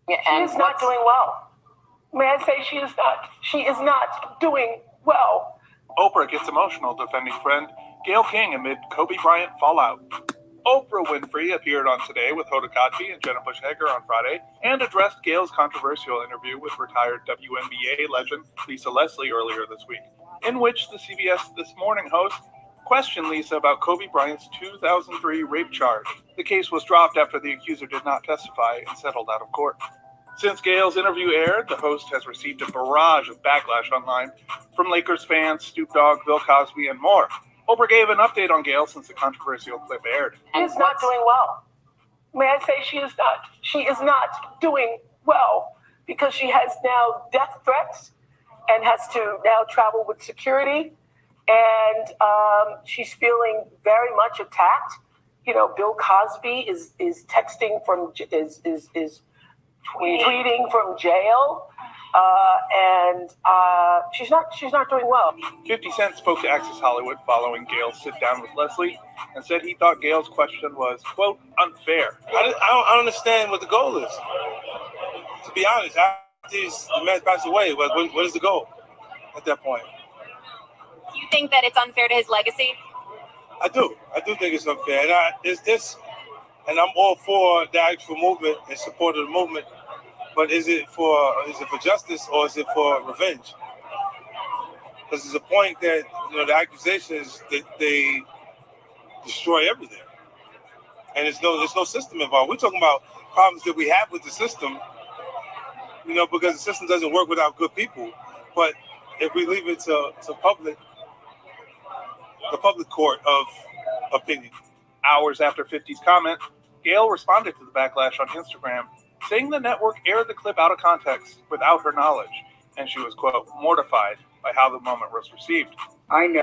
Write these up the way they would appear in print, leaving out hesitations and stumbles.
Yeah, and she is not doing well. May I say she is not? She is not doing well. Oprah gets emotional defending friend Gayle King amid Kobe Bryant fallout. Oprah Winfrey appeared on Today with Hoda Kotb and Jenna Bush Hager on Friday and addressed Gayle's controversial interview with retired WNBA legend Lisa Leslie earlier this week, in which the CBS This Morning host questioned Lisa about Kobe Bryant's 2003 rape charge. The case was dropped after the accuser did not testify and settled out of court. Since Gayle's interview aired, the host has received a barrage of backlash online from Lakers fans, Snoop Dogg, Bill Cosby, and more. Oprah gave an update on Gayle since the controversial clip aired. She is not doing well. May I say she is not? She is not doing well because she has now death threats and has to now travel with security, and she's feeling very much attacked. You know, Bill Cosby is texting from is tweeting from jail, and she's not doing well. 50 Cent spoke to Access Hollywood following Gayle's sit down with Leslie and said he thought Gayle's question was, quote, unfair. I don't understand what the goal is. To be honest, after the man passed away, what is the goal at that point? Do you think that it's unfair to his legacy? I do think it's unfair. And I'm all for the actual movement and support of the movement. But is it for justice or is it for revenge? Because there's a point that the accusation is that they destroy everything, and there's no system involved. We're talking about problems that we have with the system, because the system doesn't work without good people. But if we leave it to the public court of opinion. Hours after 50's comment, Gayle responded to the backlash on Instagram, saying the network aired the clip out of context without her knowledge, and she was, quote, mortified by how the moment was received. I know.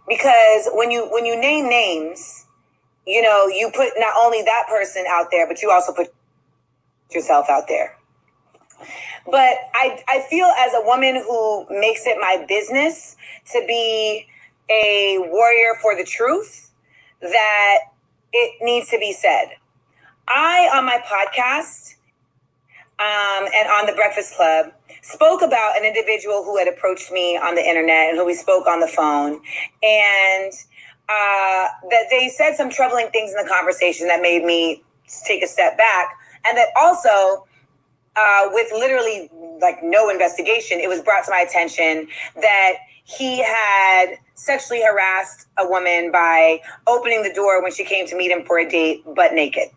Because when you name names, you put not only that person out there, but you also put yourself out there. But I feel as a woman who makes it my business to be a warrior for the truth, that it needs to be said. I, on my podcast and on the Breakfast Club, spoke about an individual who had approached me on the internet and who we spoke on the phone, and that they said some troubling things in the conversation that made me take a step back, and that also with literally like no investigation, it was brought to my attention that he had sexually harassed a woman by opening the door when she came to meet him for a date, butt naked,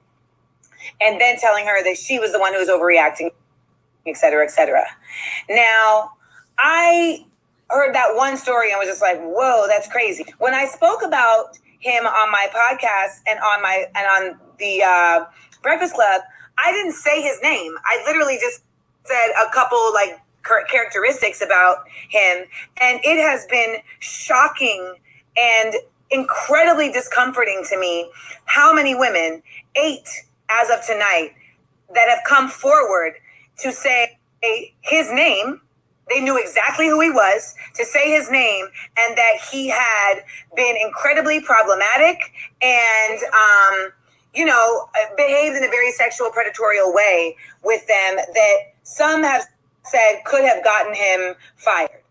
and then telling her that she was the one who was overreacting, et cetera, et cetera. Now, I heard that one story and was just like, whoa, that's crazy. When I spoke about him on my podcast and on the Breakfast Club, I didn't say his name. I literally just said a couple characteristics about him, and it has been shocking and incredibly discomforting to me how many women, 8 as of tonight, that have come forward to say his name. They knew exactly who he was, to say his name, and that he had been incredibly problematic and behaved in a very sexual predatory way with them, that some have said could have gotten him fired.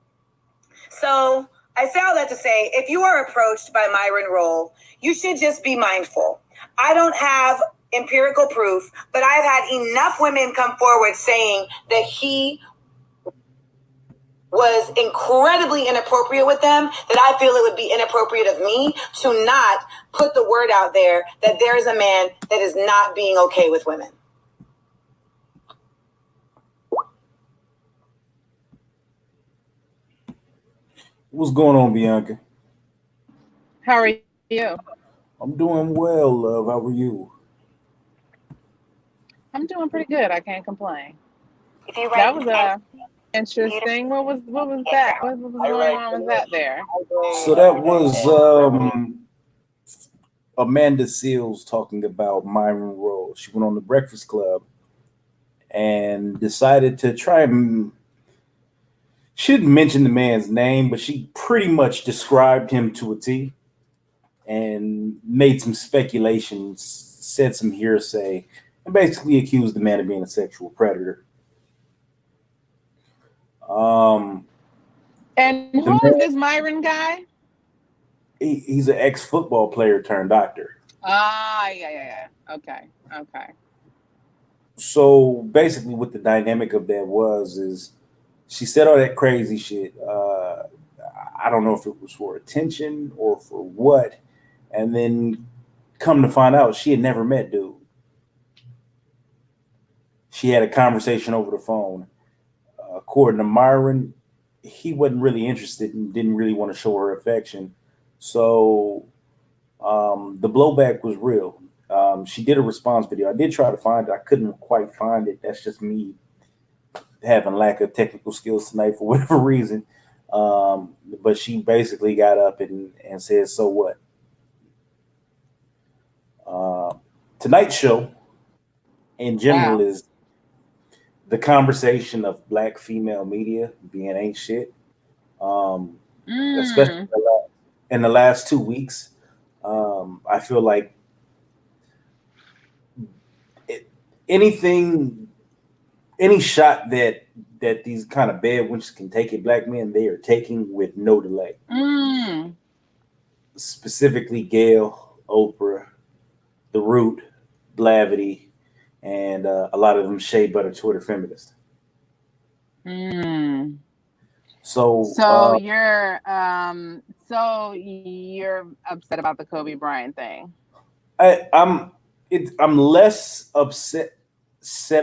So I say all that to say, if you are approached by Myron Rolle, you should just be mindful. I don't have empirical proof, but I've had enough women come forward saying that he was incredibly inappropriate with them, that I feel it would be inappropriate of me to not put the word out there that there is a man that is not being okay with women. What's going on, Bianca? How are you? I'm doing well, love. How are you? I'm doing pretty good. I can't complain. If you That was interesting. What was that? What was going on with that there? So that was Amanda Seals talking about Myron Rolle. She went on the Breakfast Club and decided to try and, she didn't mention the man's name, but she pretty much described him to a T. and made some speculations, said some hearsay, and basically accused the man of being a sexual predator. Um, And the who man, is this Myron guy? he's an ex football player turned doctor. Ah, yeah. Okay. So basically, what the dynamic of that was is she said all that crazy shit. I don't know if it was for attention or for what, and then come to find out, she had never met dude. She had a conversation over the phone. According to Myron, he wasn't really interested and didn't really want to show her affection. So the blowback was real. She did a response video. I did try to find it. I couldn't quite find it. That's just me having lack of technical skills tonight for whatever reason. But she basically got up and said, "So what?" Uh, Tonight's show in general Wow. is the conversation of black female media being ain't shit. Um, Especially Mm. in the last 2 weeks. I feel like it, anything, any shot that these kind of bad wenches can take at black men, they are taking with no delay. Mm. Specifically, Gail, Oprah, The Root, Blavity, and a lot of them shea butter Twitter feminists. Mm. So So you're upset about the Kobe Bryant thing. I'm less upset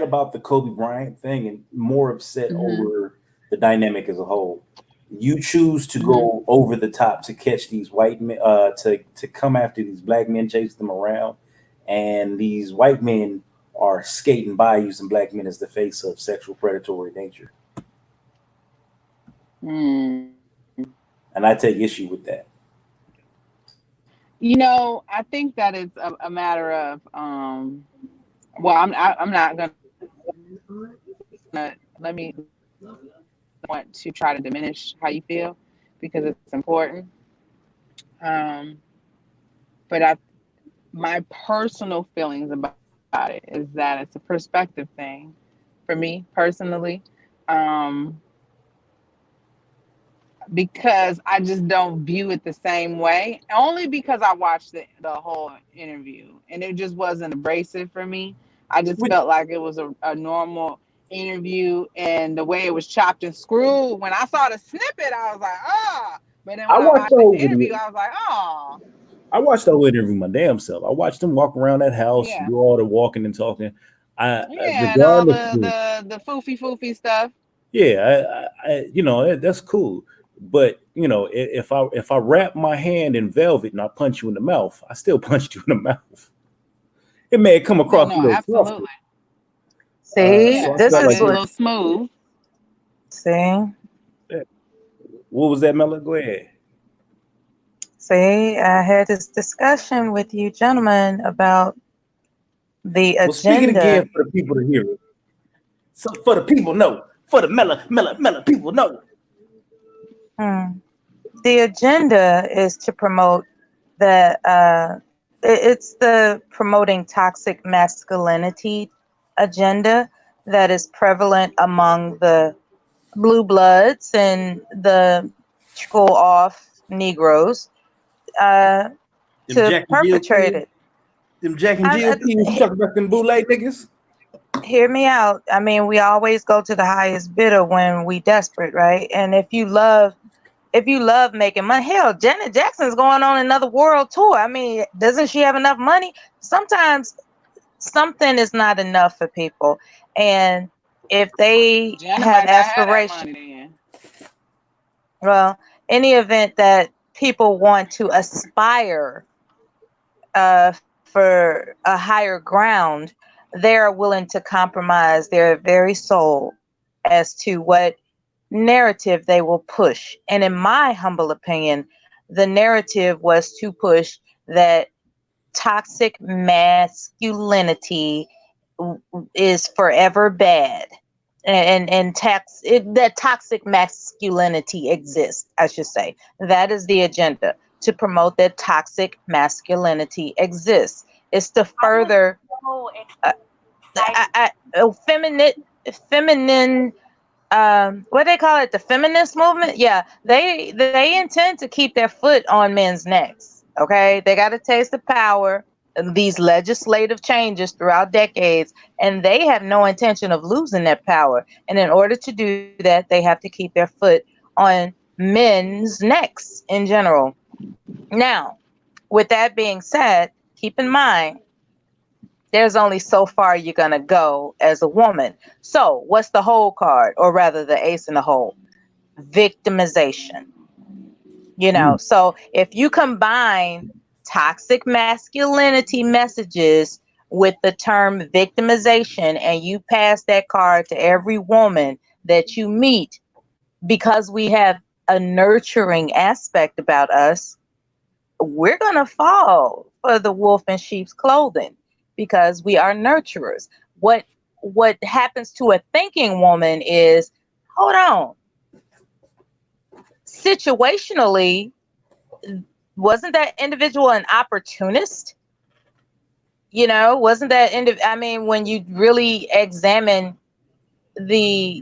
about the Kobe Bryant thing and more upset Mm-hmm. over the dynamic as a whole. You choose to Mm-hmm. go over the top to catch these white men, to come after these black men, chase them around, and these white men are skating by using black men as the face of sexual predatory nature, Mm. and I take issue with that. I think that it's a matter of well, I'm not gonna let me want to try to diminish how you feel because it's important. Um, but my personal feelings about it is that it's a perspective thing for me personally. Um, because I just don't view it the same way. Only because I watched the whole interview and it just wasn't abrasive for me. I just Which felt like it was a normal interview, and the way it was chopped and screwed. When I saw the snippet, I was like, ah. But then when I I watched watched the the whole interview, video. I was like, oh, I watched the whole interview my damn self. I watched them walk around that house, yeah, do all the walking and talking. yeah, and all Regardless the of, the foofy stuff. yeah, that's cool. But if I wrap my hand in velvet and I punch you in the mouth, I still punched you in the mouth. It may come No, across a no, little softer. absolutely. See, So Yeah, I this felt like is like a what. little smooth. See, what was that, Mela? Go ahead. see, I had this discussion with you gentlemen about the Well, speak it agenda. again for the people to hear it. So for the people know, for the Mela people know. Hmm. The agenda is to promote the it's the promoting toxic masculinity agenda that is prevalent among the blue bloods and the trickle off Negroes uh, Them to Jack and Jill perpetrate kids, it. them Jack and Jill I, kids. You talking about them bootleg niggas? hear me out. I mean, we always go to the highest bidder when we desperate, right? And if you love making money, hell, Janet Jackson's going on another world tour. I mean, doesn't she have enough money? Sometimes something is not enough for people, and if they Janet have might not have that aspiration, money then. well, any event that people want to aspire for a higher ground, they're willing to compromise their very soul as to what narrative they will push. And in my humble opinion, the narrative was to push that toxic masculinity is forever bad. That toxic masculinity exists, I should say. That is the agenda, to promote that toxic masculinity exists. It's to further feminine what they call it, the feminist movement. Yeah, they intend to keep their foot on men's necks. Okay, they got a taste of power, these legislative changes throughout decades, and they have no intention of losing that power. And in order to do that, they have to keep their foot on men's necks in general. Now, with that being said, keep in mind there's only so far you're going to go as a woman. So what's the hole card, or rather the ace in the hole? Victimization. So if you combine toxic masculinity messages with the term victimization, and you pass that card to every woman that you meet, because we have a nurturing aspect about us, we're going to fall for the wolf in sheep's clothing, because we are nurturers. What happens to a thinking woman is, hold on, situationally, wasn't that individual an opportunist? Wasn't that when you really examine the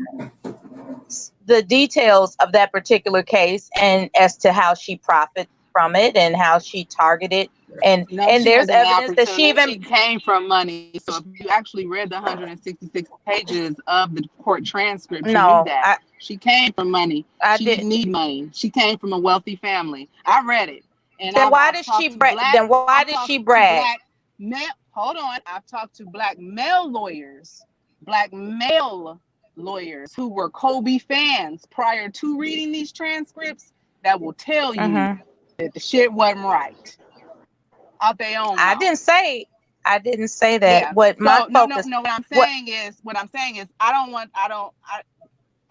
details of that particular case, and as to how she profited from it and how she targeted, and there's evidence that she came from money. So if you actually read the 166 pages of the court transcript, you knew that she came from money. She didn't need money. She came from a wealthy family. I read it. And then why did she brag? Hold on. I've talked to black male lawyers who were Kobe fans prior to reading these transcripts that will tell you that the shit wasn't right. Out their own mouth. I didn't say that. Yeah. What my focus? No. What I'm saying is,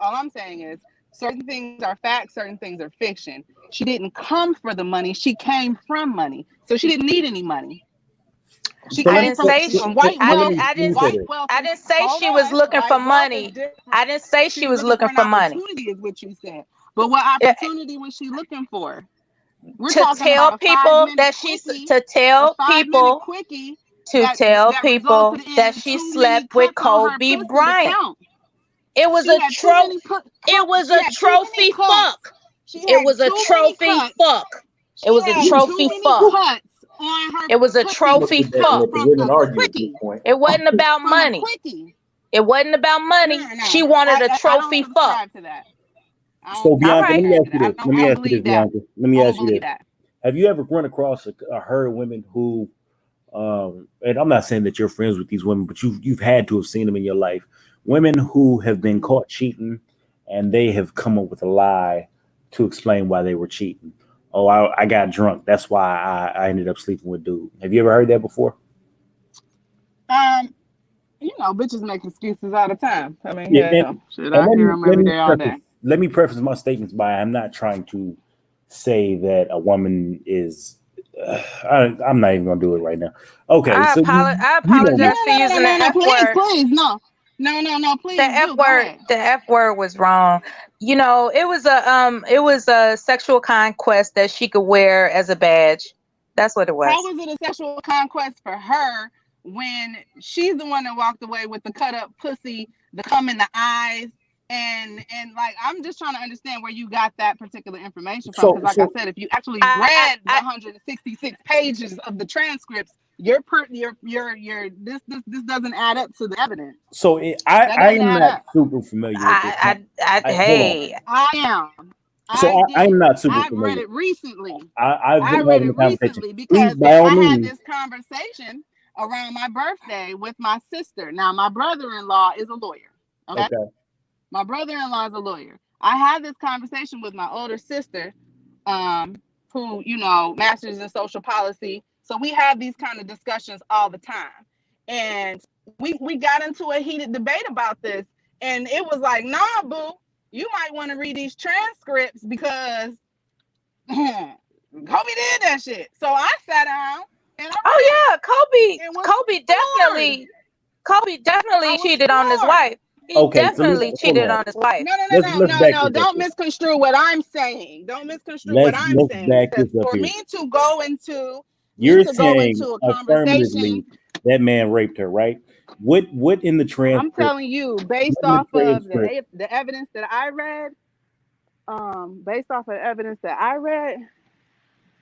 all I'm saying is, certain things are facts, certain things are fiction. She didn't come for the money. She came from money. So she didn't need any money. I didn't say she was looking for money. I didn't say she was looking for money. Opportunity is what you said. But what opportunity was she looking for? To tell people that she slept with Kobe Bryant. It was a trophy. It was a trophy fuck. It was a trophy fuck. It was a trophy fuck. It was a trophy fuck. It wasn't about money. It wasn't about money. She wanted a trophy fuck. So Bianca, let me ask you this. Have you ever run across a herd of women who, and I'm not saying that you're friends with these women, but you've had to have seen them in your life, women who have been caught cheating, and they have come up with a lie to explain why they were cheating. Oh, I got drunk. That's why I ended up sleeping with dude. Have you ever heard that before? Bitches make excuses all the time. I mean, I hear them every day, all day. Let me preface my statements by, I'm not trying to say that a woman is. I'm not even gonna do it right now. Okay, I apologize for using the F word. Please, no, please. The F word was wrong. It was a sexual conquest that she could wear as a badge. That's what it was. How was it a sexual conquest for her when she's the one that walked away with the cut up pussy, the cum in the eyes? And like, I'm just trying to understand where you got that particular information from. Because I said, if you actually read the 166 pages of the transcripts, this doesn't add up to the evidence. So I am not super familiar with this. I am. So I'm not super familiar. I've read it recently. I've read it recently because I had this conversation around my birthday with my sister. Now, my brother-in-law is a lawyer. Okay. My brother-in-law is a lawyer. I had this conversation with my older sister, who, masters in social policy. So we have these kind of discussions all the time. And we got into a heated debate about this. And it was like, nah, boo, you might want to read these transcripts because Kobe did that shit. So I sat down and Kobe definitely cheated on his wife. He Okay, so definitely hold cheated on. on his wife. Let's back this up. Don't misconstrue what I'm saying. Don't misconstrue what I'm Let's saying. back Because this up for here. me to go into You're saying a affirmatively conversation, that man raped her, right? What in the I'm transcript? telling you, What based in the off of transcript? the evidence that I read, based off of the evidence that I read,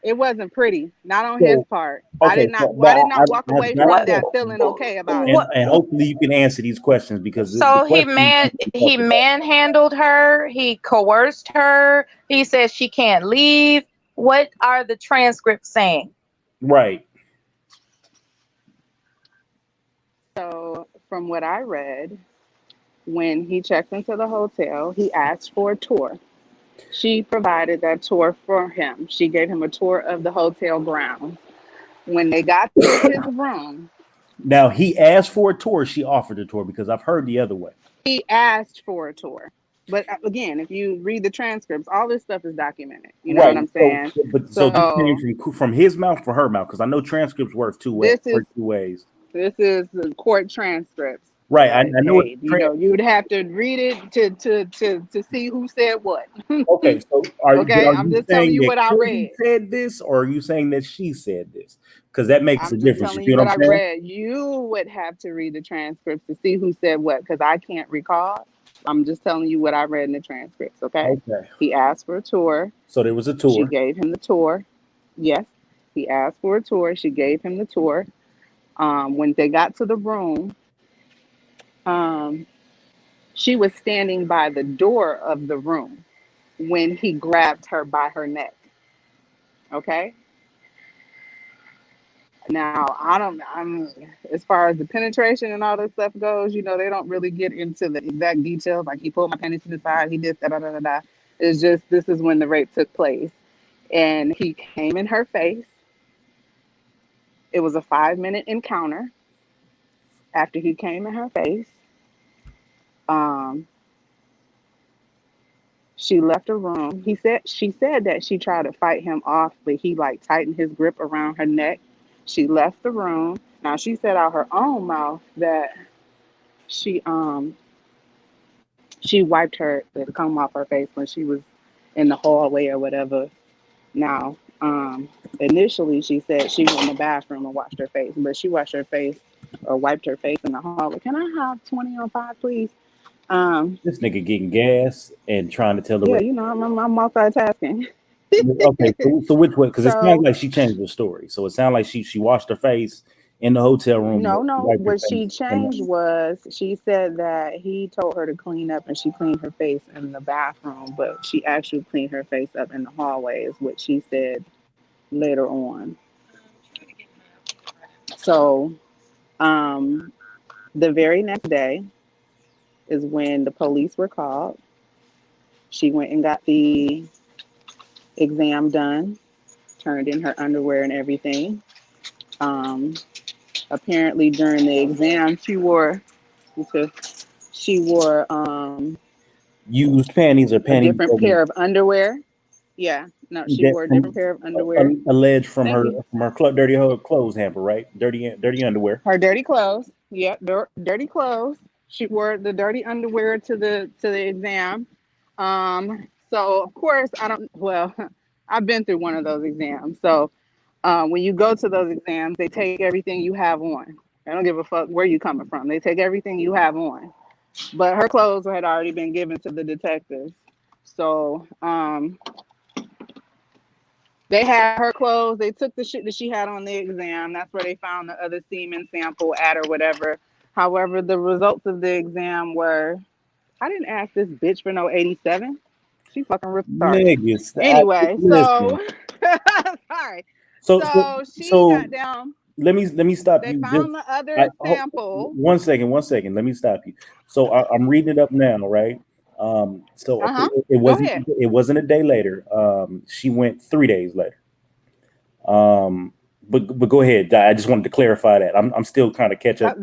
it wasn't pretty. Not on his So part. okay, so I but did not walk I away got from What? that that, feeling okay about it. and What? hopefully you can answer these questions because the So questions need to be he talked about. manhandled her. He coerced her. He says she can't leave. What are the transcripts saying? Right. So, from what I read, when he checked into the hotel, he asked for a tour. She provided that tour for him. She gave him a tour of the hotel grounds. When they got to his room, Now he asked for a tour. She offered a tour because I've heard the other way. he asked for a tour. But again, if you read the transcripts, all this stuff is documented. You know what Right. I'm So, saying? but so this So came from his mouth or her mouth because I know transcripts this is work two ways. the court transcripts. Right. I But know what hey, you know, you would have to read it to see who said what. Okay, so Okay, are I'm you just telling saying you that what I Kobe read. said this, or are you saying that she said this? Because that makes a I'm just difference. You telling see you what what I'm I saying? read. You would have to read the transcripts to see who said what because I can't recall. I'm just telling you what I read in the transcripts, okay? Okay. He asked for a tour. So there was a She tour. gave him the tour. Yes. He asked for a tour. She gave him the tour. When they got to the room, um, she was standing by the door of the room when he grabbed her by her neck. Okay. Now, I'm as far as the penetration and all this stuff goes, you know, they don't really get into the exact details. Like he pulled my panties to the side, he did da da da da da. It's just this is when the rape took place, and he came in her face. It was a 5 minute encounter. After he came in her face, um, she left the room. She said that she tried to fight him off, but he like tightened his grip around her neck. She left the room. Now she said out her own mouth that she she wiped her the cum off her face when she was in the hallway or whatever. Now, initially she said she went in the bathroom and washed her face, but she washed her face or wiped her face in the hallway. Can I have 20 on 5, please? Um, This nigga getting gas and trying to tell the yeah, rest. you know, I'm multitasking. Okay, so which way? Because it sounds So like she changed the story. So it sounds like she washed her face in the hotel room, no. wiped her What she face, and changed was she said that he told her to clean up and she cleaned her face in the bathroom, but she actually cleaned her face up in the hallway, is what she said later on. So um, the very next day is when the police were called. She went and got the exam done, turned in her underwear and everything. Um, Apparently, during the exam, she wore used panties or a panties different that was pair of underwear. Yeah, no, she that wore a different from pair of underwear. alleged Thank you. from her dirty clothes hamper, right? Dirty underwear. Her dirty clothes. Yeah, dirty clothes. She wore the dirty underwear to the exam. So of course I don't. Well, I've been through one of those exams. So when you go to those exams, they take everything you have on. They don't give a fuck where you coming from. They take everything you have on. But her clothes had already been given to the detectives. So they had her clothes. They took the shit that she had on the exam. That's where they found the other semen sample at or whatever. However, the results of the exam were, I didn't ask this bitch for no 87. She fucking retarded. Niggas, Anyway, listen. so sorry. So, so, So she so got down. let me stop They you. found the other sample. One second, one second. Let me stop you. So I'm reading it up now, right? So Uh okay, huh. Go ahead. it wasn't a day later. She went 3 days later. But go ahead. I just wanted to clarify that. I'm still trying to catch up.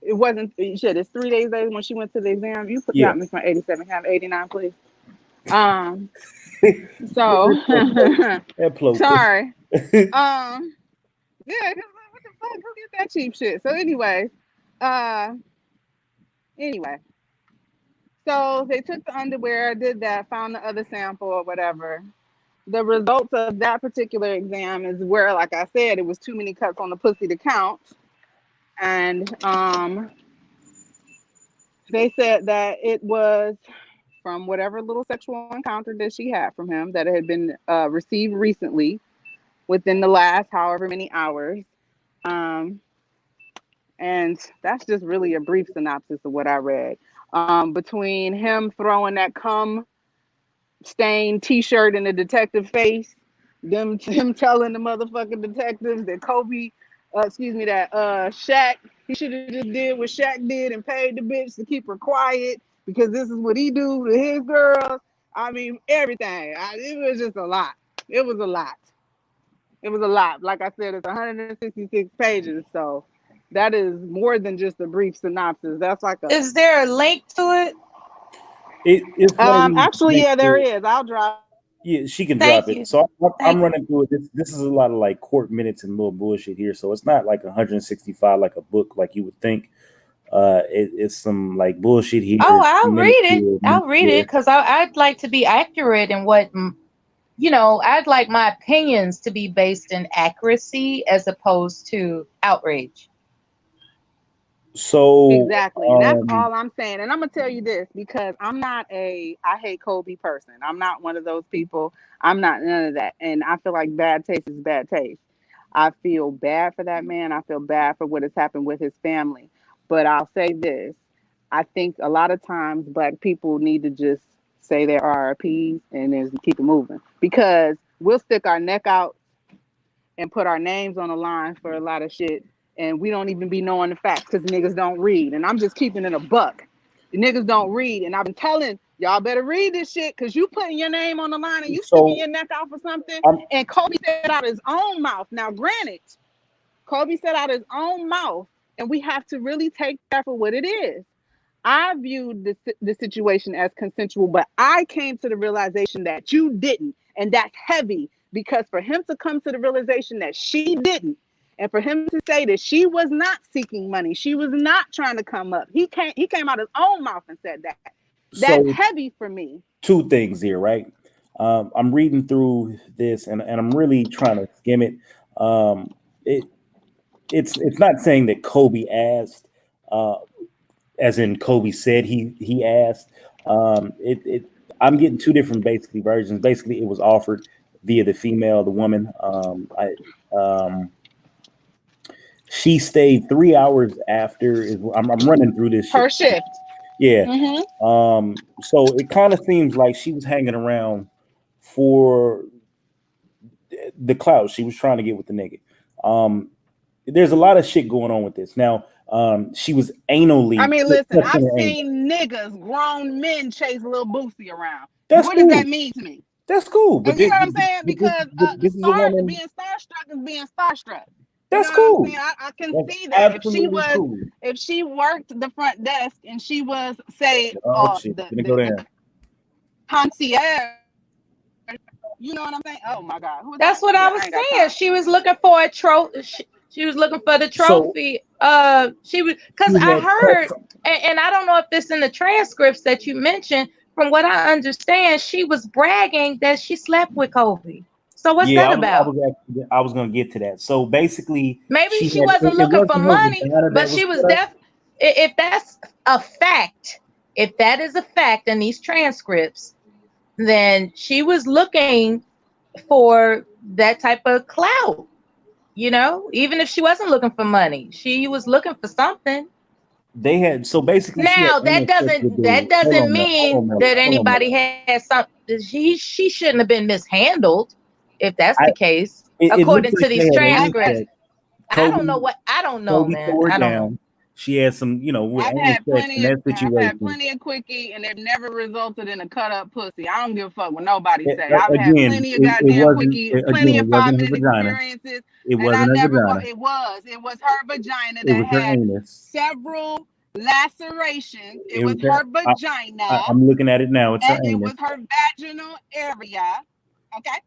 It wasn't shit. It's 3 days later when she went to the exam. You Yeah. got me from 87. Have 89, please. Um. So That bloke. sorry. Yeah. 'Cause what the fuck? Who get that cheap shit? So anyway, uh, Anyway, so they took the underwear, did that, found the other sample or whatever. The results of that particular exam is where, like I said, it was too many cuts on the pussy to count. And they said that it was from whatever little sexual encounter that she had from him that had been received recently within the last however many hours. Um, and that's just really a brief synopsis of what I read. Between him throwing that cum stained T-shirt in the detective face, him telling the motherfucking detectives that Shaq, he should have just did what Shaq did and paid the bitch to keep her quiet because this is what he do to his girls. I mean, everything. It was just a lot. It was a lot. It was a lot. Like I said, it's 166 pages, so that is more than just a brief synopsis. That's like a. Is there a link to it? It's one of these Actually, things yeah, there where- is. I'll drop. Yeah, she can Thank drop it. you. So I'm Thank you. running through it. This is a lot of like court minutes and little bullshit here. So it's not like 165 like a book like you would think. It's some like bullshit here. Oh, I'll some read minutes it. here, I'll minutes read there. it because I'd like to be accurate in what, I'd like my opinions to be based in accuracy as opposed to outrage. So Exactly. And that's all I'm saying. And I'm going to tell you this because I hate Kobe person. I'm not one of those people. I'm not none of that. And I feel like bad taste is bad taste. I feel bad for that man. I feel bad for what has happened with his family. But I'll say this. I think a lot of times black people need to just say their RRPs and then keep it moving because we'll stick our neck out and put our names on the line for a lot of shit, and we don't even be knowing the facts because niggas don't read. And I'm just keeping it a buck. The niggas don't read, and I've been telling y'all better read this shit because you putting your name on the line and you sticking so your neck out for something. I'm And Kobe said out his own mouth. Now, granted, Kobe said out his own mouth, and we have to really take that for what it is. I viewed the situation as consensual, but I came to the realization that you didn't. And that's heavy because for him to come to the realization that she didn't, and for him to say that she was not seeking money, she was not trying to come up. He came out his own mouth and said that. That's so heavy for me. two things here, right? I'm reading through this and I'm really trying to skim it. It it's not saying that Kobe asked, uh, as in Kobe said he asked. I'm getting two different basically versions. Basically, it was offered via the female, the woman. She stayed 3 hours after. I'm running through this shit. Her shift. Yeah. Mm-hmm. So it kind of seems like she was hanging around for the clout she was trying to get with the nigga. There's a lot of shit going on with this. Now, she was anally. I mean, listen, touching I've her anus. seen niggas, grown men chase little Boosie around. That's What does cool. that mean to me? That's cool. But You know what I'm saying? but this, Because but this is a woman. being starstruck is being starstruck. You That's know what I'm cool. saying? I can That's see that absolutely cool. if she worked the front desk and she was say Oh shit, gonna go the there. concierge. You know what I'm saying? Oh my God, who is That's that? what I Yeah, was I ain't got saying. time. She was looking for a trophy. She was looking for the So trophy. She was because she I had cut. heard, and I don't know if this in the transcripts that you mentioned. From what I understand, she was bragging that she slept with Kobe. So what's Yeah, that about? I was gonna get to that. So basically, Maybe she she had. wasn't It looking for wasn't her money, vagina but that was she was cut up. if that's a fact, if that is a fact in these transcripts, then she was looking for that type of clout. Even if she wasn't looking for money, she was looking for something. They had so basically she had Now that anal sex with doesn't that dude. Hold doesn't on, Mel. Hold mean on, Mel. that Hold on, anybody Mel. had some. She shouldn't have been mishandled if that's I the case, it looks according like to they these had anal transcripts. sex. I don't Kobe know what I don't know, Kobe man. tore her I don't know. down. She had some, with anal sex in that I've had situation. plenty of quickie, and they've never resulted in a cut up pussy. I don't give a fuck what nobody say. I've had Again, plenty of goddamn quickie, plenty it of wasn't her 5-minute vagina. experiences, It and I wasn't her never. vagina. It was her vagina It that was her had anus. several lacerations. It It was was her. her vagina, I'm looking at it now. It's her and it was anus. her vaginal area. Okay.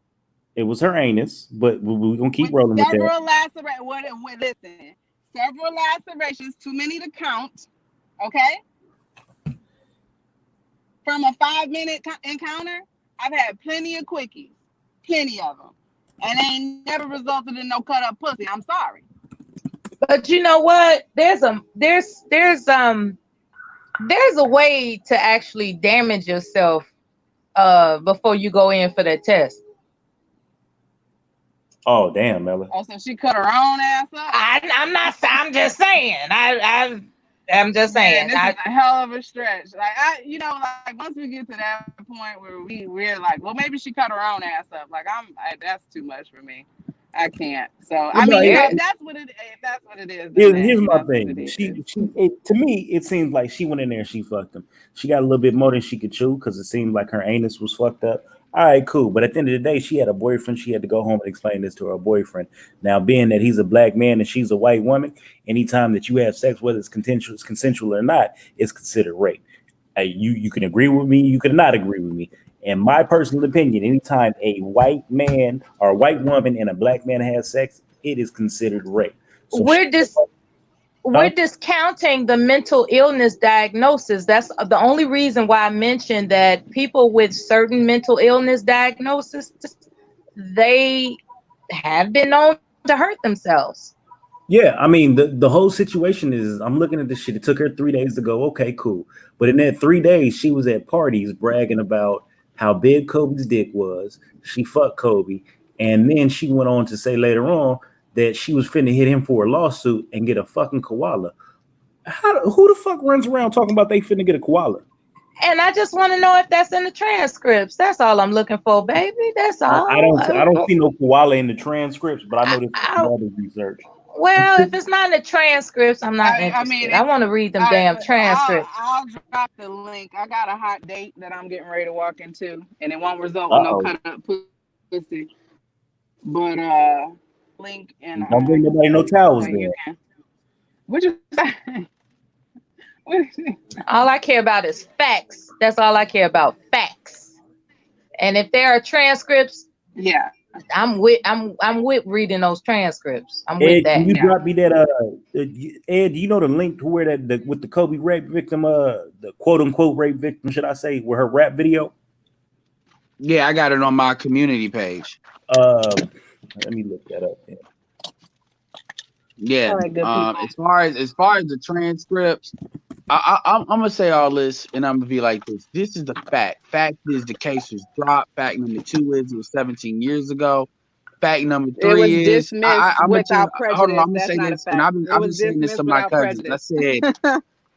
It was her anus, but we're gonna keep With rolling with that. several lacerations. Listen, several lacerations, too many to count. Okay. from a 5-minute encounter, I've had plenty of quickies, plenty of them, and they ain't never resulted in no cut up pussy. I'm sorry. But you know what? There's a way to actually damage yourself before you go in for that test. Oh damn, Ella. Oh, so she cut her own ass up. I'm just saying. I'm just saying. Man, this is a hell of a stretch. Like once we get to that point where we're like, well, maybe she cut her own ass up. Like that's too much for me. I can't. So I mean, if that's what it is. Here's my thing. To me, it seems like she went in there and she fucked him. She got a little bit more than she could chew because it seemed like her anus was fucked up. All right, cool. But at the end of the day, she had a boyfriend. She had to go home and explain this to her boyfriend. Now, being that he's a black man and she's a white woman, anytime that you have sex, whether it's consensual or not, it's considered rape. You can agree with me. You can not agree with me. In my personal opinion, anytime a white man or a white woman and a black man has sex, it is considered rape. So we're discounting the mental illness diagnosis. That's the only reason why I mentioned that people with certain mental illness diagnosis, they have been known to hurt themselves. Yeah, I mean, the whole situation is, I'm looking at this shit. It took her 3 days to go. Okay, cool. But in that 3 days, she was at parties bragging about how big Kobe's dick was. She fucked Kobe. And then she went on to say later on that she was finna hit him for a lawsuit and get a fucking koala. Who the fuck runs around talking about they finna get a koala? And I just want to know if that's in the transcripts. That's all I'm looking for, baby. That's all. I don't see no koala in the transcripts, but I know this is other research. Well, if it's not in the transcripts, I'm not interested. I want to read them damn transcripts. I'll drop the link. I got a hot date that I'm getting ready to walk into, and it won't result in no cut up pussy. But link and don't bring nobody no towels there. What you say? All I care about is facts. That's all I care about, facts. And if there are transcripts, yeah. I'm with reading those transcripts. I'm with that. Can you drop me that Ed, do you know the link to where with the Kobe rape victim, the quote unquote rape victim, should I say, with her rap video? Yeah, I got it on my community page. Let me look that up. Yeah. As far as the transcripts, I'm gonna say all this, and I'm gonna be like this. This is the fact. Fact is the case was dropped. Fact number 2 is it was 17 years ago. Fact number 3 it was is dismissed without prejudice. Hold on, I'm gonna say this, and I've been saying this to my cousins.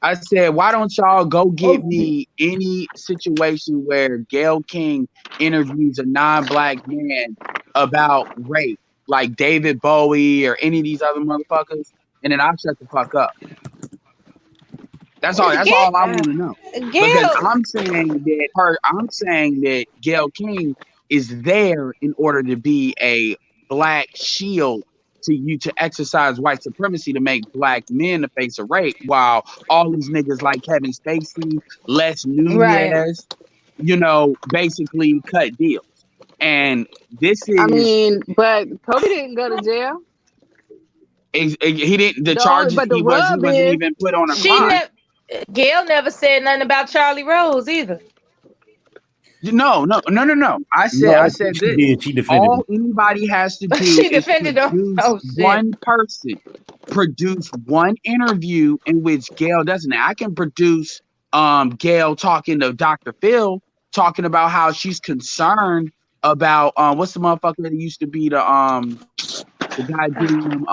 I said, why don't y'all go get me any situation where Gayle King interviews a non-black man about rape, like David Bowie or any of these other motherfuckers, and then I'll shut the fuck up. That's all I want to know. Because I'm saying that Gayle King is there in order to be a black shield to exercise white supremacy to make black men the face of rape, while all these niggas like Kevin Spacey, Les Nunez, basically cut deals. And this is, I mean, but Kobe didn't go to jail. He didn't. The charges he wasn't even put on a crime. Gayle never said nothing about Charlie Rose either. No. I said this. She defended all anybody has to do is produce one interview in which Gayle doesn't. I can produce Gayle talking to Dr. Phil, talking about how she's concerned about what's the motherfucker that used to be the guy being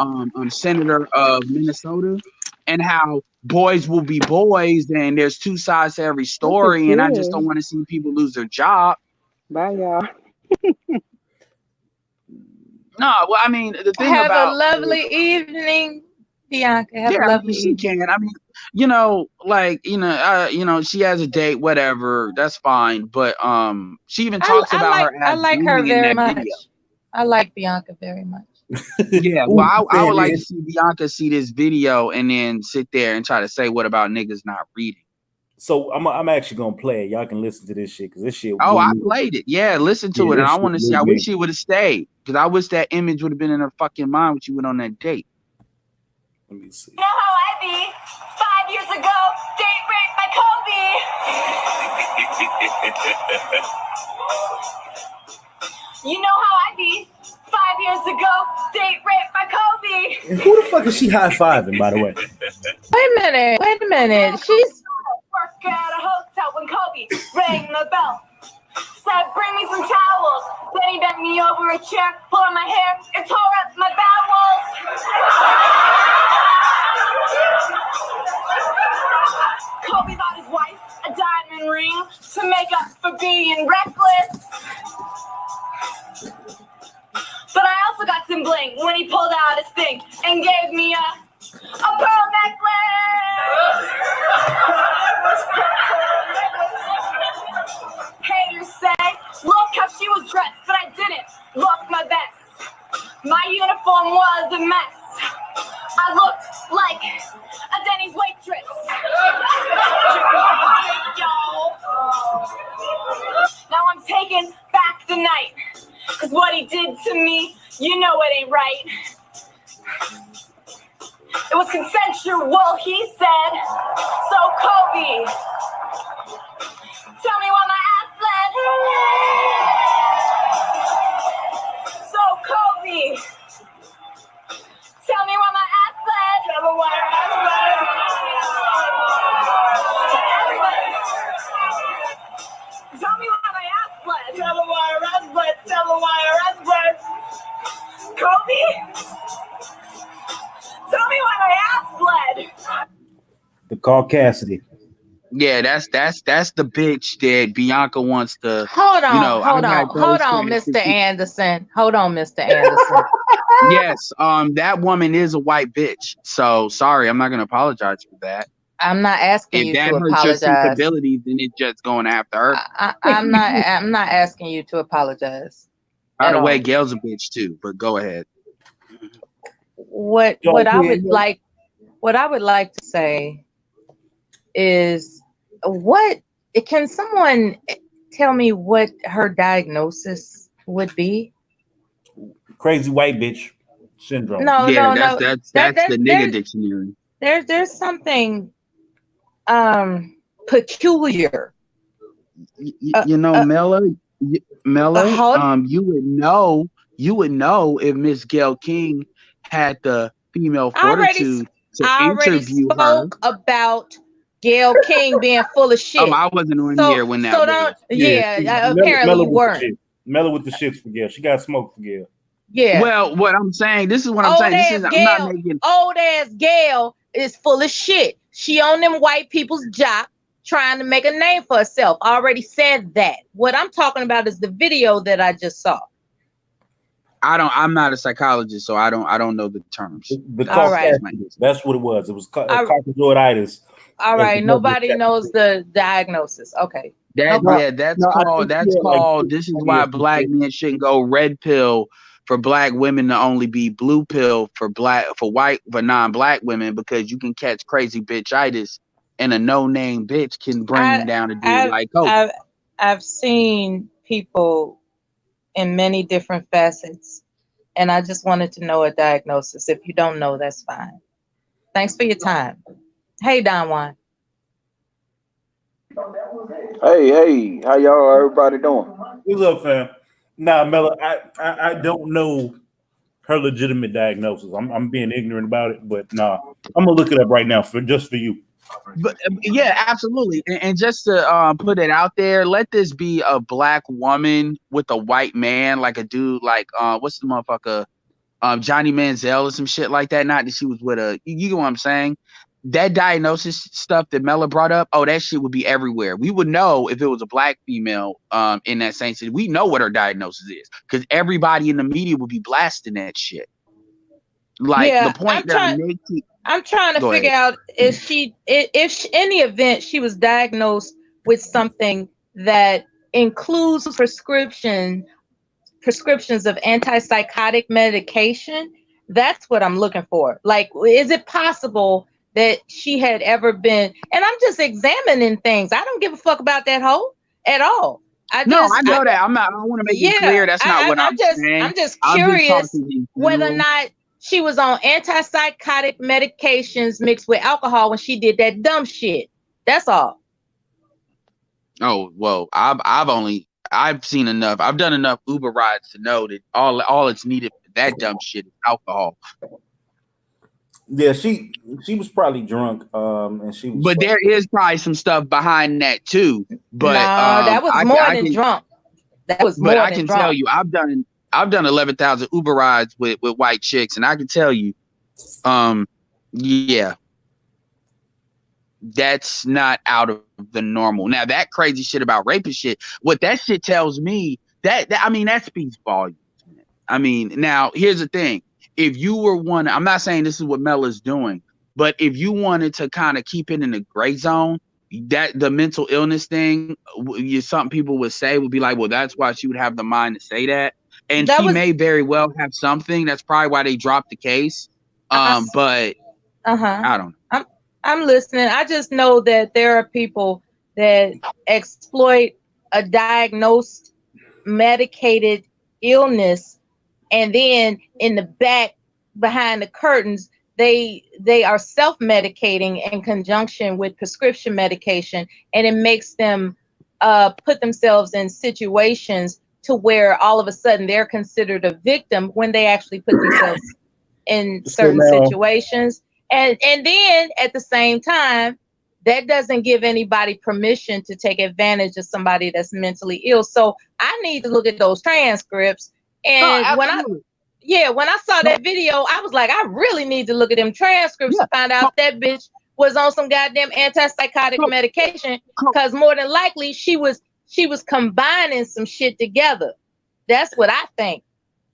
senator of Minnesota, and how boys will be boys and there's two sides to every story, and I just don't want to see people lose their job. Bye, y'all. No, well, I mean, the thing have about a lovely evening, Bianca. Have a lovely evening. She can. I mean, she has a date, whatever. That's fine. But she even talks about her. I like her very much. Video. I like Bianca very much. Yeah, well, I would like to see Bianca see this video and then sit there and try to say, "What about niggas not reading?" So I'm actually gonna play it. Y'all can listen to this shit because this shit. Oh, I played it. Yeah, listen to it, and I want to see. I wish she would have stayed because I wish that image would have been in her fucking mind when she went on that date. Let me see. You know how I be 5 years ago, date raped by Kobe. You know how I be 5 years ago, date raped by Kobe. And who the fuck is she high-fiving, by the way? Wait a minute. She's Work at a hotel when Kobe rang the bell. Said, bring me some towels. Then he bent me over a chair, pulled on my hair, and tore up my bowels. Kobe bought his wife a diamond ring to make up for being reckless. But I also got some bling when he pulled out his thing and gave me a pearl necklace. Haters say, look how she was dressed, but I didn't look my best. My uniform was a mess. I looked like a Denny's waitress. Now I'm taking back the night, 'cause what he did to me, you know it ain't right. It was consensual, he said. So Kobe, tell me why my ass bled. So Kobe, tell me why my ass bled. Tell me why my ass bled. Tell me why my ass bled. Tell me why your ass bled. Tell me why your ass bled. Kobe, tell me why my ass bled. The Caucasity. Yeah, that's the bitch that Bianca wants to. hold on, You know, hold I on, got hold those on, friends Mr. Anderson. Hold on, Mr. Anderson. Yes, that woman is a white bitch. So sorry, I'm not gonna apologize for that. I'm not asking If you that to hurts your apologize. sensibilities, then it's just going after her. I'm not asking you to apologize. By At the way, all. Gail's a bitch too, but go ahead. What I would like to say is, what can someone tell me what her diagnosis would be? Crazy white bitch syndrome. No. That's the nigga dictionary. There's something peculiar. You know, Mella, you would know if Miss Gail King had the female fortitude to interview her. Spoke about Gail King being full of shit. Oh, I wasn't on here when that was. Apparently you weren't. Mella with the shits for Gail. She got smoke for Gail. Yeah. Well, what I'm saying, this is what I'm saying. I'm not making. Old ass Gail is full of shit. She on them white people's job trying to make a name for herself. I already said that. What I'm talking about is the video that I just saw. I'm not a psychologist, so I don't know the terms. All right. That's what it was. It was coccyzoiditis. All right. Nobody knows the diagnosis. Okay. That's called. This is why black men shouldn't go red pill for black women to only be blue pill for non-black women, because you can catch crazy bitchitis and a no-name bitch can bring down a dude like Kobe. I've seen people in many different facets, and I just wanted to know a diagnosis. If you don't know, that's fine. Thanks for your time. Hey, Don Juan. Hey, how y'all? Everybody doing? What's up, fam? Nah, Mella, I don't know her legitimate diagnosis. I'm being ignorant about it, but nah, I'm gonna look it up right now just for you. But yeah, absolutely. And just to put it out there, let this be a black woman with a white man, like a dude, like what's the motherfucker, Johnny Manziel or some shit like that. Not that she was with you know what I'm saying? That diagnosis stuff that Mella brought up, that shit would be everywhere. We would know if it was a black female in that same city. We know what her diagnosis is, because everybody in the media would be blasting that shit. Like, the point I'm trying to figure out if in the event she was diagnosed with something that includes prescriptions of antipsychotic medication. That's what I'm looking for. Like, is it possible that she had ever been? And I'm just examining things. I don't give a fuck about that hoe at all. I know that. I want to make it clear that's not what I'm saying. I'm just curious whether or not she was on antipsychotic medications mixed with alcohol when she did that dumb shit. That's all. Oh well, I've seen enough. I've done enough Uber rides to know that all it's needed for that dumb shit is alcohol. Yeah, she was probably drunk. And she was. But there is probably some stuff behind that too. But no, that was more than drunk. That was more but than I can drunk. tell you, I've done 11,000 Uber rides with white chicks, and I can tell you, yeah, that's not out of the normal. Now that crazy shit about rape and shit, what that shit tells me that I mean that speaks volumes. I mean, now here's the thing: if you were one, I'm not saying this is what Mel is doing, but if you wanted to kind of keep it in the gray zone, that the mental illness thing, some people would say would be like, well, that's why she would have the mind to say that, and she may very well have something. That's probably why they dropped the case. But I don't know. I'm listening. I just know that there are people that exploit a diagnosed medicated illness, and then in the back behind the curtains they are self-medicating in conjunction with prescription medication, and it makes them put themselves in situations to where all of a sudden they're considered a victim when they actually put themselves in certain situations. And then at the same time, that doesn't give anybody permission to take advantage of somebody that's mentally ill. So I need to look at those transcripts. And when I saw that video, I was like, I really need to look at them transcripts to find out that bitch was on some goddamn antipsychotic medication, because more than likely she was combining some shit together. That's what I think.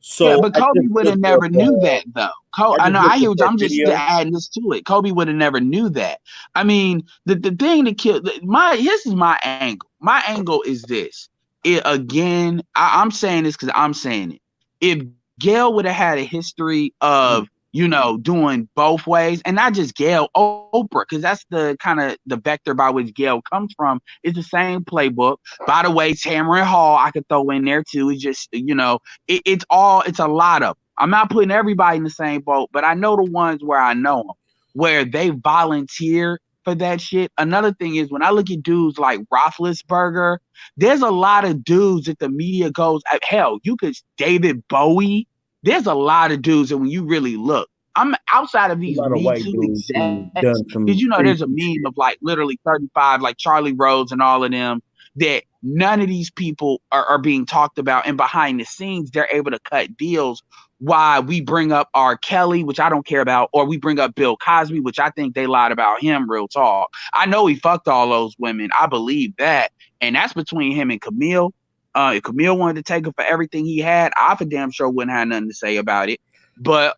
So, yeah, but Kobe would have never knew that though. I know. I hear. I'm just adding this to it. Kobe would have never knew that. I mean, the thing that killed this is my angle. My angle is this. I'm saying this because I'm saying it. If Gail would have had a history of doing both ways, and not just Gail, Oprah, because that's the kind of the vector by which Gail comes from. It's the same playbook. By the way, Tamron Hall, I could throw in there too. It's just, it's a lot of. I'm not putting everybody in the same boat, but I know the ones where I know them, where they volunteer for that shit. Another thing is when I look at dudes like Roethlisberger, there's a lot of dudes that the media goes, hell, you could David Bowie. There's a lot of dudes that when you really look, I'm outside of these Me Too execs, because there's a meme of like literally 35, like Charlie Rhodes and all of them, that none of these people are being talked about, and behind the scenes they're able to cut deals. Why we bring up R. Kelly, which I don't care about, or we bring up Bill Cosby, which I think they lied about him. Real talk. I know he fucked all those women. I believe that, and that's between him and Camille. If Camille wanted to take him for everything he had, I for damn sure wouldn't have nothing to say about it. But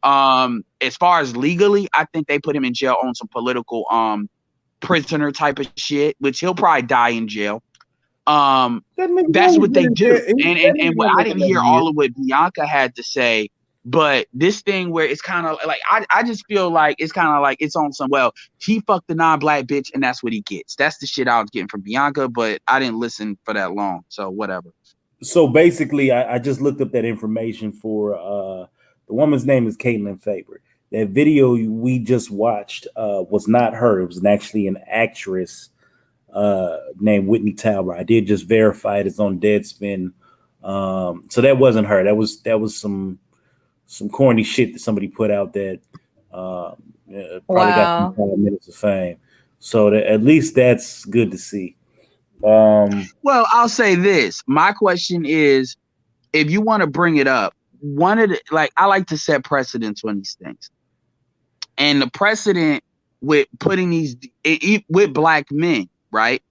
as far as legally, I think they put him in jail on some political prisoner type of shit, which he'll probably die in jail. That's what they do. And what I didn't hear all of what Bianca had to say, but this thing where it's kind of like I just feel like it's kind of like it's on some, well, he fucked the non-black bitch and that's what he gets. That's the shit I was getting from Bianca, but I didn't listen for that long, so whatever. So basically, I just looked up that information for the woman's name is Caitlin Faber. That video we just watched was not her. It was actually an actress named Whitney Talbot. I did just verify it. It's on Deadspin. So that wasn't her. That was some corny shit that somebody put out that probably got 5 minutes of fame. So at least that's good to see. Well, I'll say this. My question is, if you want to bring it up, I like to set precedents on these things. And the precedent with putting these with black men, right,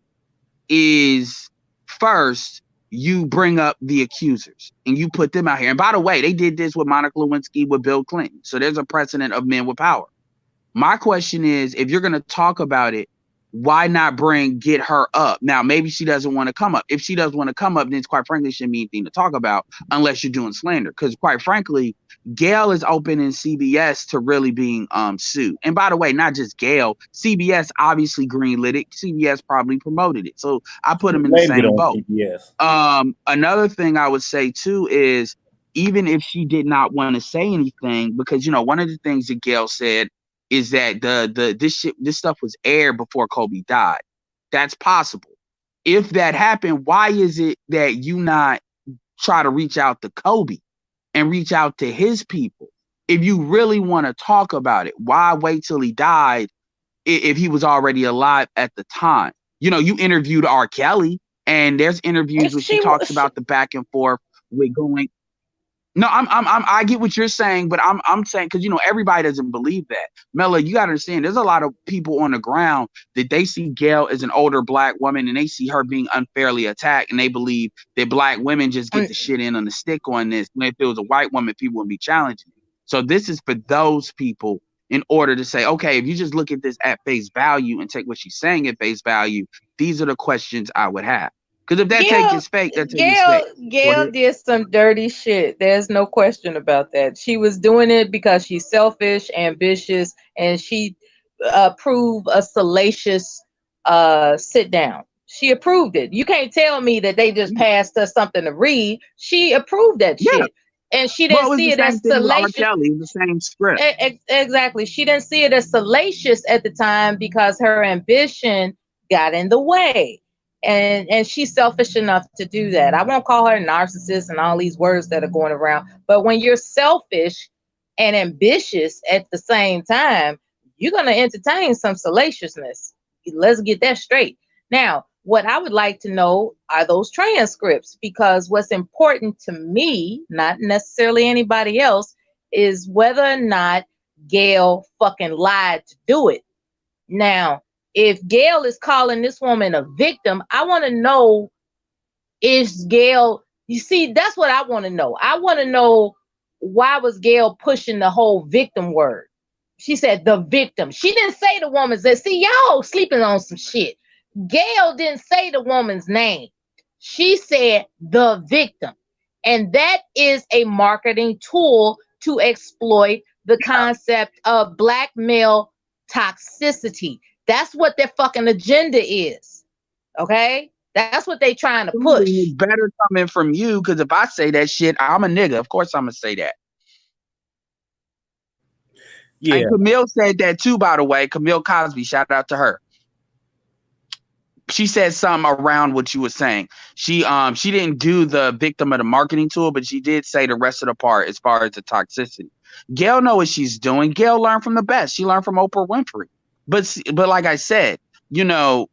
is first you bring up the accusers and you put them out here. And by the way, they did this with Monica Lewinsky, with Bill Clinton. So there's a precedent of men with power. My question is, if you're going to talk about it, why not get her up? Now, maybe she doesn't want to come up. If she doesn't want to come up, then it's quite frankly shouldn't be anything to talk about unless you're doing slander. Because quite frankly, Gail is open in CBS to really being sued. And by the way, not just Gail, CBS obviously greenlit it. CBS probably promoted it. So I put them in the same boat. CBS. Another thing I would say too is even if she did not want to say anything, because one of the things that Gail said is that this stuff was aired before Kobe died. That's possible. If that happened, why is it that you not try to reach out to Kobe and reach out to his people? If you really want to talk about it, why wait till he died if he was already alive at the time? You interviewed R. Kelly, and there's interviews where she talks about the back and forth with going. No, I get what you're saying, but I'm saying, because everybody doesn't believe that. Mela, you gotta understand, there's a lot of people on the ground that they see Gail as an older black woman, and they see her being unfairly attacked, and they believe that black women just get the shit in on the stick on this. And if it was a white woman, people would be challenging it. So this is for those people, in order to say, okay, if you just look at this at face value and take what she's saying at face value, these are the questions I would have. Because if that take is fake, that take is fake. Gail did some dirty shit. There's no question about that. She was doing it because she's selfish, ambitious, and she approved a salacious sit down. She approved it. You can't tell me that they just passed us something to read. She approved that shit. And she didn't see it as salacious. The same script. Exactly. She didn't see it as salacious at the time because her ambition got in the way. And she's selfish enough to do that. I won't call her a narcissist and all these words that are going around. But when you're selfish and ambitious at the same time, you're going to entertain some salaciousness. Let's get that straight. Now, what I would like to know are those transcripts, because what's important to me, not necessarily anybody else, is whether or not Gail fucking lied to do it. Now, if Gail is calling this woman a victim, I want to know, is Gail, you see, that's what I want to know. I want to know, why was Gail pushing the whole victim word? She said the victim. She didn't say the woman's name. See, y'all sleeping on some shit. Gail didn't say the woman's name. She said the victim. And that is a marketing tool to exploit the concept of black male toxicity. That's what their fucking agenda is. Okay? That's what they trying to push. It's better coming from you, because if I say that shit, I'm a nigga. Of course I'm going to say that. Yeah. And Camille said that too, by the way. Camille Cosby, shout out to her. She said something around what you were saying. She didn't do the victim of the marketing tool, but she did say the rest of the part as far as the toxicity. Gail know what she's doing. Gail learned from the best. She learned from Oprah Winfrey. But like I said, in a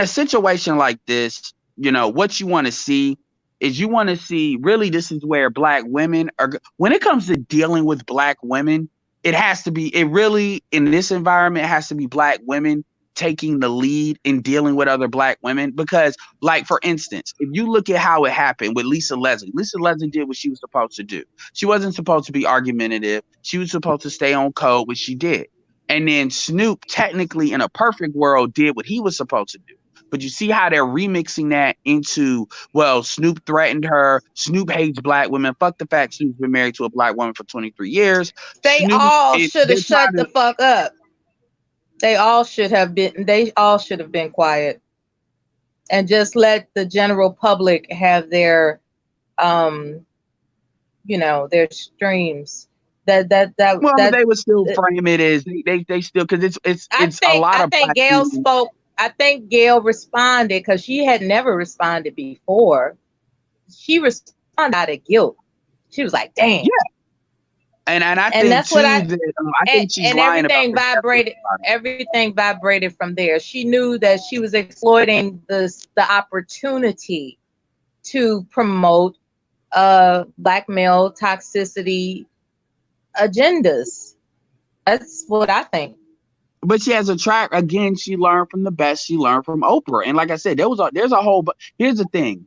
situation like this, what you want to see is really, this is where black women are. When it comes to dealing with black women, in this environment, it has to be black women taking the lead in dealing with other black women. Because, like, for instance, if you look at how it happened with Lisa Leslie did what she was supposed to do. She wasn't supposed to be argumentative. She was supposed to stay on code, which she did. And then Snoop, technically in a perfect world, did what he was supposed to do. But you see how they're remixing that into, well, Snoop threatened her. Snoop hates black women. Fuck the fact Snoop's been married to a black woman for 23 years. They all should have shut the fuck up. They all should have been quiet and just let the general public have their, their streams. They would still frame it as they still, because it's a lot of. I think Gail responded because she had never responded before. She responded out of guilt. She was like, "Damn." Yeah. And I think that's too, what I think she's lying everything about vibrated. Everything vibrated from there. She knew that she was exploiting the opportunity to promote black male toxicity agendas. That's what I think. But she has a track. Again, she learned from the best. She learned from Oprah. And like I said, there's a whole, but here's the thing.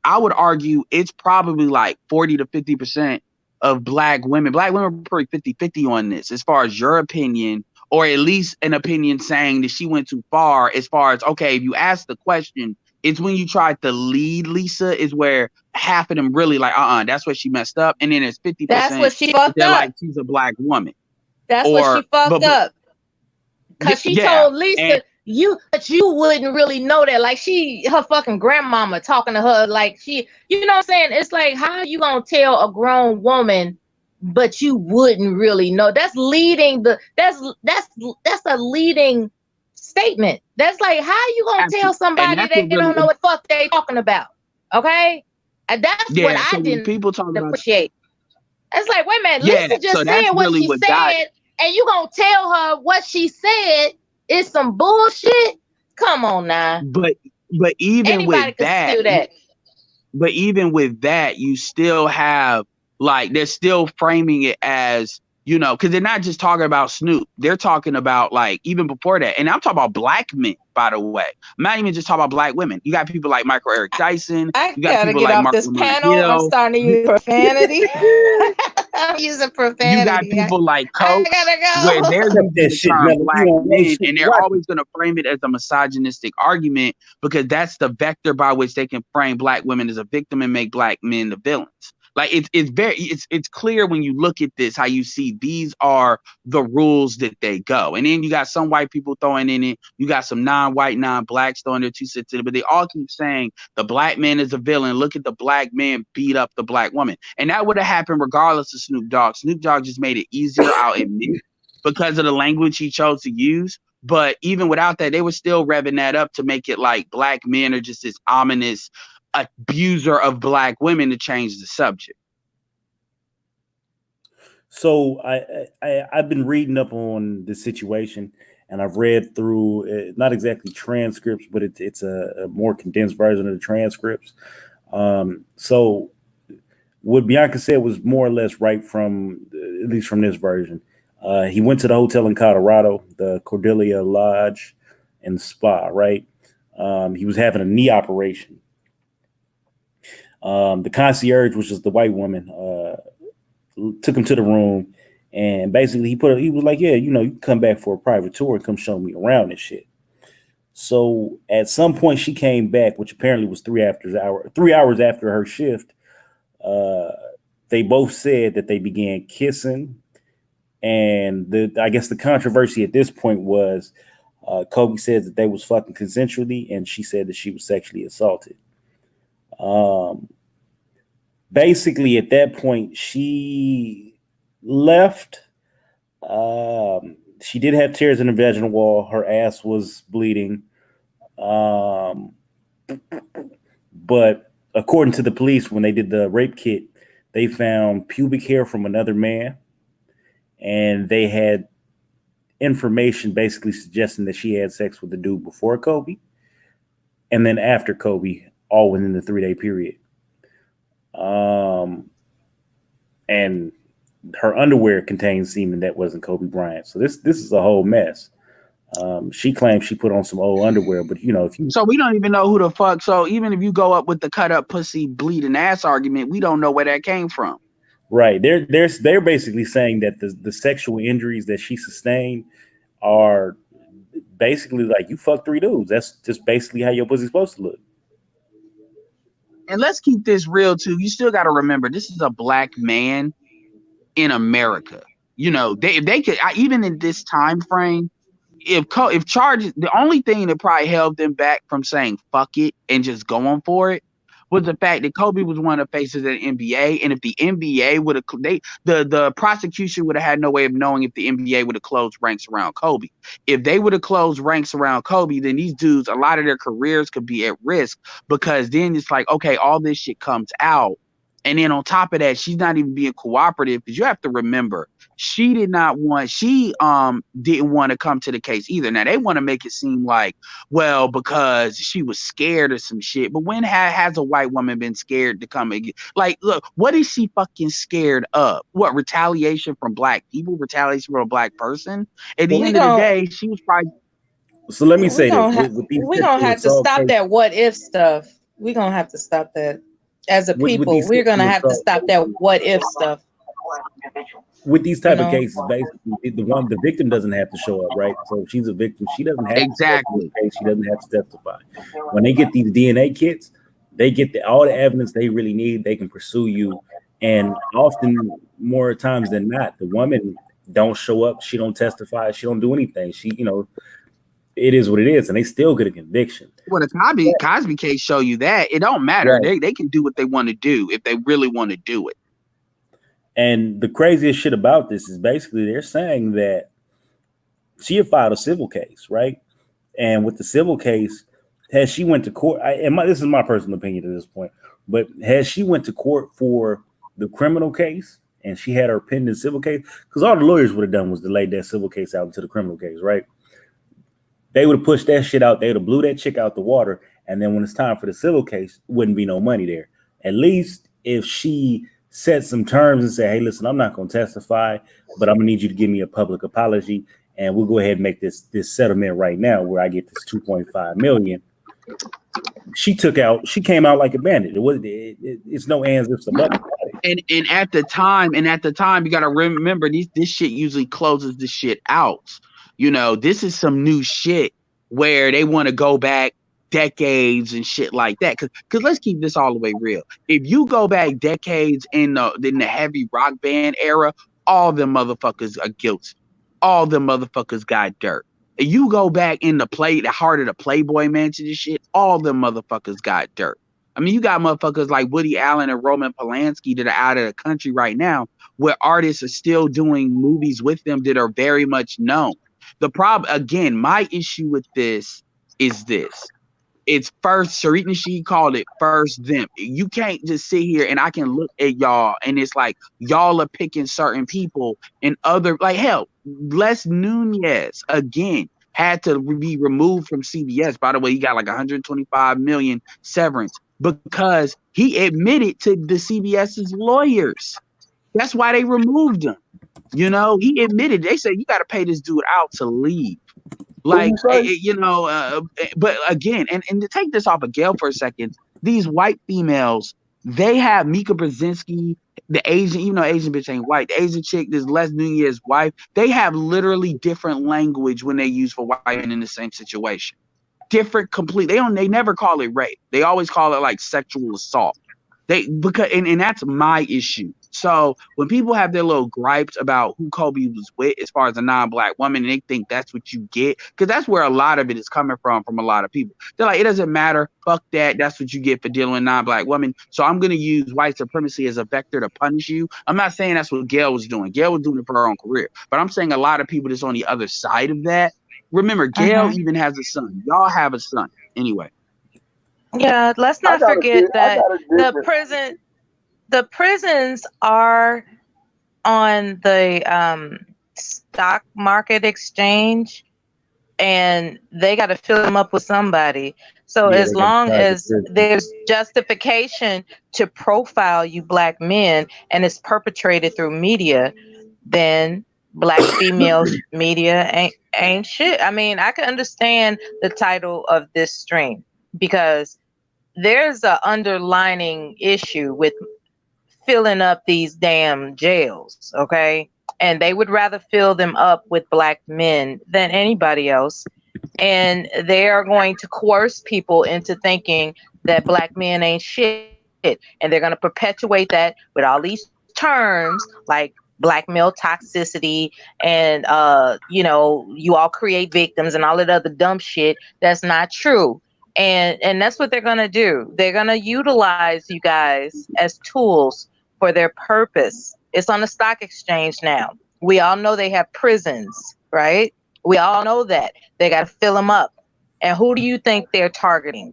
I would argue it's probably like 40 to 50% of black women. Black women are pretty 50-50 on this, as far as your opinion, or at least an opinion saying that she went too far, as far as, okay, if you ask the question, it's when you tried to lead Lisa is where half of them really like, that's where she messed up. And then it's 50%. That's what she fucked up. Like, she's a black woman. That's what she fucked up. Because she told Lisa, but you wouldn't really know that. Like her fucking grandmama talking to her, like you know what I'm saying? It's like, how are you gonna tell a grown woman, but you wouldn't really know? That's a leading statement. That's like, how are you gonna tell somebody they don't know what the fuck they talking about? Okay, and that's what I didn't appreciate. It's like, wait a minute, Lisa just said what she said, and you gonna tell her what she said is some bullshit? Come on now. But even anybody with that, but even with that, you still have, like, they're still framing it as, you know, because they're not just talking about Snoop. They're talking about, like, even before that. And I'm talking about black men, by the way. I'm not even just talking about black women. You got people like Michael Eric Dyson. You got people like Mark this panel. Hill. I'm starting to use profanity. I'm using profanity. You got people like Coach, where they're using the term black men, and they're always going to frame it as a misogynistic argument, because that's the vector by which they can frame black women as a victim and make black men the villains. Like, it's clear when you look at this, how you see these are the rules that they go. And then you got some white people throwing in it. You got some non-white, non-blacks throwing their 2 cents in it. But they all keep saying the black man is a villain. Look at the black man beat up the black woman. And that would have happened regardless of Snoop Dogg. Snoop Dogg just made it easier, I'll admit, because of the language he chose to use. But even without that, they were still revving that up to make it like black men are just this ominous abuser of black women, to change the subject. So I've been reading up on the situation, and I've read through not exactly transcripts, but it's a more condensed version of the transcripts. So what Bianca said was more or less right, from at least from this version. He went to the hotel in Colorado, the Cordelia Lodge and Spa, right? He was having a knee operation. The concierge, which is the white woman, took him to the room, and basically he was like, yeah, you know, you can come back for a private tour and come show me around and shit. So at some point she came back, which apparently was 3 hours after her shift. They both said that they began kissing, and I guess the controversy at this point was Kobe said that they was fucking consensually, and she said that she was sexually assaulted. Basically, at that point, she left. She did have tears in the vaginal wall. Her ass was bleeding. But according to the police, when they did the rape kit, they found pubic hair from another man, and they had information basically suggesting that she had sex with the dude before Kobe and then after Kobe, all within the 3-day period. And her underwear contained semen that wasn't Kobe Bryant. So this is a whole mess. She claims she put on some old underwear, but you know, so we don't even know who the fuck. So even if you go up with the cut up pussy bleeding ass argument, we don't know where that came from. Right. They're basically saying that the sexual injuries that she sustained are basically like, you fuck 3 dudes. That's just basically how your pussy's supposed to look. And let's keep this real too. You still got to remember, this is a black man in America. You know, if they could, even in this time frame, if charges, the only thing that probably held them back from saying fuck it and just going for it was the fact that Kobe was one of the faces of the NBA, and if the NBA would have, the prosecution would have had no way of knowing if the NBA would have closed ranks around Kobe. If they would have closed ranks around Kobe, then these dudes, a lot of their careers could be at risk, because then it's like, okay, all this shit comes out, and then on top of that, she's not even being cooperative, because you have to remember, she didn't want to come to the case either. Now they want to make it seem like, well, because she was scared of some shit. But when has a white woman been scared to come again? Like, look, what is she fucking scared of? What, retaliation from black people? Retaliation from a black person? At the end of the day, she was probably. So let me say this: we're gonna have to stop that what if stuff. We're gonna have to stop that as a people. We're gonna have to stop that what if stuff. With these type of cases, basically, the victim doesn't have to show up, right? So if she's a victim, she doesn't have exactly. To she doesn't have to testify. When they get these DNA kits, they get all the evidence they really need. They can pursue you, and often, more times than not, the woman don't show up. She don't testify. She don't do anything. She, you know, it is what it is, and they still get a conviction. Well, the Cosby case show you that it don't matter. Right. They can do what they want to do if they really want to do it. And the craziest shit about this is basically they're saying that she had filed a civil case, right? And with the civil case, has she went to court? This is my personal opinion at this point, but has she went to court for the criminal case and she had her pending civil case? Because all the lawyers would have done was delayed that civil case out into the criminal case, right? They would have pushed that shit out. They would have blew that chick out the water. And then when it's time for the civil case, wouldn't be no money there. At least if she set some terms and say, hey, listen, I'm not going to testify, but I'm going to need you to give me a public apology. And we'll go ahead and make this settlement right now where I get this $2.5 million. She came out like a bandit. It's no ands, ifs, or buts. And at the time, you got to remember this shit usually closes the shit out. You know, this is some new shit where they want to go back decades and shit like that. Because let's keep this all the way real. If you go back decades in the heavy rock band era, all them motherfuckers are guilty. All them motherfuckers got dirt. If you go back in the heart of the Playboy Mansion and shit, all them motherfuckers got dirt. I mean, you got motherfuckers like Woody Allen and Roman Polanski that are out of the country right now, where artists are still doing movies with them that are very much known. The problem, again, my issue with this is this. It's first, Sharit Nasheed called it first them. You can't just sit here and I can look at y'all and it's like y'all are picking certain people and other, like hell, Les Nunez, again, had to be removed from CBS. By the way, he got like 125 million severance because he admitted to the CBS's lawyers. That's why they removed him. You know, he admitted, they said, you got to pay this dude out to leave. Like, but again, and to take this off of Gail for a second, these white females, they have Mika Brzezinski, the Asian, even though Asian bitch ain't white, the Asian chick, this Les Nunez's wife, they have literally different language when they use for white men in the same situation. Different, complete. They never call it rape. They always call it like sexual assault. And that's my issue. So when people have their little gripes about who Kobe was with as far as a non-black woman, and they think that's what you get, because that's where a lot of it is coming from a lot of people. They're like, it doesn't matter. Fuck that. That's what you get for dealing with non-black women. So I'm going to use white supremacy as a vector to punish you. I'm not saying that's what Gail was doing. Gail was doing it for her own career. But I'm saying a lot of people that's on the other side of that. Remember, Gail even has a son. Y'all have a son. Anyway. Yeah, let's not forget that the prisons are on the stock market exchange, and they got to fill them up with somebody. So as long as there's justification to profile you black men and it's perpetrated through media, then black female media ain't shit. I mean, I can understand the title of this stream because there's an underlining issue with filling up these damn jails, okay? And they would rather fill them up with black men than anybody else. And they are going to coerce people into thinking that black men ain't shit. And they're going to perpetuate that with all these terms like black male toxicity and, you all create victims and all that other dumb shit. That's not true. And that's what they're going to do. They're going to utilize you guys as tools for their purpose. It's on the stock exchange now. We all know they have prisons, right? We all know that. They got to fill them up. And who do you think they're targeting?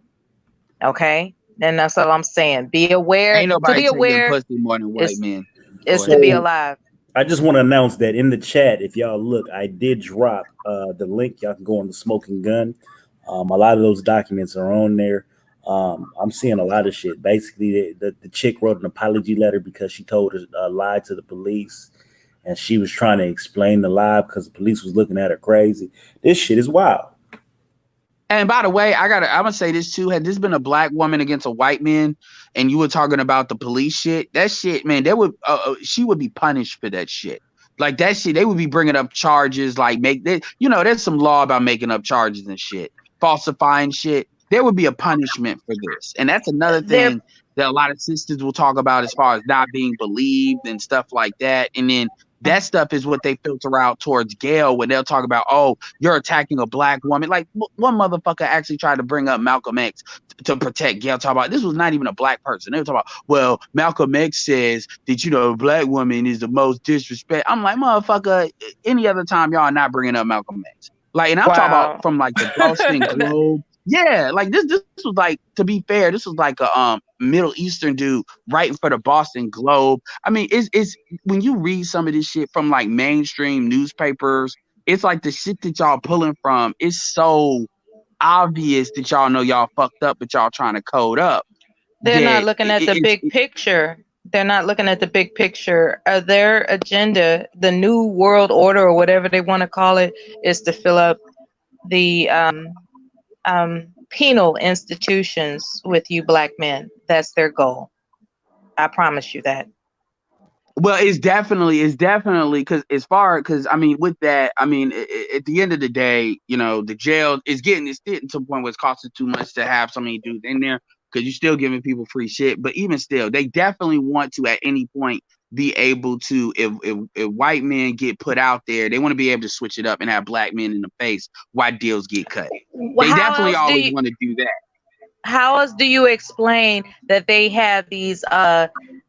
Okay? And that's all I'm saying. Be aware. Ain't nobody to be aware pussy more than white men. It's to be alive. I just want to announce that in the chat, if y'all look, I did drop the link. Y'all can go on the Smoking Gun. A lot of those documents are on there. I'm seeing a lot of shit. Basically, the chick wrote an apology letter because she told a lie to the police, and she was trying to explain the lie because the police was looking at her crazy. This shit is wild. And by the way, I'm gonna say this too. Had this been a black woman against a white man, and you were talking about the police shit, that shit, man, she would be punished for that shit. Like that shit, they would be bringing up charges. Like there's some law about making up charges and shit, falsifying shit. There would be a punishment for this, and that's another thing that a lot of sisters will talk about as far as not being believed and stuff like that. And then That stuff is what they filter out towards Gail when they'll talk about, oh, you're attacking a black woman. Like one motherfucker actually tried to bring up Malcolm X to protect Gail. Talk about this was not even a black person. They were talking about, well, Malcolm X says that a black woman is the most disrespect. I'm like, motherfucker, any other time y'all are not bringing up Malcolm X. Like, and I'm talking about from like the Boston Globe. Yeah, like this was like, to be fair, this was like a Middle Eastern dude writing for the Boston Globe. I mean, it's when you read some of this shit from like mainstream newspapers, it's like the shit that y'all pulling from is so obvious that y'all know y'all fucked up, but y'all trying to code up. They're not looking at the big picture. They're not looking at the big picture. Their agenda, the new world order or whatever they want to call it, is to fill up the penal institutions with you black men. That's their goal. I promise you that. Well, it's definitely because I mean, with that, I mean, at the end of the day, the jail is getting to a point where it's costing too much to have so many dudes in there because you're still giving people free shit. But even still, they definitely want to at any point be able to, if white men get put out there, they want to be able to switch it up and have black men in the face while deals get cut. They definitely always want to do that. How else do you explain that they have these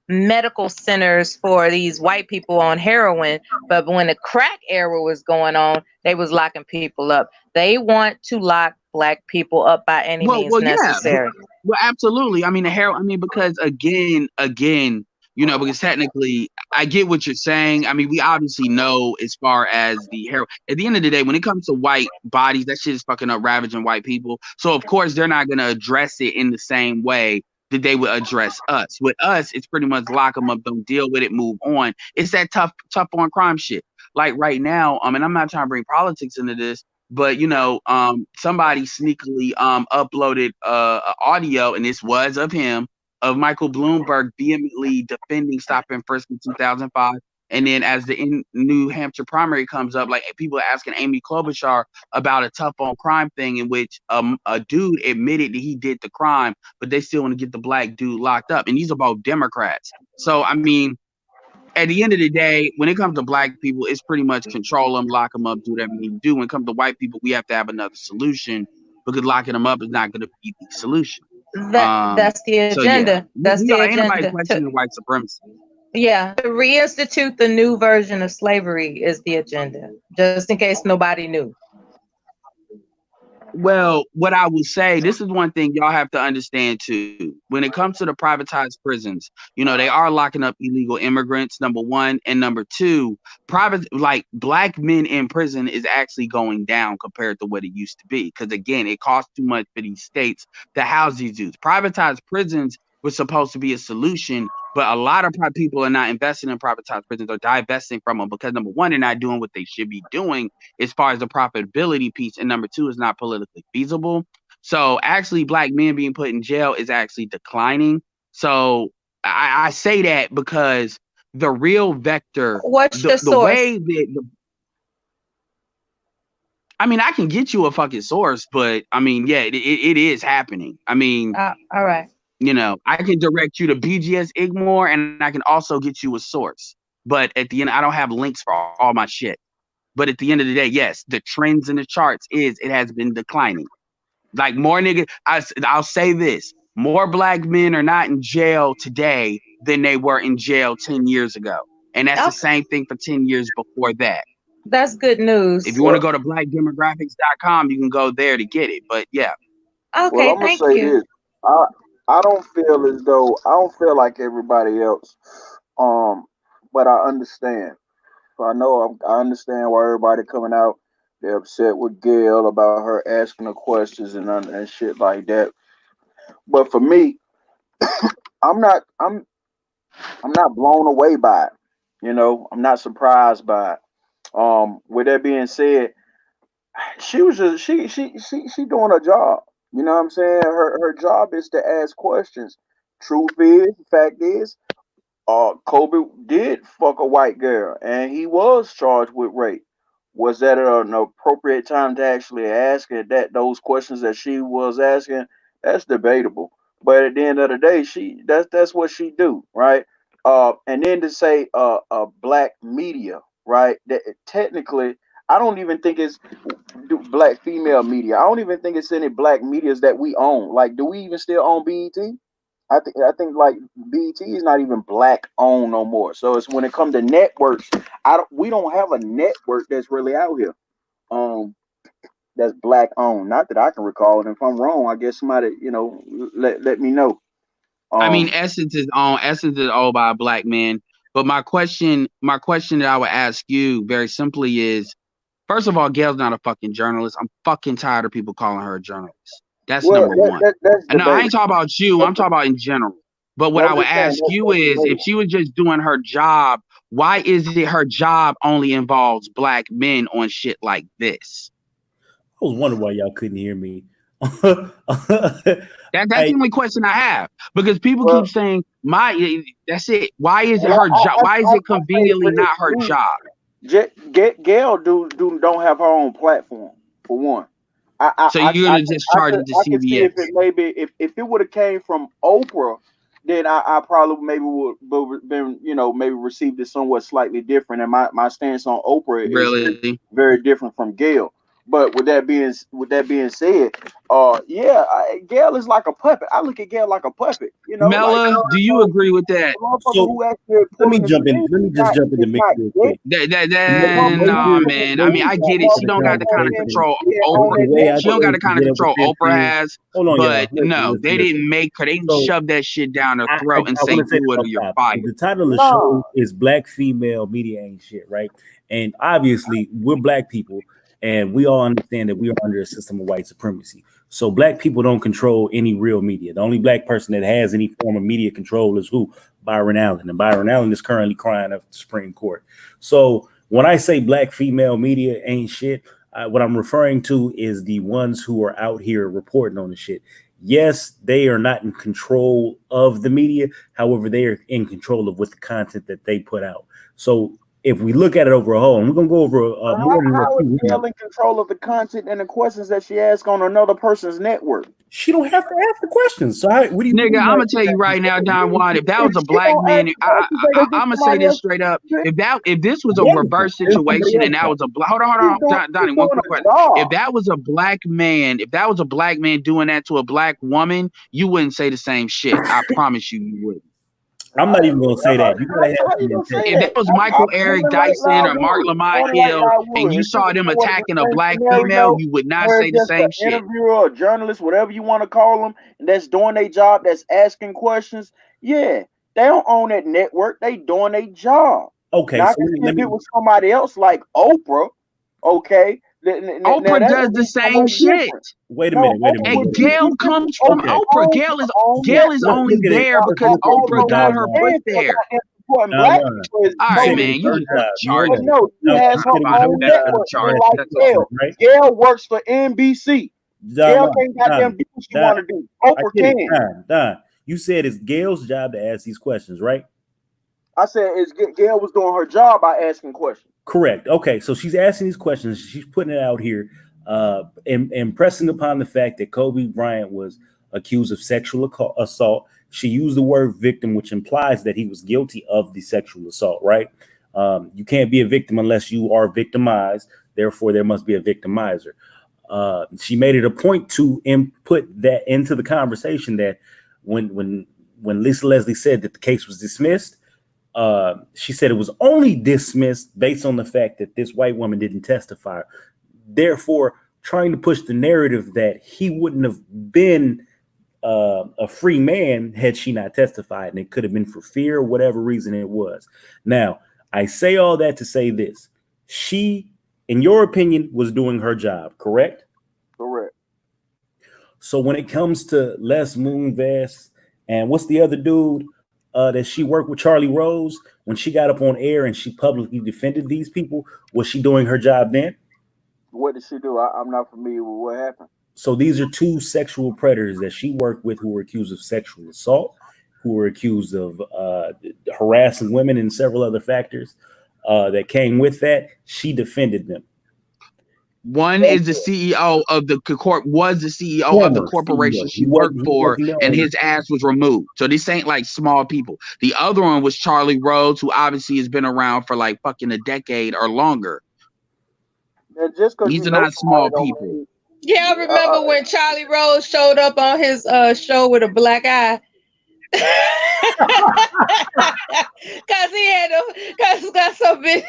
medical centers for these white people on heroin, but when the crack era was going on, they was locking people up? They want to lock black people up by any means necessary. Yeah. Well, absolutely. I mean, because again, because technically, I get what you're saying. I mean, we obviously know as far as the heroin. At the end of the day, when it comes to white bodies, that shit is fucking up, ravaging white people. So of course, they're not gonna address it in the same way that they would address us. With us, it's pretty much lock them up, don't deal with it, move on. It's that tough on crime shit. Like right now, and I'm not trying to bring politics into this, but somebody sneakily uploaded audio, and this was of him, of Michael Bloomberg vehemently defending stop and frisk in 2005. And then as the New Hampshire primary comes up, like people are asking Amy Klobuchar about a tough on crime thing in which a dude admitted that he did the crime, but they still want to get the black dude locked up. And these are both Democrats. So, I mean, at the end of the day, when it comes to black people, it's pretty much control them, lock them up, do whatever you need to do. When it comes to white people, we have to have another solution because locking them up is not going to be the solution. That's the agenda. That's the agenda. Anybody questioning white supremacy. Yeah, to reinstitute the new version of slavery is the agenda, just in case nobody knew. Well, what I will say, this is one thing y'all have to understand too. When it comes to the privatized prisons, they are locking up illegal immigrants, number one, and number two, black men in prison is actually going down compared to what it used to be. Because again, it costs too much for these states to house these dudes. Privatized prisons was supposed to be a solution, but a lot of people are not investing in privatized prisons or divesting from them because number one, they're not doing what they should be doing as far as the profitability piece, and number two, is not politically feasible. So actually, black men being put in jail is actually declining. So I say that because the real vector, what's your source? The way that I mean, I can get you a fucking source, but I mean, yeah, it is happening. I mean, all right. I can direct you to BGS Igmore, and I can also get you a source. But at the end, I don't have links for all my shit. But at the end of the day, yes, the trends in the charts it has been declining. Like more niggas, I'll say this: more black men are not in jail today than they were in jail 10 years ago, and that's the same thing for 10 years before that. That's good news. If you want to go to blackdemographics.com, you can go there to get it. But yeah. Okay, well, I'm gonna say this: I don't feel like everybody else, but I understand. So I understand why everybody coming out. They're upset with Gail about her asking the questions and shit like that. But for me, I'm not I'm I'm not blown away by it. I'm not surprised by it. With that being said, she was just she doing her job. You know what I'm saying? Her job is to ask questions. Fact is, Kobe did fuck a white girl, and he was charged with rape. Was that an appropriate time to actually ask her those questions that she was asking? That's debatable. But at the end of the day, that's what she do, right? And then to say black media, right? That technically, I don't even think it's black female media. I don't even think it's any black medias that we own. Like, do we even still own BET? I think like BET is not even black owned no more. So it's when it comes to networks, we don't have a network that's really out here. That's black owned. Not that I can recall. And if I'm wrong, I guess somebody, let me know. I mean, Essence is owned by a black man. But my question that I would ask you very simply is, first of all, Gail's not a fucking journalist. I'm fucking tired of people calling her a journalist. That's Well, number one. that's And no, I ain't debatable. talking about you. I'm talking about in general. But what No, I I'm would just saying ask you is, if debatable. she was just doing her job, why is it her job only involves black men on shit like this? I was wondering why y'all couldn't hear me. That's the only question I have, because people keep saying that's it. Why is it her job? Why is it conveniently not her job? Gail don't have her own platform for one. So you're gonna just charge it to I could see CBS? if it would have came from Oprah, then I probably maybe would been maybe received it somewhat slightly different. And my stance on Oprah is Really? very different from Gail. But with that being said, Gail is like a puppet. I look at Gail like a puppet. Mella, do you agree with that? Who actually Let me pulling the jump in. strings Let me is just not- jump in the is mix not real Gail. quick. No, man. I mean, I get it. She don't got the kind of control Oprah. She don't got the kind of control Oprah has. Hold on, But y'all. no, they didn't make her. They didn't shove that shit down her throat and I say, want to say "Do it or this you're up top. fired." The title of the show is Black Female Media Ain't Shit, right? And obviously, we're black people, and we all understand that we are under a system of white supremacy. So black people don't control any real media. The only black person that has any form of media control is who? Byron Allen. And Byron Allen is currently crying up the Supreme Court. So when I say black female media ain't shit, what I'm referring to is the ones who are out here reporting on the shit. Yes, they are not in control of the media. However, they are in control of what the content that they put out. So if we look at it over a whole, and we're gonna go over more than How a is few Gail in control of the content and the questions that she asks on another person's network? She don't have to ask the questions. So what do you Nigga, mean? I'm gonna tell you right now, Don Juan. If that was a She black don't man, ask the questions, they gonna get I'm gonna say somebody this else straight up. to do it. If this was a Wonderful. reverse There's somebody situation else and that now. was a hold on, Donnie, She's one doing quick a question. job. If that was a black man, doing that to a black woman, you wouldn't say the same shit. I promise you wouldn't. I'm not even gonna say that. You gotta have How you gonna say If that? that was Michael I'm Eric moving like Dyson or Mark Loud Lamont Moving like Hill, Loud and you If saw it them was attacking a the black same female, scenario you would not where say the just same an shit. interviewer or a journalist, whatever you want to call them, and that's doing their job, that's asking questions, yeah, they don't own that network. They doing their job. Okay, Now, I so can see let if me it was somebody else like Oprah, okay, now Oprah that does would the be same somewhat shit. different. wait a No, minute. Oprah And would be Gail different. comes from Oprah Oprah. owns her own Gail is network. only Look at it. there because Oprah got her Nah, foot And for there. not supporting nah. black people is All You right, said it totally was man. You her just different. job. to You heard But charge that. it. no, she Now, has you her said it was Find a own her better way job to network, to charge just ask it. like these That's all. Gail. questions, right? Gail works for NBC. Gail Don, can't goddamn do what she want to do. I Oprah get it. can. Don. You said it's Gail's job to ask these questions, right? I said Gail was doing her job by asking questions. Correct. Okay, so she's asking these questions. She's putting it out here, and pressing upon the fact that Kobe Bryant was accused of sexual assault. She used the word victim, which implies that he was guilty of the sexual assault, right? You can't be a victim unless you are victimized. Therefore, there must be a victimizer. She made it a point to input that into the conversation that when Lisa Leslie said that the case was dismissed, she said it was only dismissed based on the fact that this white woman didn't testify. Therefore, trying to push the narrative that he wouldn't have been a free man had she not testified, and it could have been for fear, whatever reason it was. Now, I say all that to say this: she, in your opinion, was doing her job, correct? Correct. So when it comes to Les Moonves and what's the other dude that she worked with, Charlie Rose, when she got up on air and she publicly defended these people, was she doing her job then? What did she do? I'm not familiar with what happened. So these are two sexual predators that she worked with who were accused of sexual assault, who were accused of harassing women and several other factors that came with that. She defended them. One is the CEO of the was the CEO of the corporation she worked for, and his ass was removed. So this ain't like small people. The other one was Charlie Rhodes, who obviously has been around for like fucking a decade or longer. Just because These are not small people. Yeah, I remember when Charlie Rose showed up on his show with a black eye. Cause he had cause got so big.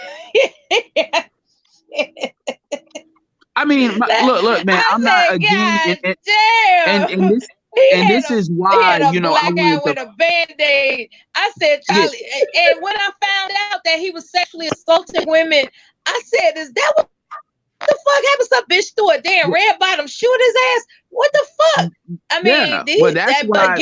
I mean, look, man. I'm not against it, and this is why he had a black eye with a band-aid. I said, Charlie, and when I found out that he was sexually assaulting women, I said, is that what the fuck happened? Some bitch threw a damn red bottom shoe at his ass. What the fuck? I mean, but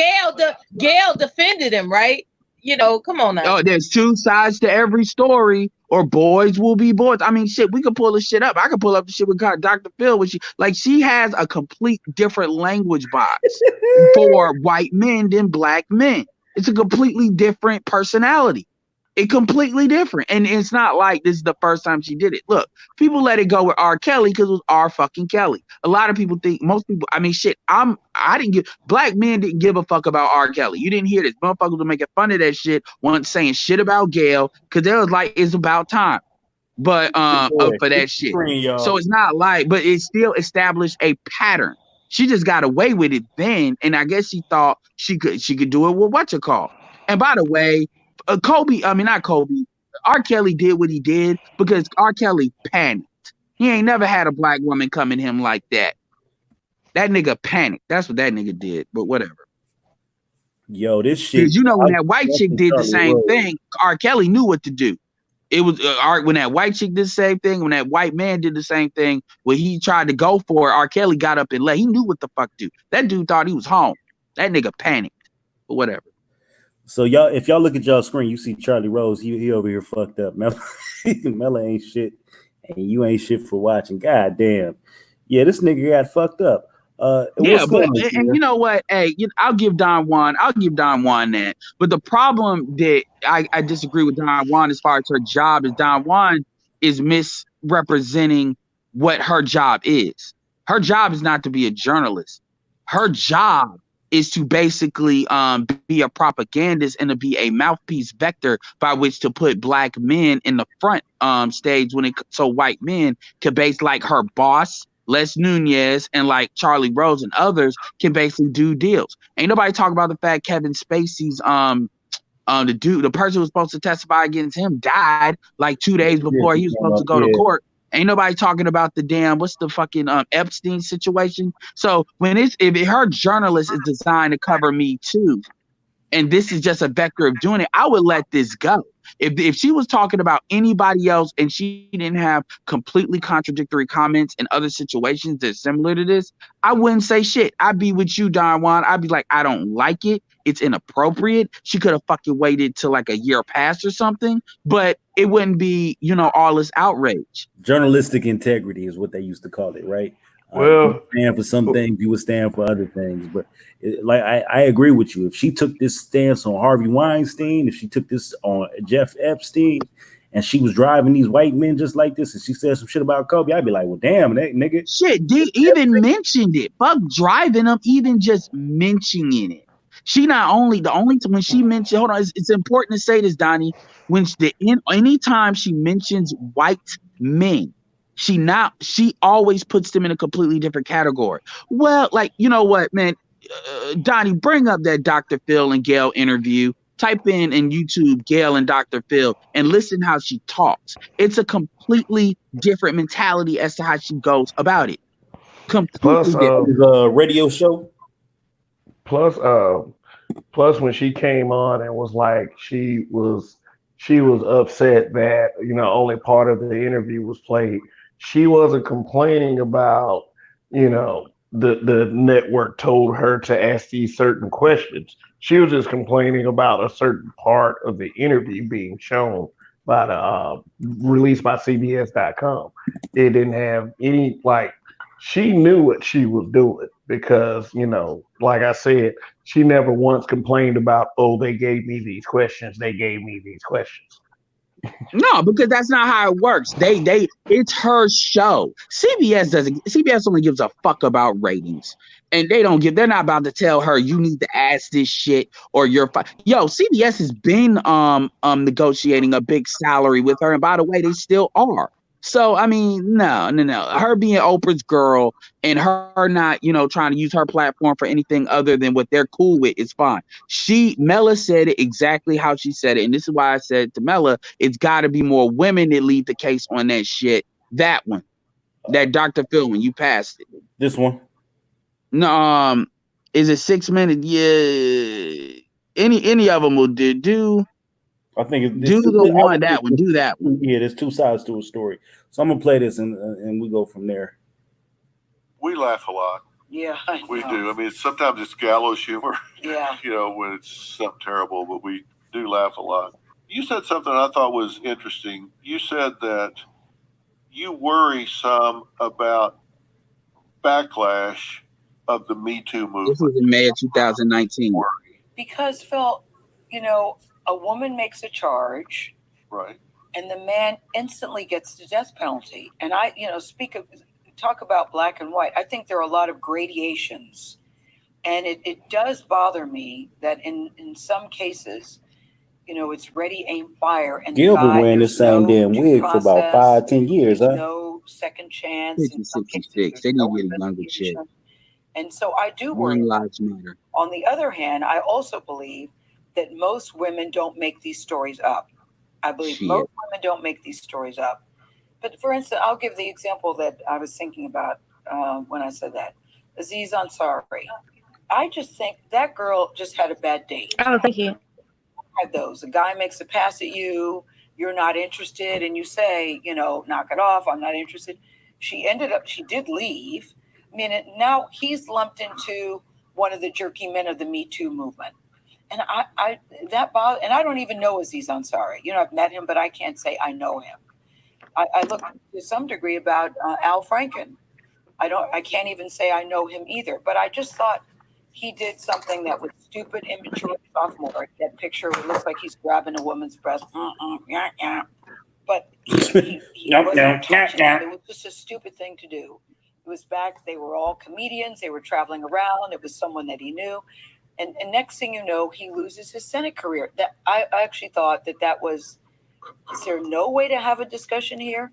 Gail defended him, right? You know, come on now. Oh, there's two sides to every story, or boys will be boys. I mean, shit, we could pull this shit up. I could pull up the shit with Dr. Phil, when she has a complete different language box for white men than black men. It's a completely different personality. It completely different. And it's not like this is the first time she did it. Look, people let it go with R. Kelly because it was R. fucking Kelly. A lot of people think, most people, I mean, shit, black men didn't give a fuck about R. Kelly. You didn't hear this. Motherfuckers were making fun of that shit, once saying shit about Gail, because they was like, it's about time. But up for that shit. So it's not like, but it still established a pattern. She just got away with it then, and I guess she thought she could do it with whatchamacallit. And by the way, not Kobe. R. Kelly did what he did because R. Kelly panicked. He ain't never had a black woman come at him like that. That nigga panicked. That's what that nigga did. But whatever. Yo, this shit. Because when that white chick did the same thing, R. Kelly knew what to do. It was when that white chick did the same thing, when that white man did the same thing, when he tried to go for it, R. Kelly got up and left. He knew what the fuck to do. That dude thought he was home. That nigga panicked. But whatever. So if y'all look at y'all screen, you see Charlie Rose. He over here fucked up. Mella ain't shit, and you ain't shit for watching. God damn. Yeah, this nigga got fucked up. Yeah, but and you know what? Hey, I'll give Don Juan that. But the problem that I disagree with Don Juan as far as her job is Don Juan is misrepresenting what her job is. Her job is not to be a journalist. Her job is to basically be a propagandist and to be a mouthpiece vector by which to put black men in the front stage so white men can like her boss, Les Nunez, and like Charlie Rose and others can basically do deals. Ain't nobody talk about the fact Kevin Spacey's the person who was supposed to testify against him died like 2 days before he was supposed to go to court. Ain't nobody talking about the damn what's the fucking Epstein situation. So if her journalist is designed to cover Me Too, and this is just a vector of doing it, I would let this go. If she was talking about anybody else and she didn't have completely contradictory comments in other situations that's similar to this, I wouldn't say shit. I'd be with you, Don Juan. I'd be like, I don't like it. It's inappropriate. She could have fucking waited till like a year passed or something, but it wouldn't be, all this outrage. Journalistic integrity is what they used to call it, right? Well, you stand for some things, you would stand for other things. But I agree with you. If she took this stance on Harvey Weinstein, if she took this on Jeff Epstein, and she was driving these white men just like this, and she said some shit about Kobe, I'd be like, well, damn, that nigga. Shit, did even mentioned it. Fuck driving them, even just mentioning it. She not only when she mentioned, hold on, it's important to say this, Donnie. Anytime she mentions white men, she always puts them in a completely different category. Well, like, you know what, man, Donnie, bring up that Dr. Phil and Gail interview. Type in YouTube Gail and Dr. Phil and listen how she talks. It's a completely different mentality as to how she goes about it. Completely different. Radio show. Plus, when she came on and was like, she was upset that only part of the interview was played. She wasn't complaining about the network told her to ask these certain questions. She was just complaining about a certain part of the interview being shown by the released by CBS.com. It didn't have any she knew what she was doing because, like I said, she never once complained about, oh, they gave me these questions. No, because that's not how it works. It's her show. CBS only gives a fuck about ratings. And they're not about to tell her you need to ask this shit or you're fine. Yo, CBS has been negotiating a big salary with her, and by the way, they still are. So I mean, no. Her being Oprah's girl and her not, trying to use her platform for anything other than what they're cool with is fine. Mela said it exactly how she said it, and this is why I said to Mela, it's got to be more women that lead the case on that shit. That one, that Dr. Phil one, you passed it. This one. No, is it 6 minutes? Yeah, any of them will do. I think do the one that one. Do that one. Yeah, there's two sides to a story, so I'm gonna play this and we go from there. We laugh a lot. Yeah, we do. I mean, sometimes it's gallows humor. Yeah. When it's something terrible, but we do laugh a lot. You said something I thought was interesting. You said that you worry some about backlash of the Me Too movement. This was in May of 2019. Because, Phil, a woman makes a charge. Right. And the man instantly gets the death penalty. And talk about black and white. I think there are a lot of gradations. And it does bother me that in some cases, it's ready, aim, fire. And Gil been wearing the same damn wig for about 5-10 years, huh? No second chance. 66. They need to get a younger chick. And so I do worry. Lives matter. On the other hand, I also believe that most women don't make these stories up. I believe most women don't make these stories up. But for instance, I'll give the example that I was thinking about when I said that. Aziz Ansari. I just think that girl just had a bad date. Oh, thank you. Had those. A guy makes a pass at you, you're not interested, and you say, knock it off, I'm not interested. She did leave. I mean, now he's lumped into one of the jerky men of the Me Too movement. And that bothers, and I don't even know Aziz Ansari. I've met him, but I can't say I know him. I look to some degree about Al Franken. I can't even say I know him either, but I just thought he did something that was stupid, immature, sophomore. That picture, it looks like he's grabbing a woman's breast. But he wasn't touching it. It was just a stupid thing to do. It was back, they were all comedians, they were traveling around, it was someone that he knew. And next thing you know, he loses his Senate career. That I actually thought that was, is there no way to have a discussion here?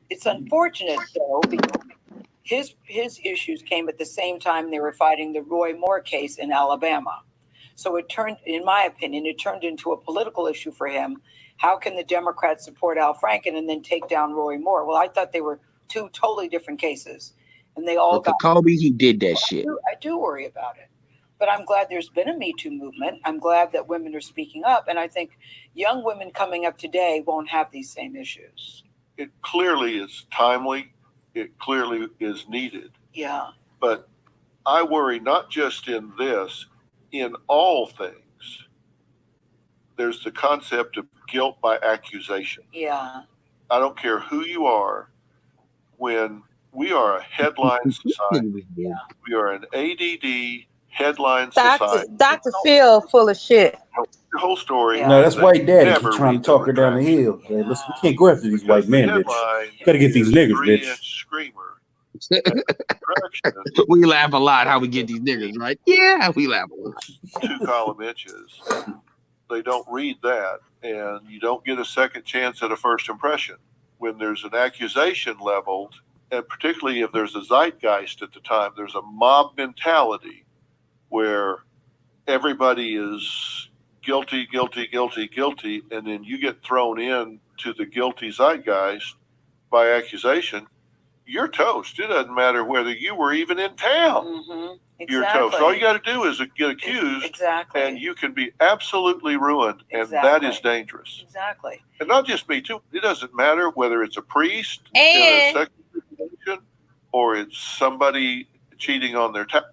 It's unfortunate, though, because his issues came at the same time they were fighting the Roy Moore case in Alabama. So it turned, in my opinion, it turned into a political issue for him. How can the Democrats support Al Franken and then take down Roy Moore? Well, I thought they were two totally different cases. And they all got... Kobe, he did that shit. I do worry about it. But I'm glad there's been a Me Too movement. I'm glad that women are speaking up. And I think young women coming up today won't have these same issues. It clearly is timely. It clearly is needed. Yeah. But I worry not just in this, in all things. There's the concept of guilt by accusation. Yeah. I don't care who you are. When we are a headline society, we are an ADD headline society. Dr. Phil full of shit. The whole story. No, that's white daddy trying to talk her down the hill. Hey, listen, we can't go after these white men, bitch. Gotta get these niggas, bitch. Screamer. We laugh a lot how we get these niggas, right? Yeah, we laugh a lot. 2 column inches. They don't read that, and you don't get a second chance at a first impression. When there's an accusation leveled, and particularly if there's a zeitgeist at the time, there's a mob mentality where everybody is guilty, and then you get thrown in to the guilty zeitgeist by accusation, you're toast. It doesn't matter whether you were even in town. Mm-hmm. Exactly. You're toast. All you got to do is get accused, and you can be absolutely ruined, and that is dangerous. Exactly. And not just Me Too. It doesn't matter whether it's a priest in a sexual situation or it's somebody cheating on their tax.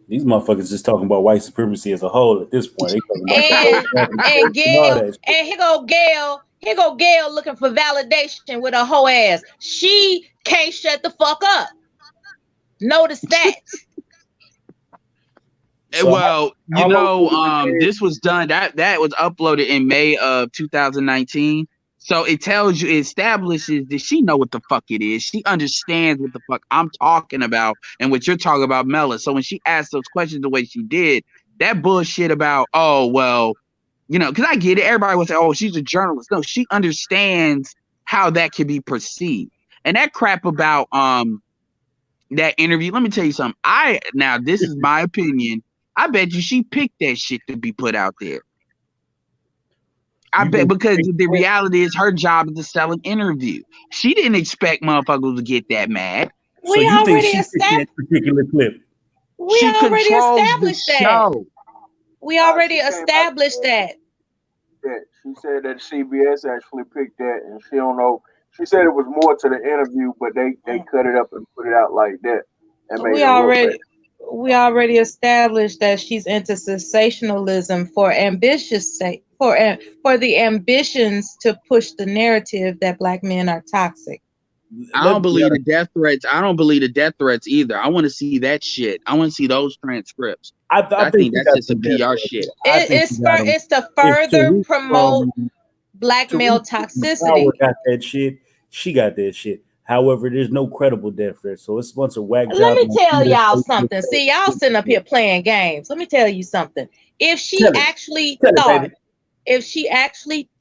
These motherfuckers just talking about white supremacy as a whole at this point. And Gail, and here go Gail looking for validation with a whole ass. She can't shut the fuck up. Notice that. Well, this was done. That was uploaded in May of 2019. So it tells you, it establishes that she know what the fuck it is. She understands what the fuck I'm talking about and what you're talking about, Mela. So when she asked those questions the way she did, that bullshit about, oh, well, because I get it. Everybody would say, oh, she's a journalist. No, she understands how that can be perceived. And that crap about that interview, let me tell you something. Now, this is my opinion. I bet you she picked that shit to be put out there. I bet because the reality is her job is to sell an interview. She didn't expect motherfuckers to get that mad. So you think she picked that particular clip? We already established that. We already established that. She said that CBS actually picked that, and she don't know. She said it was more to the interview, but they cut it up and put it out like that. And made we already established that she's into sensationalism for ambitious sake, for the ambitions to push the narrative that black men are toxic. I don't believe the death threats. I don't believe the death threats either. I want to see that shit. I want to see those transcripts. I think that's just a PR shit. It's to further promote black male toxicity. Got that shit. She got that shit. However, there's no credible death threat, so it's a bunch of whack. Let me tell y'all something. See, y'all sitting up here playing games. Let me tell you something. If she actually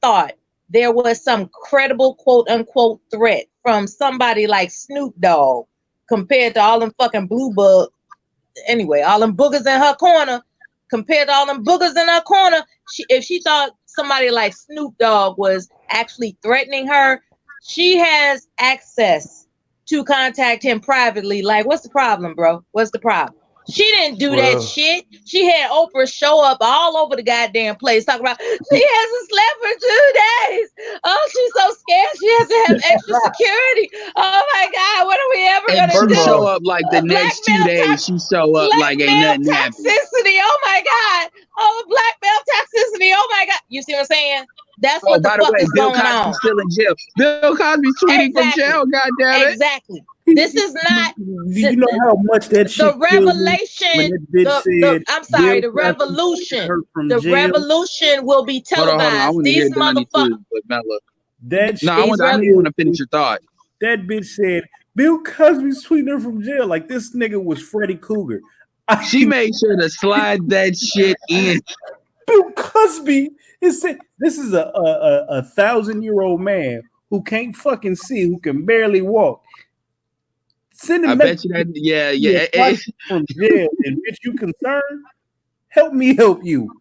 thought there was some credible quote unquote threat from somebody like Snoop Dogg compared to all them fucking blue bug, anyway, all them boogers in her corner, compared to all them boogers in her corner, if she thought somebody like Snoop Dogg was actually threatening her, she has access to contact him privately. Like, what's the problem, bro? What's the problem? She didn't do that shit. She had Oprah show up all over the goddamn place talking about she hasn't slept for 2 days. Oh, she's so scared. She has to have extra security. Oh my God, what are we ever gonna do? She show up like the next 2 days. She show up like ain't nothing happened. Toxicity. Oh my God. Oh, black male toxicity. Oh my God. You see what I'm saying? That's what the fuck is going on. Bill Cosby's still in jail. Bill Cosby's tweeting from jail. God damn it. Exactly. This is not. You know how much that shit. The revelation. The revolution. The revolution will be televised. These motherfuckers. I want to finish your thought. That bitch said Bill Cosby's tweeting her from jail like this nigga was Freddy Krueger. She made sure to slide that shit in. Bill Cosby is saying this is a 1,000-year-old man who can't fucking see, who can barely walk. Send him. I bet you that. Yeah. From jail, and bitch, you concerned? Help me help you.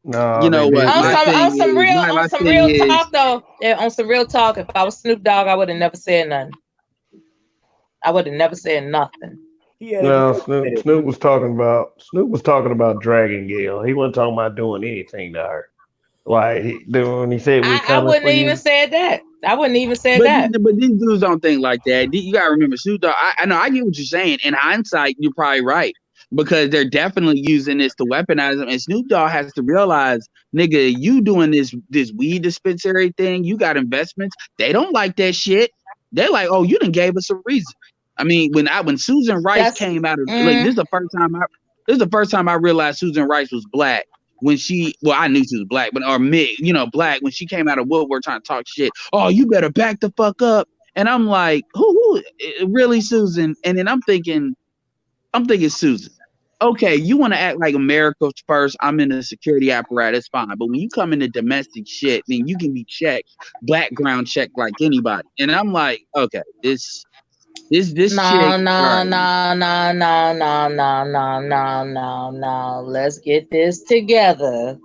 No, you know what? On some real talk though. Yeah, on some real talk. If I was Snoop Dogg, I would have never said nothing. I would have never said nothing. No, Snoop was talking about dragging Gail. He wasn't talking about doing anything to her. Like when he said I wouldn't even said that. I wouldn't even say that. But these dudes don't think like that. You gotta remember, Snoop Dogg. I know. I get what you're saying. In hindsight, you're probably right because they're definitely using this to weaponize them. And Snoop Dogg has to realize, nigga, you doing this weed dispensary thing. You got investments. They don't like that shit. They're like, oh, you done gave us a reason. I mean, when Susan Rice came out of like this is the first time I realized Susan Rice was black. When I knew she was black, but black when she came out of Woodward trying to talk shit. Oh, you better back the fuck up. And I'm like, who really, Susan? And then I'm thinking Susan. Okay, you want to act like America first. I'm in the security apparatus, fine. But when you come into domestic shit, then you can be checked, background checked like anybody. And I'm like, okay, this chick. No. Let's get this together.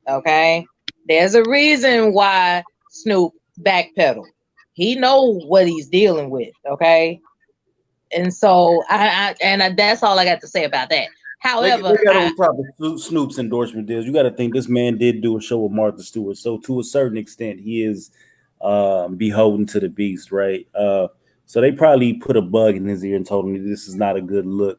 Okay. There's a reason why Snoop backpedaled. He know what he's dealing with. Okay. And so that's all I got to say about that. However, they got on top of Snoop's endorsement deals. You got to think this man did do a show with Martha Stewart. So to a certain extent, he is beholden to the beast, right? So they probably put a bug in his ear and told him this is not a good look.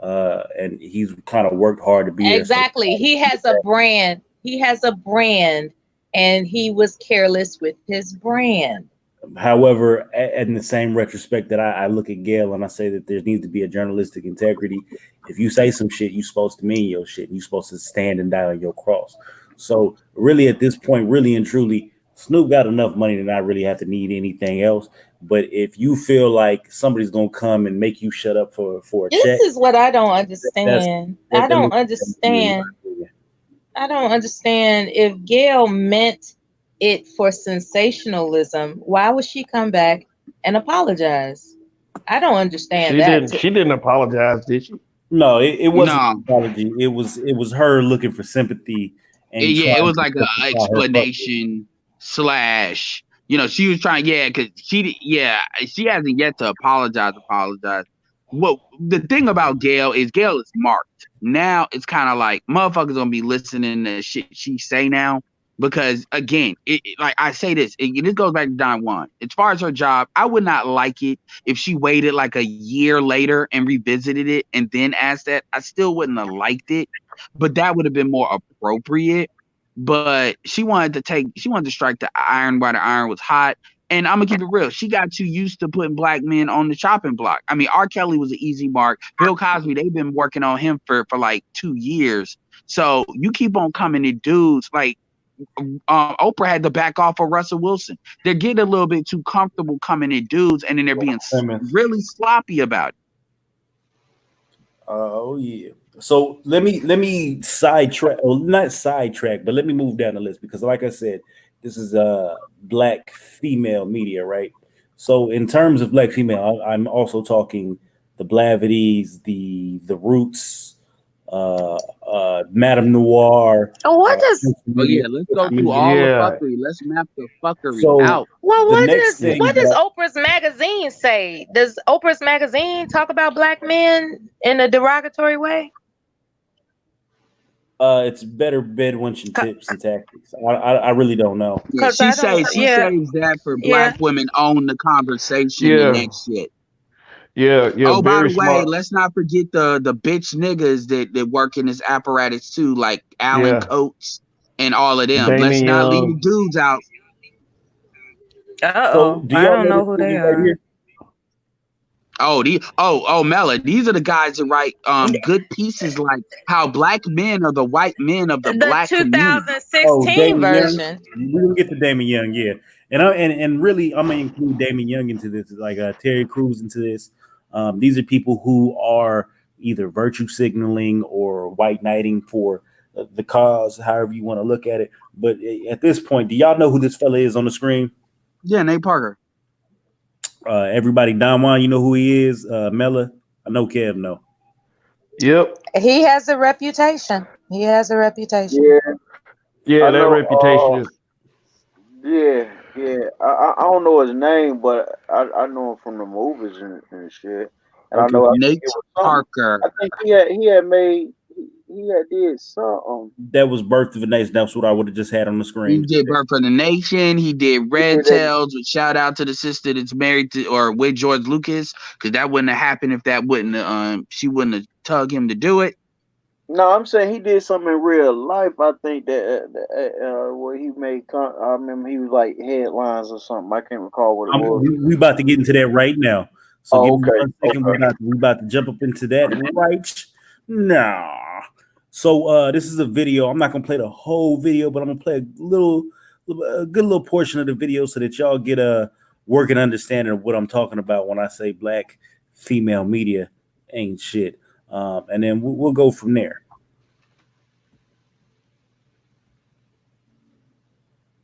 And he's kind of worked hard to be exactly. There. So he has a brand. He has a brand, and he was careless with his brand. However, in the same retrospect that I look at Gail and I say that there needs to be a journalistic integrity. If you say some shit, you're supposed to mean your shit. You're supposed to stand and die on your cross. So really, at this point, really and truly, Snoop got enough money to not really have to need anything else. But if you feel like somebody's gonna come and make you shut up for a This check, is what I don't that's understand. that, I that don't looks like in my understand. opinion. I don't understand if Gail meant it for sensationalism. Why would she come back and apologize? I don't understand She that. didn't. She didn't apologize, did she? No, it wasn't No, an apology. It was her looking for sympathy and yeah, it trying was to like a justify her fuck. explanation slash. She was trying, yeah, because she hasn't yet to apologize. Well, the thing about Gail is marked. Now it's kind of like motherfuckers gonna be listening to shit she say now because again, like I say this goes back to Don Juan. As far as her job, I would not like it if she waited like a year later and revisited it and then asked that. I still wouldn't have liked it, but that would have been more appropriate. But she wanted to strike the iron while the iron was hot. And I'm gonna keep it real. She got too used to putting black men on the chopping block. I mean, R. Kelly was an easy mark. Bill Cosby, they've been working on him for like 2 years. So you keep on coming to dudes like Oprah had to back off of Russell Wilson. They're getting a little bit too comfortable coming to dudes, and then they're being Simmons. really sloppy about it. Oh yeah. So let me sidetrack, or not sidetrack, but let me move down the list because, like I said, this is black female media, right? So in terms of black female, I'm also talking the Blavities, the Roots, Madame Noir. Oh, what does Oh yeah, let's go through all the Yeah, fuckery. Let's map the fuckery So out. well the what next does thing what does that Oprah's magazine say? Does Oprah's magazine talk about black men in a derogatory way? it's better bedwenching tips and tactics. I really don't know. Yeah, Because I don't. she Yeah, saves that for yeah. black women own the conversation and yeah, that shit. yeah. Oh, by Very the way, smart. let's not forget the bitch niggas that work in this apparatus too, like Alan Yeah, Coates and all of them. Let's Damon not leave the Young. dudes out. So do I y'all don't know know this who they movie right are. here? Mela, these are the guys that write good pieces like how black men are the white men of the The black community. Oh, 2016 Damon Young. version. We're gonna get to Damon Young, yeah. And really, I'm gonna include Damon Young into this, like Terry Crews into this. These are people who are either virtue signaling or white knighting for the cause, however you want to look at it. But at this point, do y'all know who this fella is on the screen? Yeah, Nate Parker. Everybody, Don Juan, you know who he is. Mela, I know Kev, no. Yep. He has a reputation. He has a reputation. Yeah, Yeah, I that know. reputation is. Yeah, yeah. I don't know his name, but I know him from the movies and shit. And I Okay, know I think Nate it was something. Parker. I think he had made he had did something. that was Birth of a Nation. That's what I would have just had on the He screen. did Birth for the Nation. He did He Red did that. Tails. With shout out to the sister that's married to or with George Lucas, because that wouldn't have happened if that wouldn't she wouldn't have tugged him to do it. No, I'm saying he did something in real life. I think that where he made. I remember he was like headlines or something. I can't recall what it was. We about to get into that right now. So give Oh, me okay, 1 second. okay. We about to jump up into that right now. So this is a video. I'm not gonna play the whole video, but I'm gonna play a good little portion of the video so that y'all get a working understanding of what I'm talking about when I say black female media ain't shit. And then we'll go from there.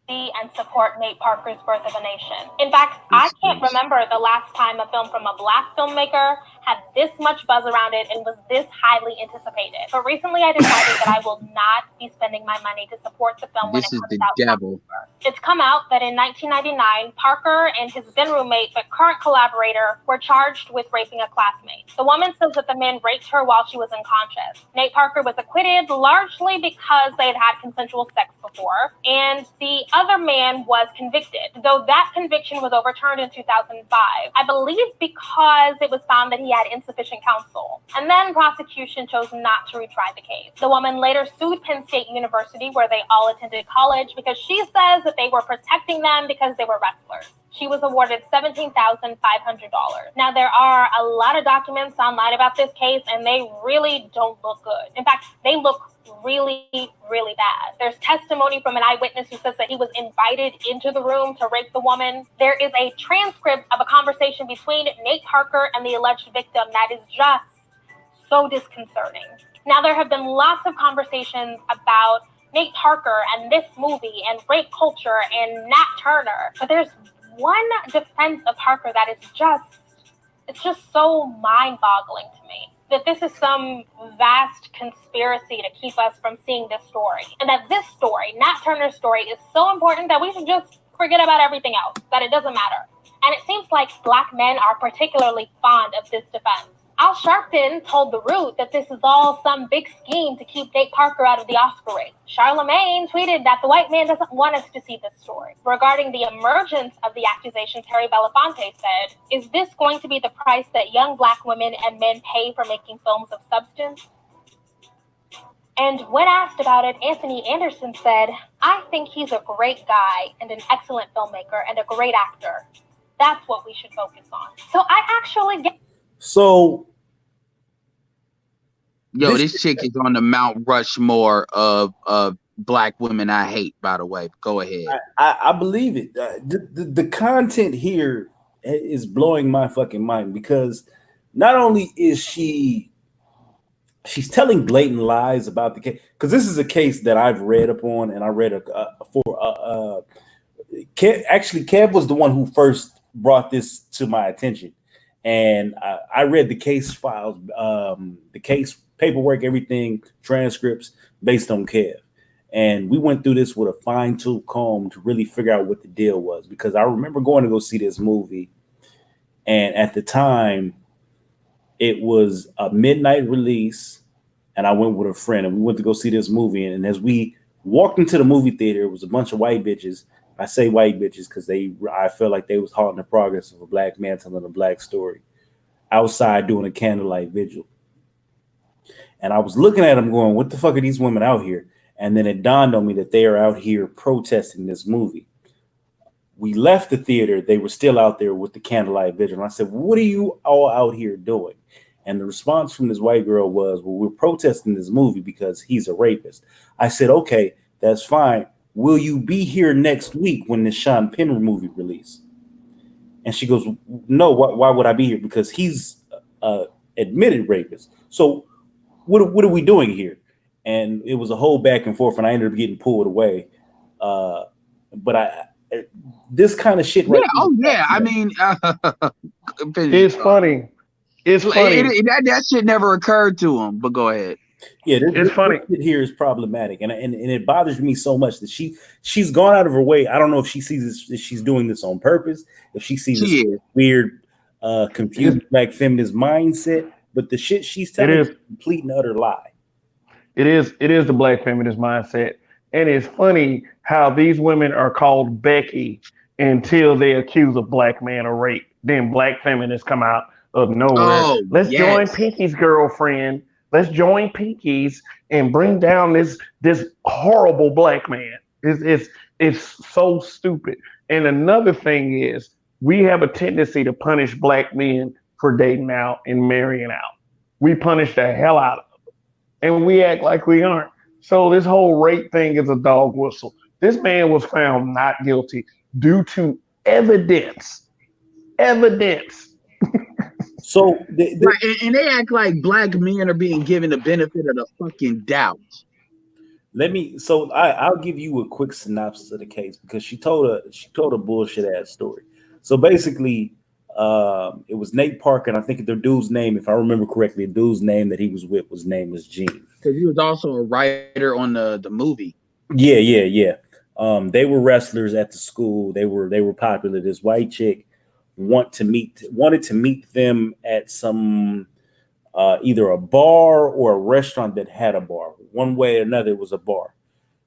And support Nate Parker's Birth of a Nation. In fact, I can't remember the last time a film from a black filmmaker had this much buzz around it and was this highly anticipated. But recently I decided that I will not be spending my money to support the film when This it is comes the out. devil. It's come out that in 1999, Parker and his then roommate but current collaborator were charged with raping a classmate. The woman says that the man raped her while she was unconscious. Nate Parker was acquitted largely because they had had consensual sex before, and the other man was convicted, though that conviction was overturned in 2005. I believe because it was found that he had insufficient counsel. And then prosecution chose not to retry the case. The woman later sued Penn State University, where they all attended college, because she says that they were protecting them because they were wrestlers. She was awarded $17,500. Now, there are a lot of documents online about this case, and they really don't look good. In fact, they look really, really bad. There's testimony from an eyewitness who says that he was invited into the room to rape the woman. There is a transcript of a conversation between Nate Parker and the alleged victim that is just so disconcerting. Now, there have been lots of conversations about Nate Parker and this movie and rape culture and Nat Turner, but there's one defense of Parker that is just so mind-boggling to me. That this is some vast conspiracy to keep us from seeing this story. And that this story, Nat Turner's story, is so important that we should just forget about everything else, that it doesn't matter. And it seems like Black men are particularly fond of this defense. Al Sharpton told The Root that this is all some big scheme to keep Nate Parker out of the Oscar race. Charlemagne tweeted that the white man doesn't want us to see this story. Regarding the emergence of the accusations, Harry Belafonte said, "Is this going to be the price that young Black women and men pay for making films of substance?" And when asked about it, Anthony Anderson said, "I think he's a great guy and an excellent filmmaker and a great actor. That's what we should focus on." So I actually get... So, yo, this chick is on the Mount Rushmore of Black women I hate. By the way, go ahead. I believe it. The content here is blowing my fucking mind because not only is she's telling blatant lies about the case, because this is a case that I've read upon, and I read Kev was the one who first brought this to my attention. And I read the case files, the case paperwork, everything, transcripts based on Kev. And we went through this with a fine-tooth comb to really figure out what the deal was. Because I remember going to go see this movie. And at the time, it was a midnight release. And I went with a friend. And we went to go see this movie. And as we walked into the movie theater, it was a bunch of white bitches. I say white bitches because I felt like they was halting the progress of a Black man telling a Black story outside doing a candlelight vigil. And I was looking at them going, what the fuck are these women out here? And then it dawned on me that they are out here protesting this movie. We left the theater. They were still out there with the candlelight vigil. And I said, what are you all out here doing? And the response from this white girl was, well, we're protesting this movie because he's a rapist. I said, okay, that's fine. Will you be here next week when the Sean Penn movie release? And she goes, no, why would I be here? Because he's admitted rapist. So what are we doing here? And it was a whole back and forth, and I ended up getting pulled away. But this kind of shit right yeah. I mean, it's funny. It's funny. That shit never occurred to him, but go ahead. Yeah, it's funny. This here is problematic, and it bothers me so much that she's gone out of her way. I don't know if she sees this, if she's doing this on purpose, if she sees this weird, confused Black feminist mindset. But the shit she's telling is a complete and utter lie. It is the Black feminist mindset, and it's funny how these women are called Becky until they accuse a Black man of rape. Then Black feminists come out of nowhere. Let's join Pinky's girlfriend. Let's join Pinky's and bring down this horrible Black man. It's so stupid. And another thing is, we have a tendency to punish Black men for dating out and marrying out. We punish the hell out of them, and we act like we aren't. So this whole rape thing is a dog whistle. This man was found not guilty due to evidence. So and they act like Black men are being given the benefit of the fucking doubt. I'll give you a quick synopsis of the case because she told a bullshit ass story. So basically, it was Nate Parker, and I think the dude's name, if I remember correctly, the dude's name that he was with was Gene. Because he was also a writer on the movie. Yeah. They were wrestlers at the school. They were popular. This white chick wanted to meet them at some either a bar or a restaurant that had a bar. One way or another, it was a bar.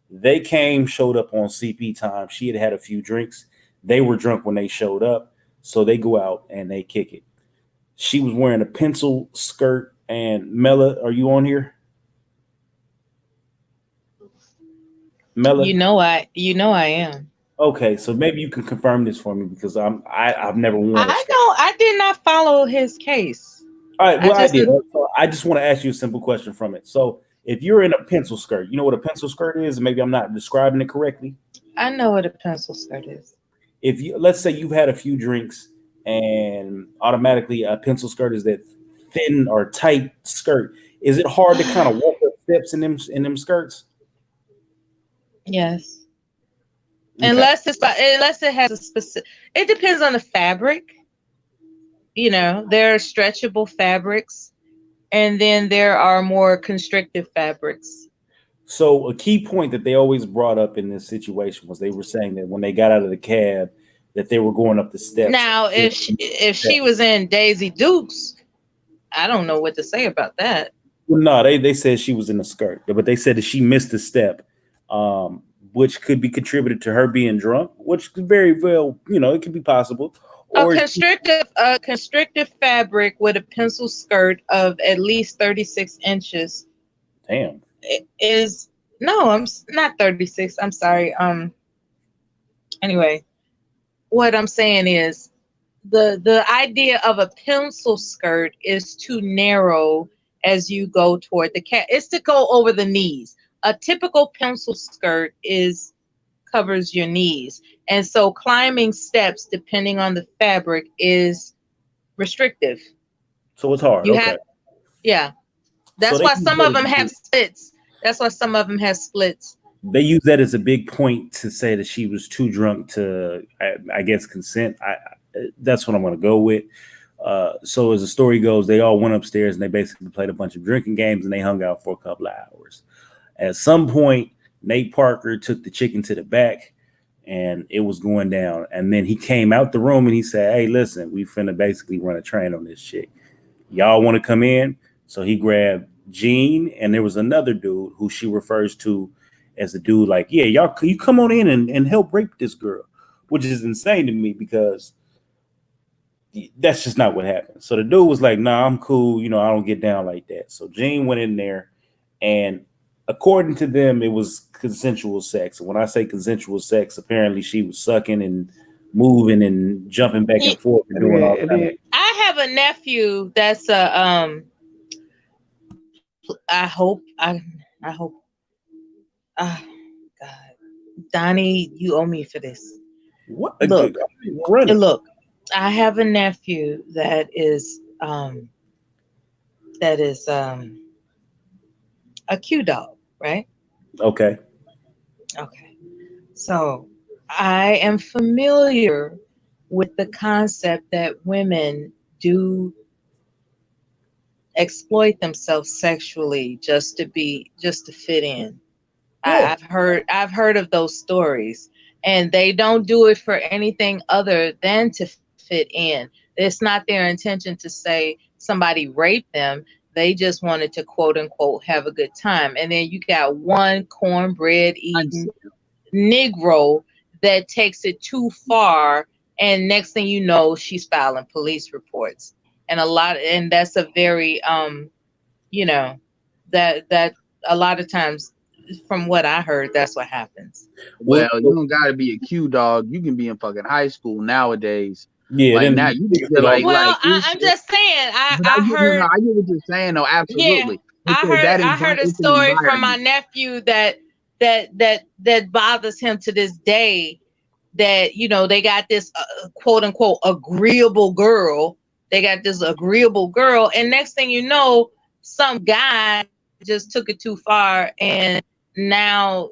They showed up on CP time. She had a few drinks. They were drunk when they showed up, so they go out and they kick it. She was wearing a pencil skirt. And Mela, are you on here? Mela, You know I am. Okay, so maybe you can confirm this for me because I've never worn a skirt. I did not follow his case. All right, I well, I just did. So I just want to ask you a simple question from it. So, if you're in a pencil skirt, you know what a pencil skirt is? Maybe I'm not describing it correctly. I know what a pencil skirt is. If you let's say you've had a few drinks and automatically a pencil skirt is that thin or tight skirt, is it hard to kind of walk up steps in them skirts? Yes. Okay. Unless it has a specific, it depends on the fabric. You know, there are stretchable fabrics, and then there are more constrictive fabrics. So a key point that they always brought up in this situation was they were saying that when they got out of the cab, that they were going up the steps. Now, if she was in Daisy Dukes, I don't know what to say about that. Well, no, they said she was in a skirt, but they said that she missed a step, which could be contributed to her being drunk, which could very well, it could be possible. Or A constrictive fabric with a pencil skirt of at least 36 inches damn. is no, not 36. I'm sorry. Anyway, what I'm saying is the idea of a pencil skirt is too narrow as you go toward the cat. It's to go over the knees. A typical pencil skirt is covers your knees. And so climbing steps, depending on the fabric, is restrictive. So it's hard. You Okay. have, yeah. So That's why some of them have splits. That's why some of them have splits. They use that as a big point to say that she was too drunk to, I guess, consent. That's what I'm going to go with. So as the story goes, they all went upstairs and they basically played a bunch of drinking games and they hung out for a couple of hours. At some point, Nate Parker took the chicken to the back and it was going down. And then he came out the room and he said, "Hey, listen, we finna basically run a train on this chick. Y'all want to come in?" So he grabbed Gene and there was another dude who she refers to as a dude like, "Yeah, y'all, you come on in and help rape this girl," which is insane to me because that's just not what happened. So the dude was like, "Nah, I'm cool. I don't get down like that." So Gene went in there and according to them, it was consensual sex. And when I say consensual sex, apparently she was sucking and moving and jumping back and forth and doing all that. I have a nephew that's a I hope God, Donnie, you owe me for this. What? Look, I have a nephew that is a Q dog, right? Okay. So I am familiar with the concept that women do exploit themselves sexually just to fit in. Yeah. I've heard of those stories, and they don't do it for anything other than to fit in. It's not their intention to say somebody raped them. They just wanted to quote unquote have a good time. And then you got one cornbread eating Negro that takes it too far, and next thing you know, she's filing police reports. And that's a very that a lot of times, from what I heard, that's what happens. Well, you don't gotta be a Q dog. You can be in fucking high school nowadays. Yeah, like now you just like I'm just saying. I heard. I get what you're saying though. Absolutely. Yeah, I heard a story from my nephew that bothers him to this day. That they got this quote unquote agreeable girl. They got this agreeable girl, and next thing you know, some guy just took it too far, and now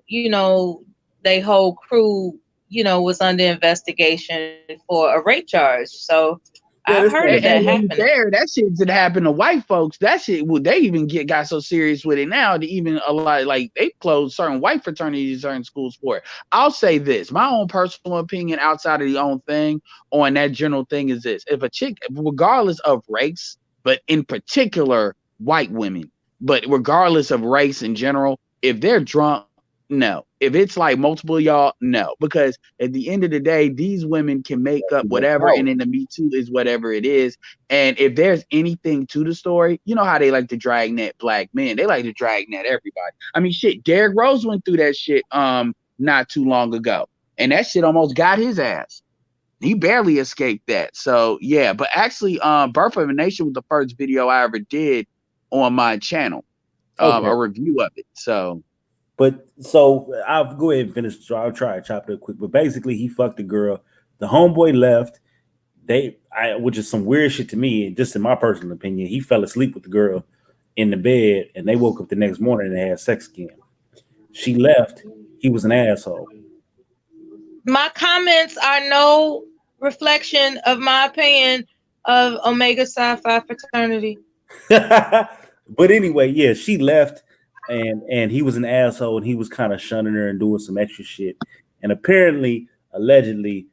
they whole crew was under investigation for a rape charge. So I've heard that happen. That shit did happen to white folks. That shit, they even got so serious with it now. To even a lot, like they closed certain white fraternities, certain schools for it. I'll say this: my own personal opinion, outside of the own thing, on that general thing, is this: if a chick, regardless of race, but in particular white women, but regardless of race in general, if they're drunk, no. If it's like multiple y'all, no. Because at the end of the day, these women can make up whatever, and then the Me Too is whatever it is. And if there's anything to the story, you know how they like to drag net black men. They like to drag net everybody. I mean, shit, Derrick Rose went through that shit not too long ago. and that shit almost got his ass. He barely escaped that. So yeah, but actually, Birth of a Nation was the first video I ever did on my channel. Okay. A review of it. So, but so I'll go ahead and finish. So I'll try to chop it up quick. But basically, he fucked the girl. The homeboy left. Which is some weird shit to me, just in my personal opinion. He fell asleep with the girl in the bed, and they woke up the next morning and had sex again. She left. He was an asshole. My comments are no reflection of my opinion of Omega Psi Phi fraternity. But anyway, yeah, she left, and he was an asshole, and he was kind of shunning her and doing some extra shit. And apparently, allegedly,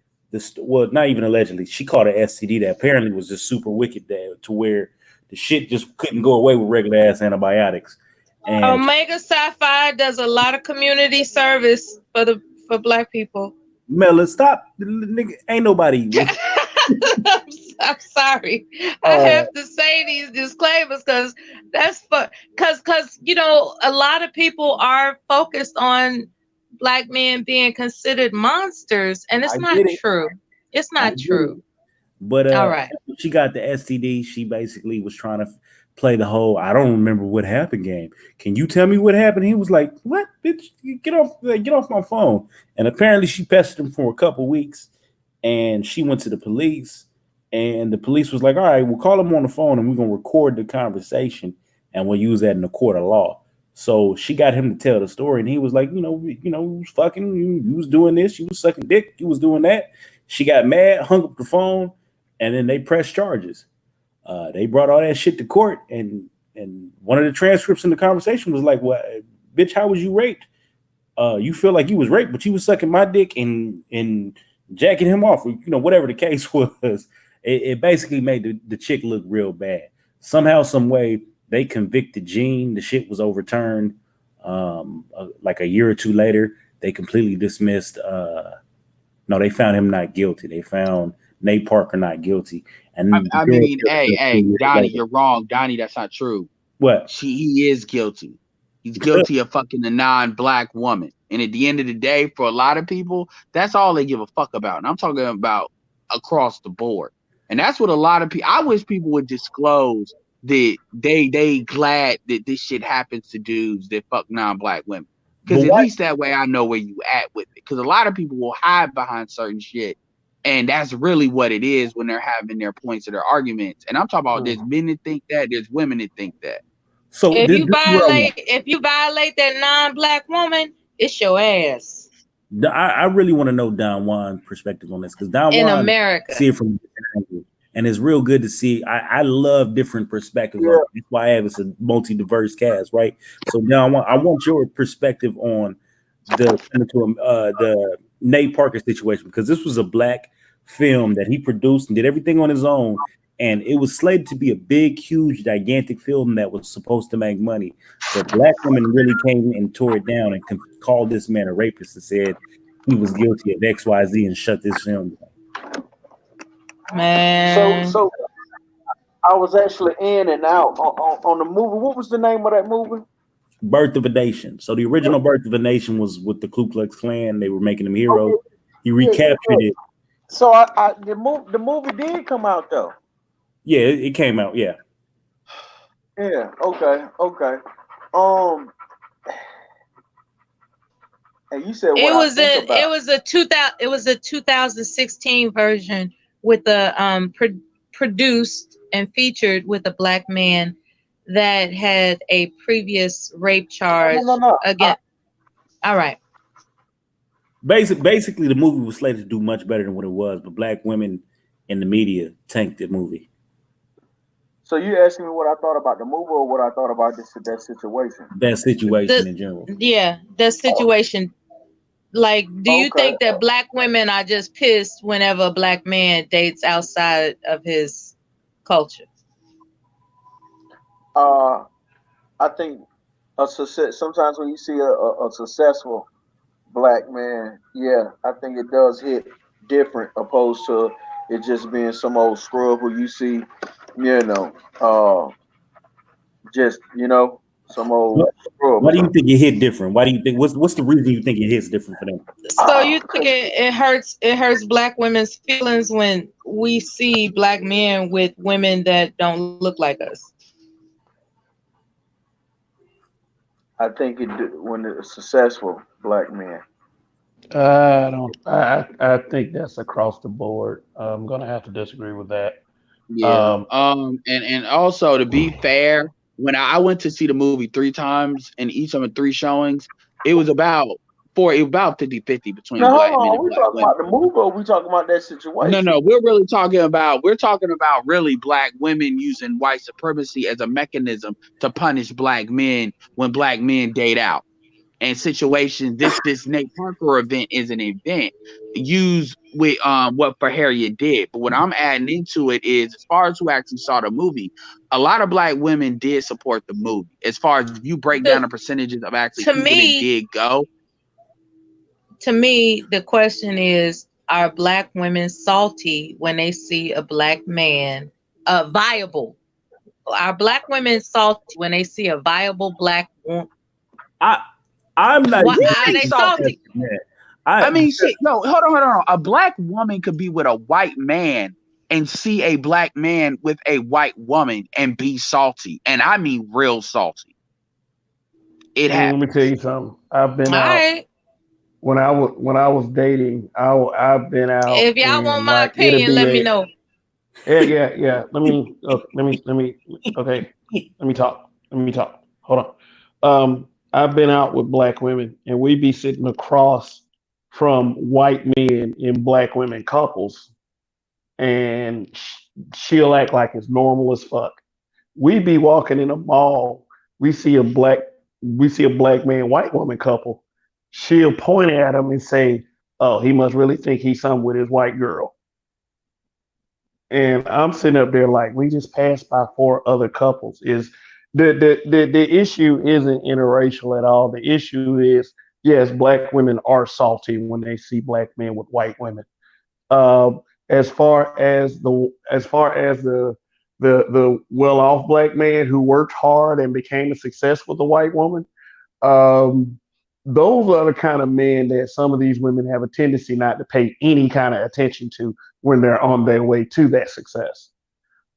not even allegedly, she caught an STD that apparently was just super wicked there, to where the shit just couldn't go away with regular ass antibiotics. And Omega Psi Phi does a lot of community service for Black people. Mela, stop, nigga. Ain't nobody. I'm sorry. I have to say these disclaimers because a lot of people are focused on Black men being considered monsters, and it's not true. It's not true. But all right, she got the STD. She basically was trying to play the whole "I don't remember what happened" game. Can you tell me what happened? He was like, "What, bitch? Get off my phone!" And apparently, she pestered him for a couple weeks, and she went to the police. And the police was like, "All right, we'll call him on the phone, and we're gonna record the conversation, and we'll use that in the court of law." So she got him to tell the story, and he was like, you was fucking, you was doing this, you was sucking dick, you was doing that. She got mad, hung up the phone, and then they pressed charges. They brought all that shit to court, and one of the transcripts in the conversation was like, "Well, bitch, how was you raped? You feel like you was raped, but you was sucking my dick and jacking him off, whatever the case was." It basically made the chick look real bad. Somehow, some way, they convicted Gene. The shit was overturned. Like a year or two later, they completely dismissed. No, they found him not guilty. They found Nate Parker not guilty. And I mean, hey, Donnie, you're wrong. Donnie, that's not true. What? He is guilty. He's guilty of fucking a non-Black woman. And at the end of the day, for a lot of people, that's all they give a fuck about. And I'm talking about across the board. And that's what a lot of people, I wish people would disclose that they glad that this shit happens to dudes that fuck non-Black women. Because at least that way I know where you at with it. Because a lot of people will hide behind certain shit. And that's really what it is when they're having their points of their arguments. And I'm talking about there's men that think that, there's women that think that. So if you violate that non-Black woman, it's your ass. I really want to know Don Juan's perspective on this, because Don Juan America see it from and it's real good to see. I love different perspectives. Yeah. That's why I have a multi-diverse cast, right? So Don Juan, I want your perspective on the Nate Parker situation, because this was a Black film that he produced and did everything on his own, and it was slated to be a big, huge, gigantic film that was supposed to make money. But Black women really came and tore it down and called this man a rapist and said he was guilty of XYZ and shut this film down. Man. So I was actually in and out on the movie. What was the name of that movie? Birth of a Nation. So the original Birth of a Nation was with the Ku Klux Klan. They were making them heroes. Okay. He recaptured it. So the movie did come out though. Yeah, it came out. Yeah. Yeah. Okay. And you said what it was a 2016 version with the produced and featured with a Black man that had a previous rape charge again. All right. Basically, the movie was slated to do much better than what it was, but Black women in the media tanked the movie. So you asking me what I thought about the movie, or what I thought about that situation? That situation in general. Yeah, that situation. Like, do you think that Black women are just pissed whenever a Black man dates outside of his culture? I think a success. Sometimes when you see a successful Black man, yeah, I think it does hit different, opposed to it just being some old scrub who you see, just Some old. Why do you think it hit different? Why do you think what's the reason you think it hits different for them? So you think it hurts black women's feelings when we see black men with women that don't look like us? I think when it's successful black men. I don't. I think that's across the board. I'm gonna have to disagree with that. Yeah. And also to be fair, when I went to see the movie 3 times and each of the 3 showings, it was about 50-50 between Now hold black men on, and we black talking women. about the movie or we talking about that situation? No, we're talking about really black women using white supremacy as a mechanism to punish black men when black men date out. And situations, this Nate Parker event is an event used with what for Harriet did. But what I'm adding into it is, as far as who actually saw the movie, a lot of black women did support the movie. As far as if you break down the percentages of actually To people that me, did go. To me, the question is: are black women salty when they see a black man, viable? Are black women salty when they see a viable black woman? I'm not. Why are Really they salty? I mean, shit. No, hold on. A black woman could be with a white man and see a black man with a white woman and be salty, and I mean real salty. It Let me happens. tell you something. I've been All out right. when I was dating. I've been out If y'all want and my like it'll opinion, be let me a know. yeah. Let me okay. Let me talk. Hold on. I've been out with black women and we be sitting across from white men in black women couples, and she'll act like it's normal as fuck. We be walking in a mall, we see a black man, white woman couple. She'll point at him and say, "Oh, he must really think he's something with his white girl." And I'm sitting up there like, we just passed by 4 other couples. Is the issue isn't interracial at all. The issue is, yes, black women are salty when they see black men with white women. Um, as far as the well off black man who worked hard and became a success with a white woman, um, those are the kind of men that some of these women have a tendency not to pay any kind of attention to when they're on their way to that success.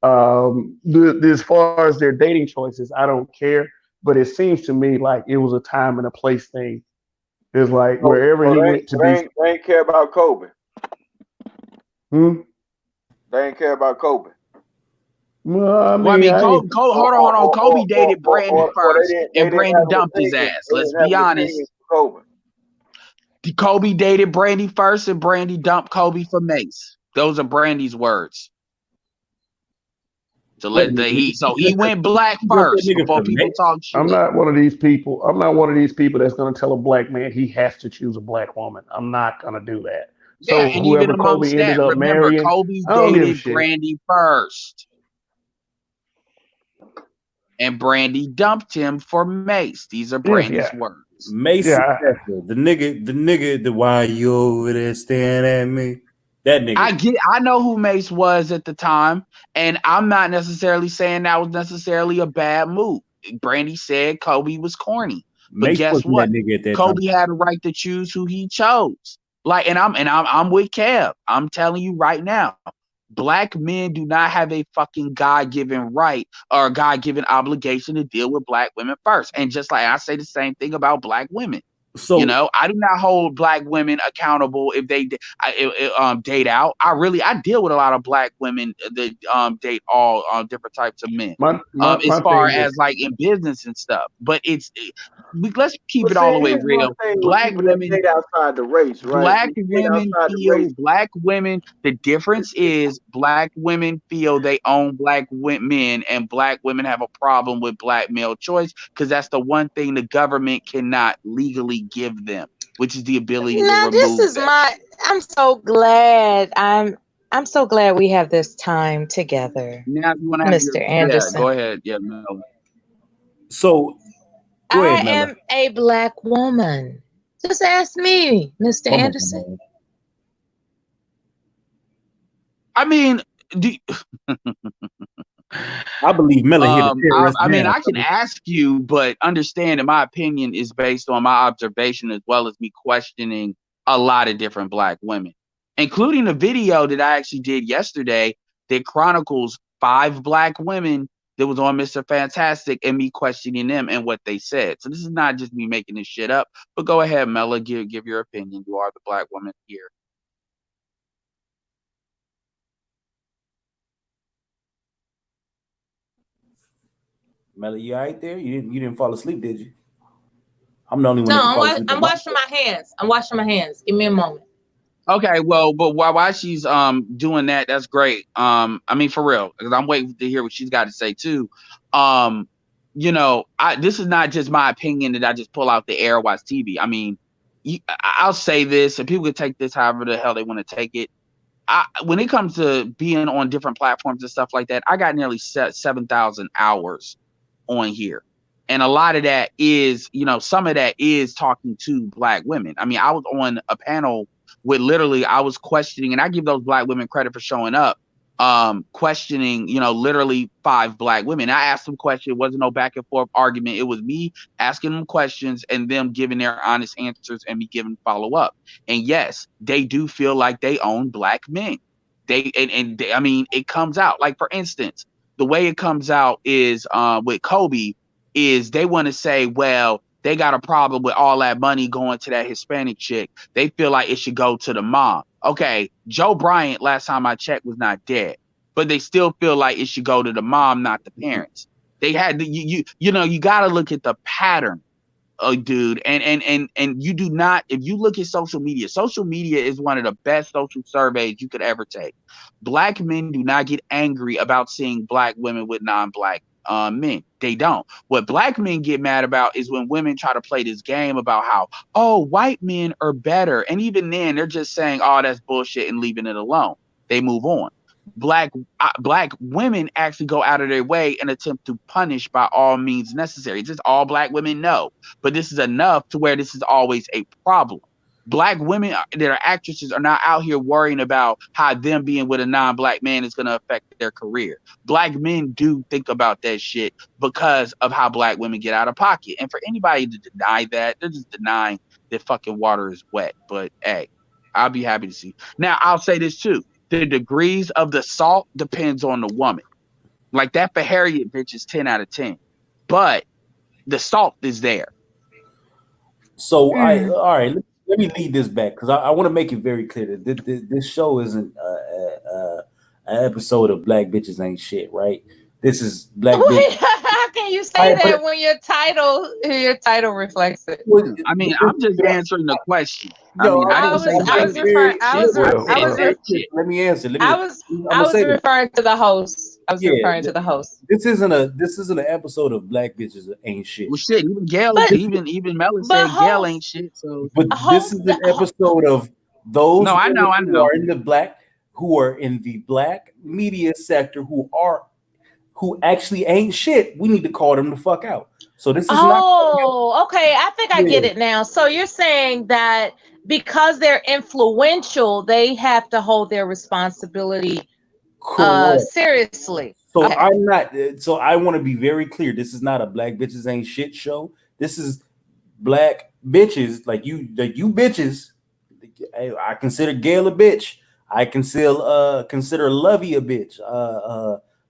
As far as their dating choices, I don't care, but it seems to me like it was a time and a place thing. It's like So, wherever so he went to be. they ain't care about Kobe. Hmm? They ain't care about Kobe. Well, I Well, I mean, mean, I Kobe, hold on. Kobe dated Brandy Or first, they and didn't Brandy have an dumped his opinion. ass. They Let's didn't have be an honest. opinion for Kobe. Kobe dated Brandy first, and Brandy dumped Kobe for Mace. Those are Brandy's words. So he went black first before people talk I'm shit. not one of these people. I'm not one of these people that's going to tell a black man he has to choose a black woman. I'm not going to do that. Yeah, So and even whoever Kobe amongst ended that, up remember marrying, Kobe I don't give a dated shit. Brandy first, and Brandy dumped him for Mace. These are Brandy's words. Mace successful. The nigga, the why you over there staring at me? That nigga. I know who Mace was at the time, and I'm not necessarily saying that was necessarily a bad move. Brandy said Kobe was corny, but Mace guess wasn't what? that nigga at that Kobe time. had a right to choose who he chose. Like, and I'm with Kev. I'm telling you right now, black men do not have a fucking God-given right or God-given obligation to deal with black women first. And just like I say the same thing about black women. So I do not hold black women accountable if they date out. I deal with a lot of black women that date all different types of men. As My far thing is, as like in business and stuff, but let's keep But it all the see, way here's one real. thing with Black people that women date outside the race, right? Black They date women outside the race. the difference is black women feel they own black men, and black women have a problem with black male choice because that's the one thing the government cannot legally give them, which is the ability to Now this remove is that my. shit. I'm so glad. I'm so glad we have this time together, Now, if you want to have Mr. go Anderson. ahead. Yeah, no. So go I ahead, Mella. am a black woman. Just ask me, Mr. Come Anderson. on, I mean, I believe Miller hit a terrorist I mean, down. I can ask you, but understand that my opinion is based on my observation as well as me questioning a lot of different black women, including a video that I actually did yesterday that chronicles 5 black women that was on Mr. Fantastic and me questioning them and what they said. So this is not just me making this shit up, but go ahead, Mella, give your opinion. You are the black woman here. Mella, you all right there? You didn't fall asleep, did you? I'm the only one No, that can fall asleep. I'm washing my hands. I'm washing my hands. Give me a moment. Okay, well, but while she's doing that, that's great. I mean, for real, because I'm waiting to hear what she's got to say too. You know, this is not just my opinion that I just pull out the air watch TV. I mean, I'll say this, and people can take this however the hell they want to take it. When it comes to being on different platforms and stuff like that, I got nearly 7,000 hours on here. And a lot of that is, you know, some of that is talking to black women. I mean, I was on a panel with literally, I was questioning, and I give those black women credit for showing up, questioning, you know, literally 5 black women. I asked them questions. It wasn't no back and forth argument. It was me asking them questions and them giving their honest answers and me giving follow up. And yes, they do feel like they own black men. I mean, it comes out. Like, for instance, the way it comes out is with Kobe is they want to say, well, they got a problem with all that money going to that Hispanic chick. They feel like it should go to the mom. Okay, Joe Bryant, last time I checked, was not dead, but they still feel like it should go to the mom, not the parents. They had you know, you got to look at the pattern, dude. And you do not, if you look at social media is one of the best social surveys you could ever take. Black men do not get angry about seeing black women with non-black men. They don't. What black men get mad about is when women try to play this game about how, oh, white men are better. And even then, they're just saying, oh, that's bullshit and leaving it alone. They move on. Black women actually go out of their way and attempt to punish by all means necessary. Just all black women know, but this is enough to where this is always a problem. Black women that are actresses are not out here worrying about how them being with a non-black man is going to affect their career. Black men do think about that shit because of how black women get out of pocket. And for anybody to deny that, they're just denying that fucking water is wet. But hey, I'll be happy to see. Now, I'll say this too. The degrees of the salt depends on the woman. Like that for Harriet bitch is 10 out of 10. But the salt is there. So all right. Let me lead this back because I want to make it very clear that this show isn't an episode of Black Bitches Ain't Shit, right? This is Black Wait, Bitch. how can you say that when your title reflects it? I mean, I'm just answering the question. No, I was referring. Let me answer. I was referring to the host. I was referring to the host. This isn't an episode of Black Bitches Ain't Shit. Well, shit. Even Gail, even Melon said Gail ain't shit. So, but this is an episode of those. No, I know. Who are in the black media sector who actually ain't shit. We need to call them the fuck out. So this is not. Oh, okay. I think I get it now. So you're saying that because they're influential, they have to hold their responsibility seriously. So I'm not. So I want to be very clear. This is not a Black Bitches Ain't Shit show. This is black bitches like you bitches. I consider Gail a bitch. I consider Lovey a bitch.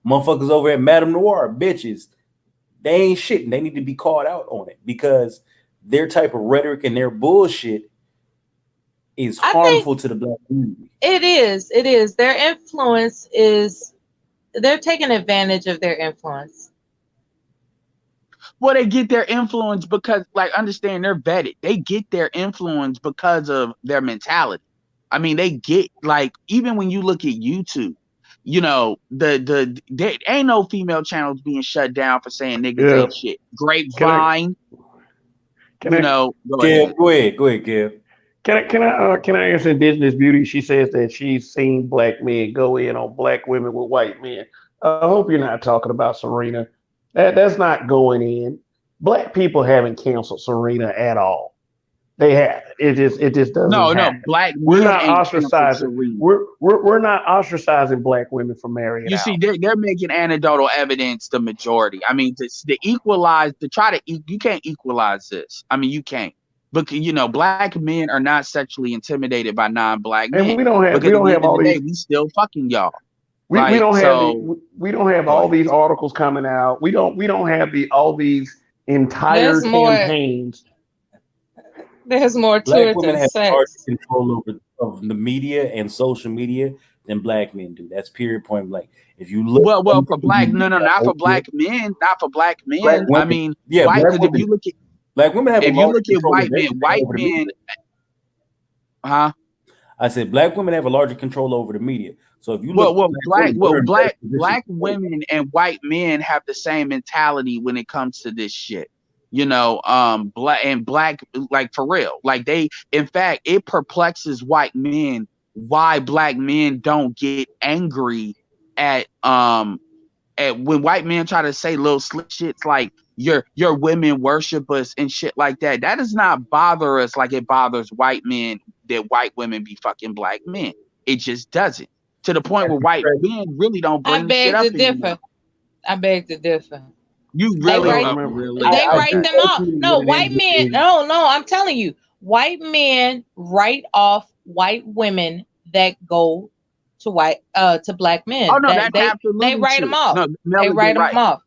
Motherfuckers over at Madame Noir bitches. They ain't shit, and they need to be called out on it because their type of rhetoric and their bullshit is harmful to the black community. It is. Their influence is. They're taking advantage of their influence. Well, they get their influence because, like, understand they're vetted. They get their influence because of their mentality. I mean, they get, like, even when you look at YouTube, you know, there ain't no female channels being shut down for saying niggas ain't shit. Grapevine. Go ahead, Gab. Can I answer Indigenous Beauty? She says that she's seen black men go in on black women with white men. I hope you're not talking about Serena. That's not going in. Black people haven't canceled Serena at all. They have it just doesn't No, happen. black We're men not ain't paying for ostracizing. Serena. We're not ostracizing black women from marrying You see, out. they're making anecdotal evidence the majority. I mean, to equalize, you can't equalize this. I mean, you can't. But black men are not sexually intimidated by non-black And men we because at don't the have end of all the day, these we still fucking y'all. we Like, don't have so we don't have go all ahead. these articles coming out. We don't have all these entire There's more. campaigns. There's more to Black it women than have larger sex. control of the media and social media than black men do. That's period point blank. If you look Well, into for the black, no, media not for over black men, not for black black men. I women, mean, yeah, white. Because black women have a if you larger look at control of white men, everything over the media. huh? I said black women have a larger control over the media. So if you look at black women, they're in better Black position. women and white men have the same mentality when it comes to this shit. Black, like, for real, like, in fact, it perplexes white men why black men don't get angry at when white men try to say little slick shits like your women worship us and shit like that. That does not bother us like it bothers white men that white women be fucking black men. It just doesn't. To the point where white men really don't I bring the shit beg up to anymore. differ. I beg to differ. You They really, write really. they I write think them off. ultimately No, what it white ends up men. being, No, I'm telling you, white men write off white women that go to black men. Oh no, That that's they absolutely write them true. off. No, They Mela, write you're them right. off.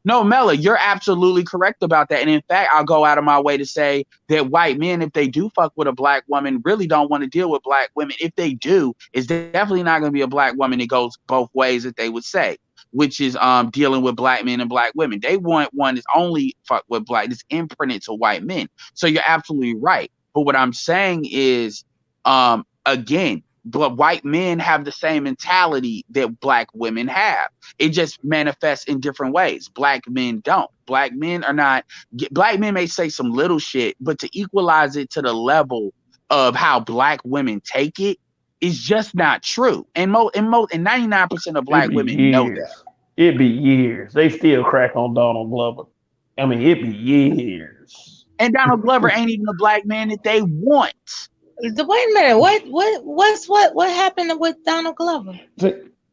No, Mela, you're absolutely correct about that. And in fact, I'll go out of my way to say that white men, if they do fuck with a black woman, really don't want to deal with black women. If they do, it's definitely not going to be a black woman that goes both ways, that they would say, which is dealing with black men and black women. They want one that's only fuck with black, that's imprinted to white men. So you're absolutely right. But what I'm saying is, again, but white men have the same mentality that black women have. It just manifests in different ways. Black men don't. Black men may say some little shit, but to equalize it to the level of how black women take it is just not true. And 99% of It black be women know that. years. It be years. They still crack on Donald Glover. I mean, it be years. And Donald Glover ain't even a black man that they want. Wait a minute. What happened with Donald Glover?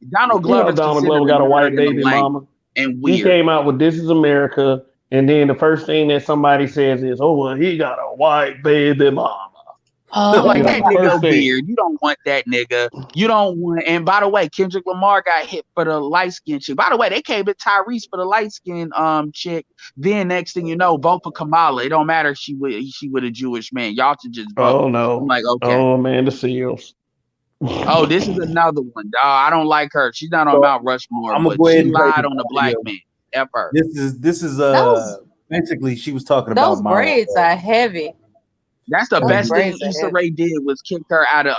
Donald You Glover know, is Donald considered Glover a got a nerd white and a baby lame mama. and He weird. came out with "This Is America," and then the first thing that somebody says is, "Oh well, he got a white baby mama." Like, You know, that the nigga first thing. weird. You don't want that nigga. You don't want. And by the way, Kendrick Lamar got hit for the light skin chick. By the way, they came at Tyrese for the light skin chick. Then next thing you know, vote for Kamala. It don't matter if she with a Jewish man. Y'all should just vote. Oh I'm no. like, okay. Oh, Amanda Seals. Oh, this is another one. I don't like her. She's not on so Mount Rushmore, I'm gonna but go ahead she and play lied this on the black audio. man. F her. This is Those basically she was talking about those my braids are heavy. That's the Those best thing braids are Issa heavy. Rae did was kick her out of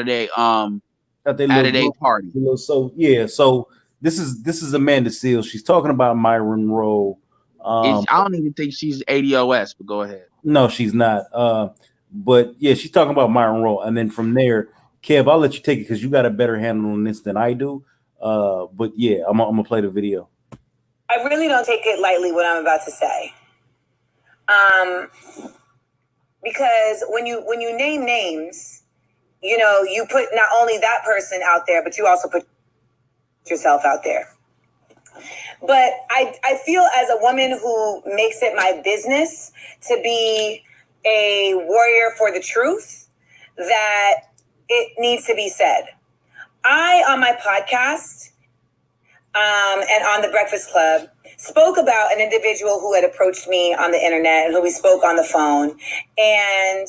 their that they out of little their group. party. So yeah, so this is Amanda Seals. She's talking about Myron Monroe. I don't even think she's ADOS, but go ahead. No, she's not. But yeah, she's talking about Myron Monroe, and then from there, Kev, I'll let you take it because you got a better handle on this than I do. But yeah, I'm gonna play the video. I really don't take it lightly what I'm about to say. Because when you name names, you put not only that person out there, but you also put yourself out there. But I feel as a woman who makes it my business to be a warrior for the truth, that it needs to be said. I, on my podcast and on the Breakfast Club, spoke about an individual who had approached me on the internet and who we spoke on the phone, and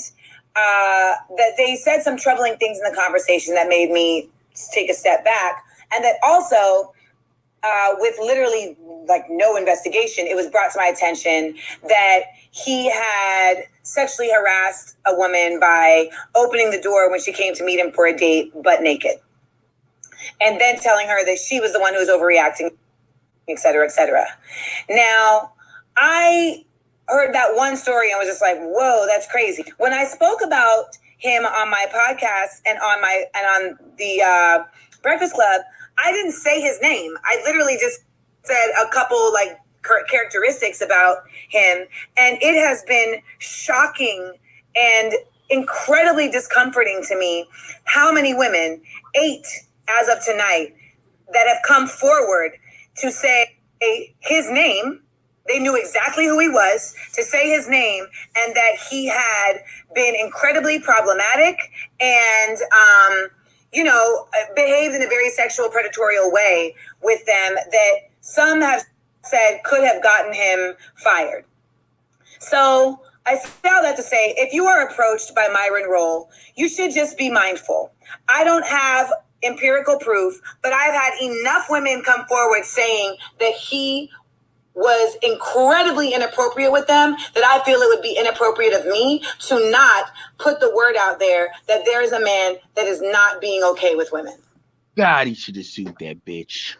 that they said some troubling things in the conversation that made me take a step back, and that also with literally like no investigation, it was brought to my attention that he had sexually harassed a woman by opening the door when she came to meet him for a date, butt naked, and then telling her that she was the one who was overreacting, et cetera, et cetera. Now, I heard that one story and was just like, whoa, that's crazy. When I spoke about him on my podcast and on the Breakfast Club, I didn't say his name. I literally just said a couple like characteristics about him, and it has been shocking and incredibly discomforting to me how many women, 8 as of tonight, that have come forward to say his name. They knew exactly who he was, to say his name, and that he had been incredibly problematic and, behaved in a very sexual, predatory way with them that some have said could have gotten him fired. So I say all that to say, if you are approached by Myron Rolle, you should just be mindful. I don't have empirical proof, but I've had enough women come forward saying that he was incredibly inappropriate with them that I feel it would be inappropriate of me to not put the word out there that there is a man that is not being okay with women. God, he should have sued that bitch.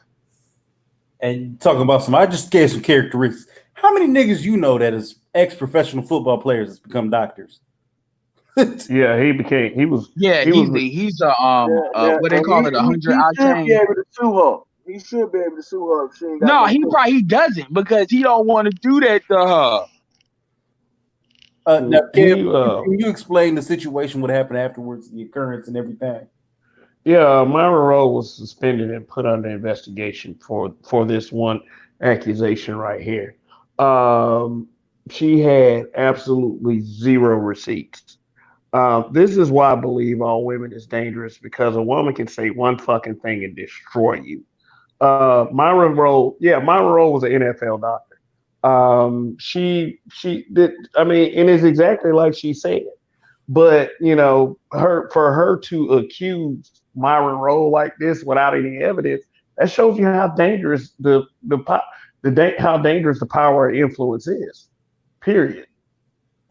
And talking about I just gave some characteristics. How many niggas you know that is ex-professional football players that's become doctors? Yeah, he's a what they call it, 100 octane. He should be able to sue her. He should be able to sue her if she ain't got No, he doesn't, because he don't want to do that to her. Now, Kev, can you explain the situation, what happened afterwards, the occurrence and everything? Yeah, Myron Rolle was suspended and put under investigation for this one accusation right here. She had absolutely zero receipts. This is why I believe all women is dangerous, because a woman can say one fucking thing and destroy you. Myron Rolle was an NFL doctor. She did. I mean, and it's exactly like she said. But for her to accuse Myron Rolle like this without any evidence, that shows you how dangerous how dangerous the power of influence is. Period.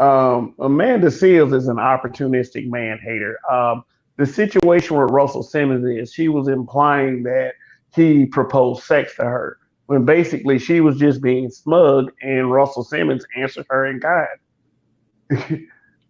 Amanda Seals is an opportunistic man hater. The situation with Russell Simmons is she was implying that he proposed sex to her when basically she was just being smug, and Russell Simmons answered her in kind.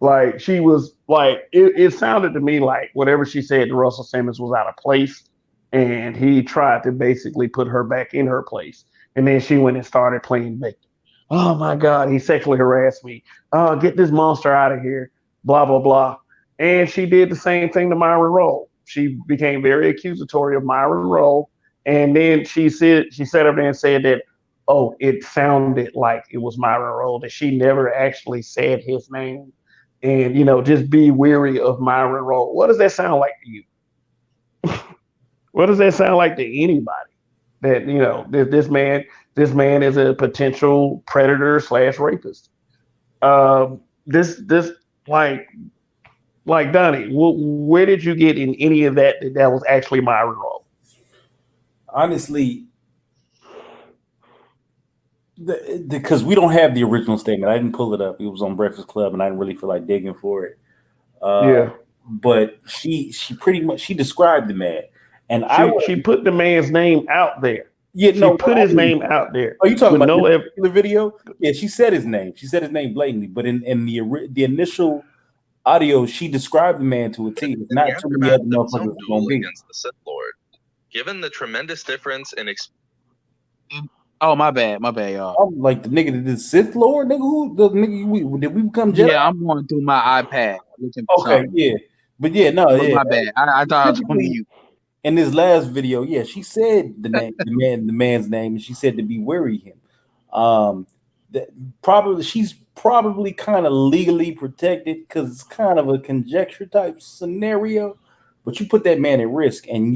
Like, she was like, it sounded to me like whatever she said to Russell Simmons was out of place, and he tried to basically put her back in her place. And then she went and started playing victim. Oh my God, he sexually harassed me. Oh, get this monster out of here. Blah, blah, blah. And she did the same thing to Myron Rolle. She became very accusatory of Myron Rolle. And then she sat up there and said that, oh, it sounded like it was Myron Rolle, that she never actually said his name. And, just be weary of Myron Rolle. What does that sound like to you? What does that sound like to anybody? That, this man is a potential predator / rapist. This like Donnie, where did you get in any of that was actually Myron Rolle? Honestly, because we don't have the original statement. I didn't pull it up. It was on Breakfast Club, and I didn't really feel like digging for it. But she pretty much described the man, and she put the man's name out there. Yeah, she put his name out there. Are you talking about the video? Yeah, she said his name. She said his name blatantly, but in the initial audio, she described the man to a T. It's not too many other motherfuckers gonna be against the Sith Lord. Given the tremendous difference in Oh, my bad, y'all. I'm like, the nigga that did Sith Lord, nigga. Who the nigga? Did we become Jedi? Yeah, I'm going through my iPad. Okay, yeah, but yeah, no, yeah. My bad. I thought I was going to you. In this last video, yeah, she said the name, the man's name, and she said to be wary him. She's probably kind of legally protected because it's kind of a conjecture type scenario. But you put that man at risk, and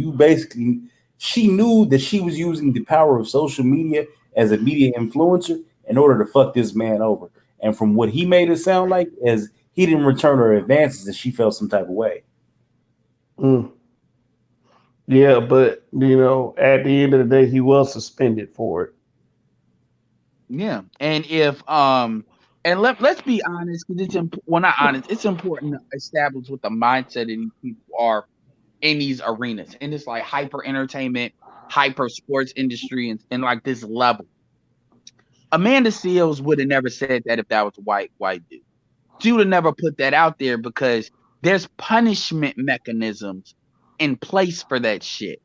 she knew that she was using the power of social media as a media influencer in order to fuck this man over. And from what he made it sound like, as he didn't return her advances, and she felt some type of way. Yeah, but at the end of the day, he was suspended for it. Yeah, and if and let's be honest, because not honest. It's important to establish what the mindset of these people are in these arenas, and it's like hyper entertainment, hyper sports industry, and like this level. Amanda Seals would have never said that if that was a white dude. She would have never put that out there because there's punishment mechanisms in place for that shit.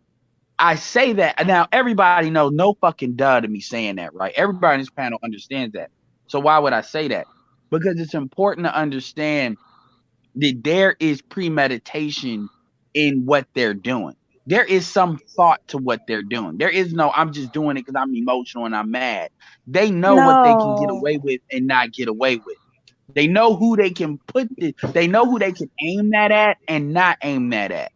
I say that now, everybody knows, no fucking duh to me saying that, right? Everybody in this panel understands that. So why would I say that? Because it's important to understand that there is premeditation in what they're doing. There is some thought to what they're doing. There is no, I'm just doing it because I'm emotional and I'm mad. They know what they can get No. away with and not get away with. They know who they can they know who they can aim that at and not aim that at.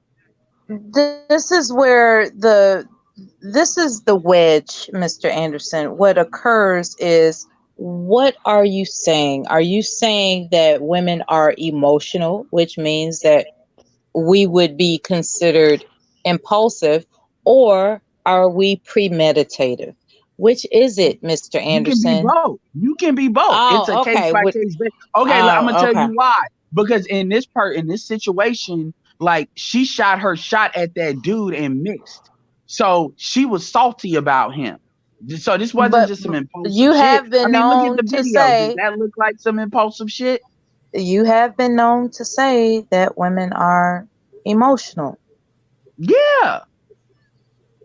This is where this is the wedge, Mr. Anderson. What occurs is, what are you saying? Are you saying that women are emotional, which means that we would be considered impulsive, or are we premeditative? Which is it, Mr. You can be Anderson? both. You can be both. It's a Oh, case okay. by case basis. Okay, I'm gonna Oh, tell okay. you why. Because in this situation, like she shot her shot at that dude and missed. So she was salty about him. So this wasn't But just some impulsive you shit. have I been mean, look at known the to video. Does say that look like some impulsive shit? that women are emotional. Yeah.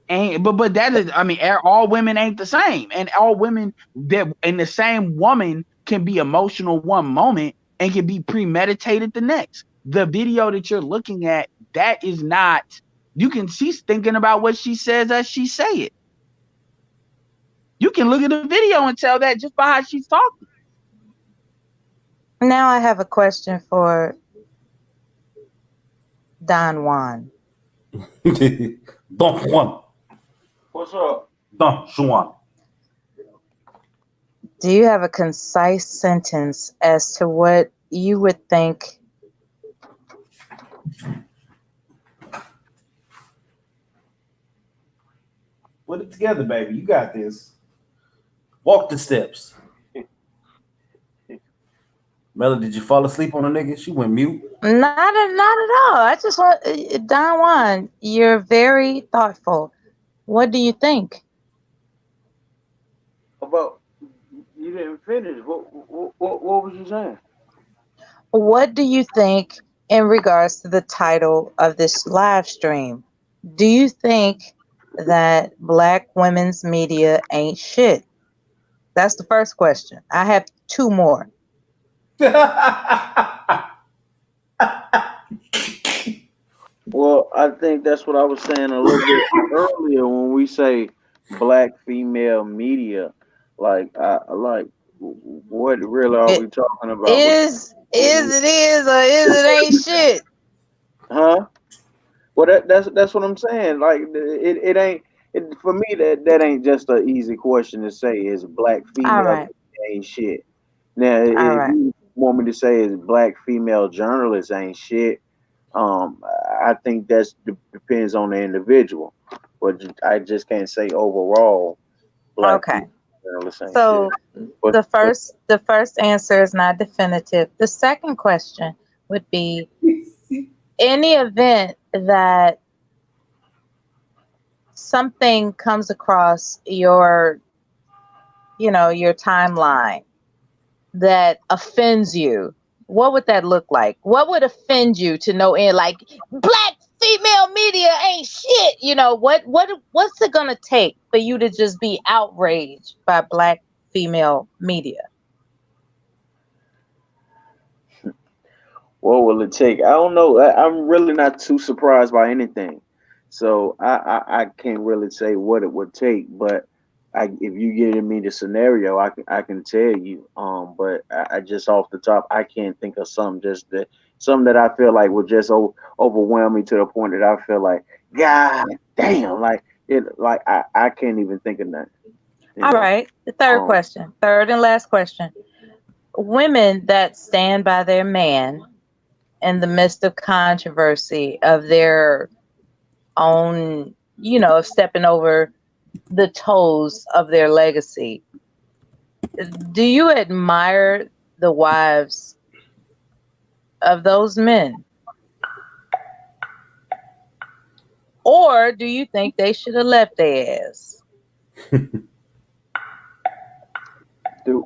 And but that is, I mean, all women ain't the same, and all women that in the same woman can be emotional one moment and can be premeditated the next. The video that you're looking at, that is not. You can she's thinking about what she says as she say it. You can look at the video and tell that just by how she's talking. Now I have a question for Don Juan. Don Juan. What's up? Don Juan. Do you have a concise sentence as to what you would think? Put it together, baby. You got this. Walk the steps. Melody, did you fall asleep on a nigga? She went mute. Not at all. I just want Don Juan. You're very thoughtful. What do you think? About you didn't finish. What was you saying? What do you think in regards to the title of this live stream? Do you think that Black women's media ain't shit? That's the first question. I have two more. Well, I think that's what I was saying a little bit earlier when we say black female media. Like, what really are we talking about? Is it is or is it ain't shit? Huh? Well, that's what I'm saying. Like, it ain't. For me, that ain't just an easy question to say. Is black All female right. ain't shit. Now, All if right. you want me to say is black female journalists ain't shit, I think that's depends on the individual. But I just can't say overall black Okay. female journalists ain't So shit. the first answer is not definitive. The second question would be, in the event that something comes across your timeline that offends you, what would that look like? What would offend you to no end? Like, black female media ain't shit. What's it gonna take for you to just be outraged by black female media? What will it take? I don't know. I'm really not too surprised by anything, so I can't really say what it would take. But if you give me the scenario, I can tell you. But I just off the top, I can't think of something that I feel like would just overwhelm me to the point that I feel like, God damn, like it, like I can't even think of nothing. All right. The third question, third and last question. Women that stand by their man in the midst of controversy of their own, of stepping over the toes of their legacy. Do you admire the wives of those men? Or do you think they should have left their ass? Dude.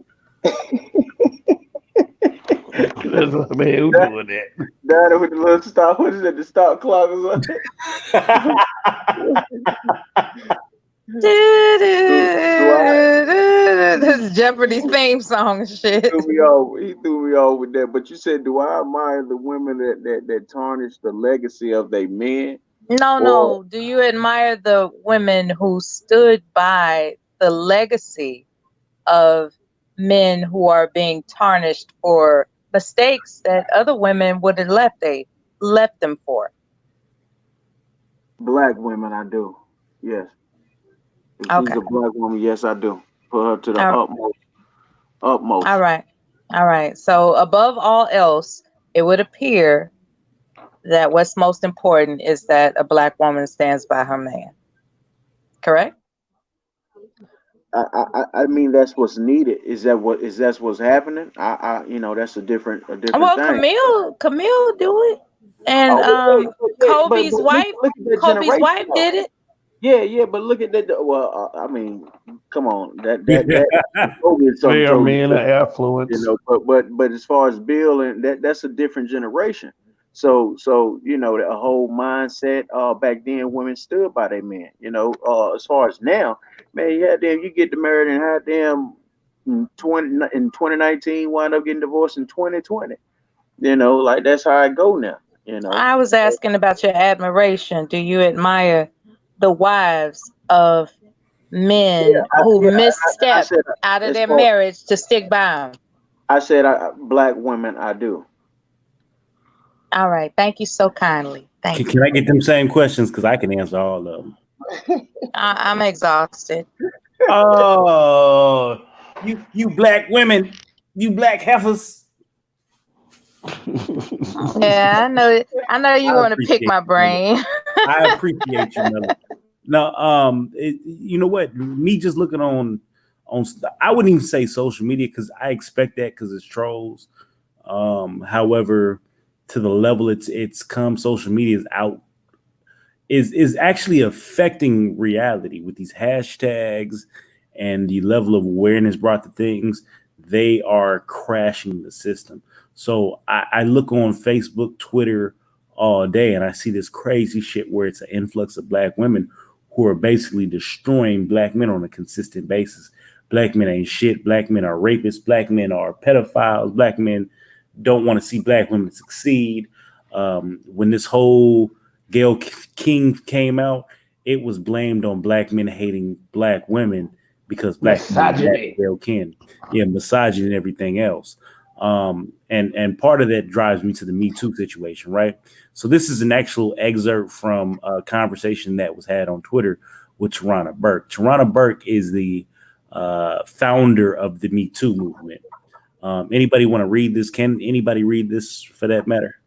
That's what man who doing that. That with the little stop. What is it? The stop clock or something? Jeopardy theme song and shit. Threw me off. He threw me off with that. But you said, do I admire the women that tarnish the legacy of their men? No. Do you admire the women who stood by the legacy of men who are being tarnished for mistakes that other women would have left them for? Black women, I do. Yes. If she's a black woman, yes, I do. Put her to the utmost. All right. So above all else, it would appear that what's most important is that a black woman stands by her man. Correct? I mean, that's what's needed. Is that what's happening? That's a different Well, thing. Camille do it, and Kobe's wife did it. Yeah, but look at that. Well, I mean, come on, that Kobe is something They are totally men of different, affluence. But as far as Bill and that's a different generation. So the whole mindset back then, women stood by their men. As far as now, man, you get to married and in 2019, wind up getting divorced in 2020. Like that's how I go now. I was asking about your admiration. Do you admire the wives of men who misstep out of their marriage to stick by them? I said, black women, I do. All right. Thank you so kindly. Thank you. Can I get them same questions? Because I can answer all of them. I'm exhausted. Oh, you black women, you black heifers. Yeah, I know you want to pick my brain. I appreciate you, Melody. Now, you know what? Me just looking on, I wouldn't even say social media because I expect that because it's trolls. However, to the level it's come, social media is actually affecting reality with these hashtags and the level of awareness brought to things. They are crashing the system. So I look on Facebook, Twitter all day, and I see this crazy shit where it's an influx of black women who are basically destroying black men on a consistent basis. Black men ain't shit. Black men are rapists. Black men are pedophiles. Black men don't want to see black women succeed. When this whole Gayle King came out, it was blamed on black men hating black women because black misogyny. Gayle King, misogyny and everything else. And part of that drives me to the Me Too situation, right? So this is an actual excerpt from a conversation that was had on Twitter with Tarana Burke. Tarana Burke is the founder of the Me Too movement. Anybody want to read this? Can anybody read this for that matter?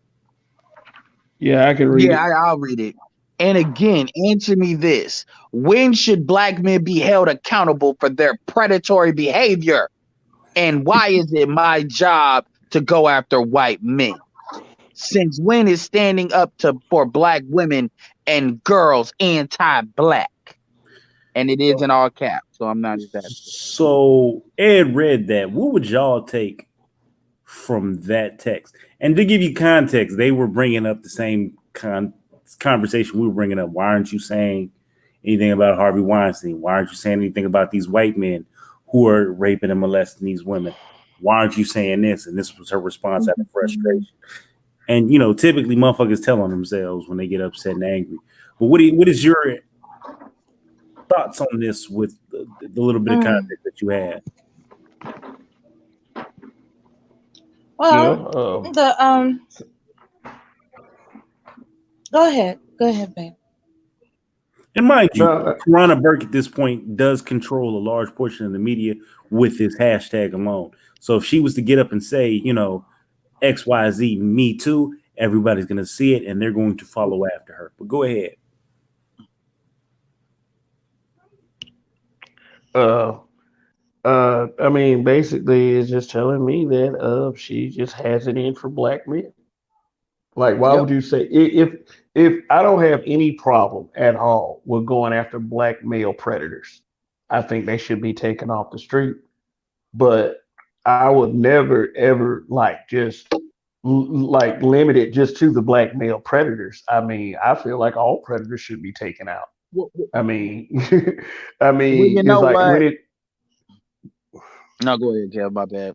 Yeah, I can read it. I'll read it. And again, answer me this. When should black men be held accountable for their predatory behavior? And why is it my job to go after white men? Since when is standing up for black women and girls anti-black? And it is in all caps, so I'm not exactly. So Ed read that. What would y'all take from that text? And to give you context, they were bringing up the same conversation we were bringing up. Why aren't you saying anything about Harvey Weinstein? Why aren't you saying anything about these white men who are raping and molesting these women? Why aren't you saying this? And this was her response out of frustration. And typically motherfuckers tell on themselves when they get upset and angry. But what is your thoughts on this with the little bit of context that you had? Well, go ahead, babe. And mind you, Tarana Burke at this point does control a large portion of the media with his hashtag alone. So if she was to get up and say, XYZ, me too, everybody's going to see it and they're going to follow after her. But go ahead. I mean, basically, it's just telling me that she just has it in for black men. Like, why would you say if I don't have any problem at all with going after black male predators? I think they should be taken off the street. But I would never ever just limit it just to the black male predators. I mean, I feel like all predators should be taken out. I mean, it's like when it. No, go ahead, Kev. My bad.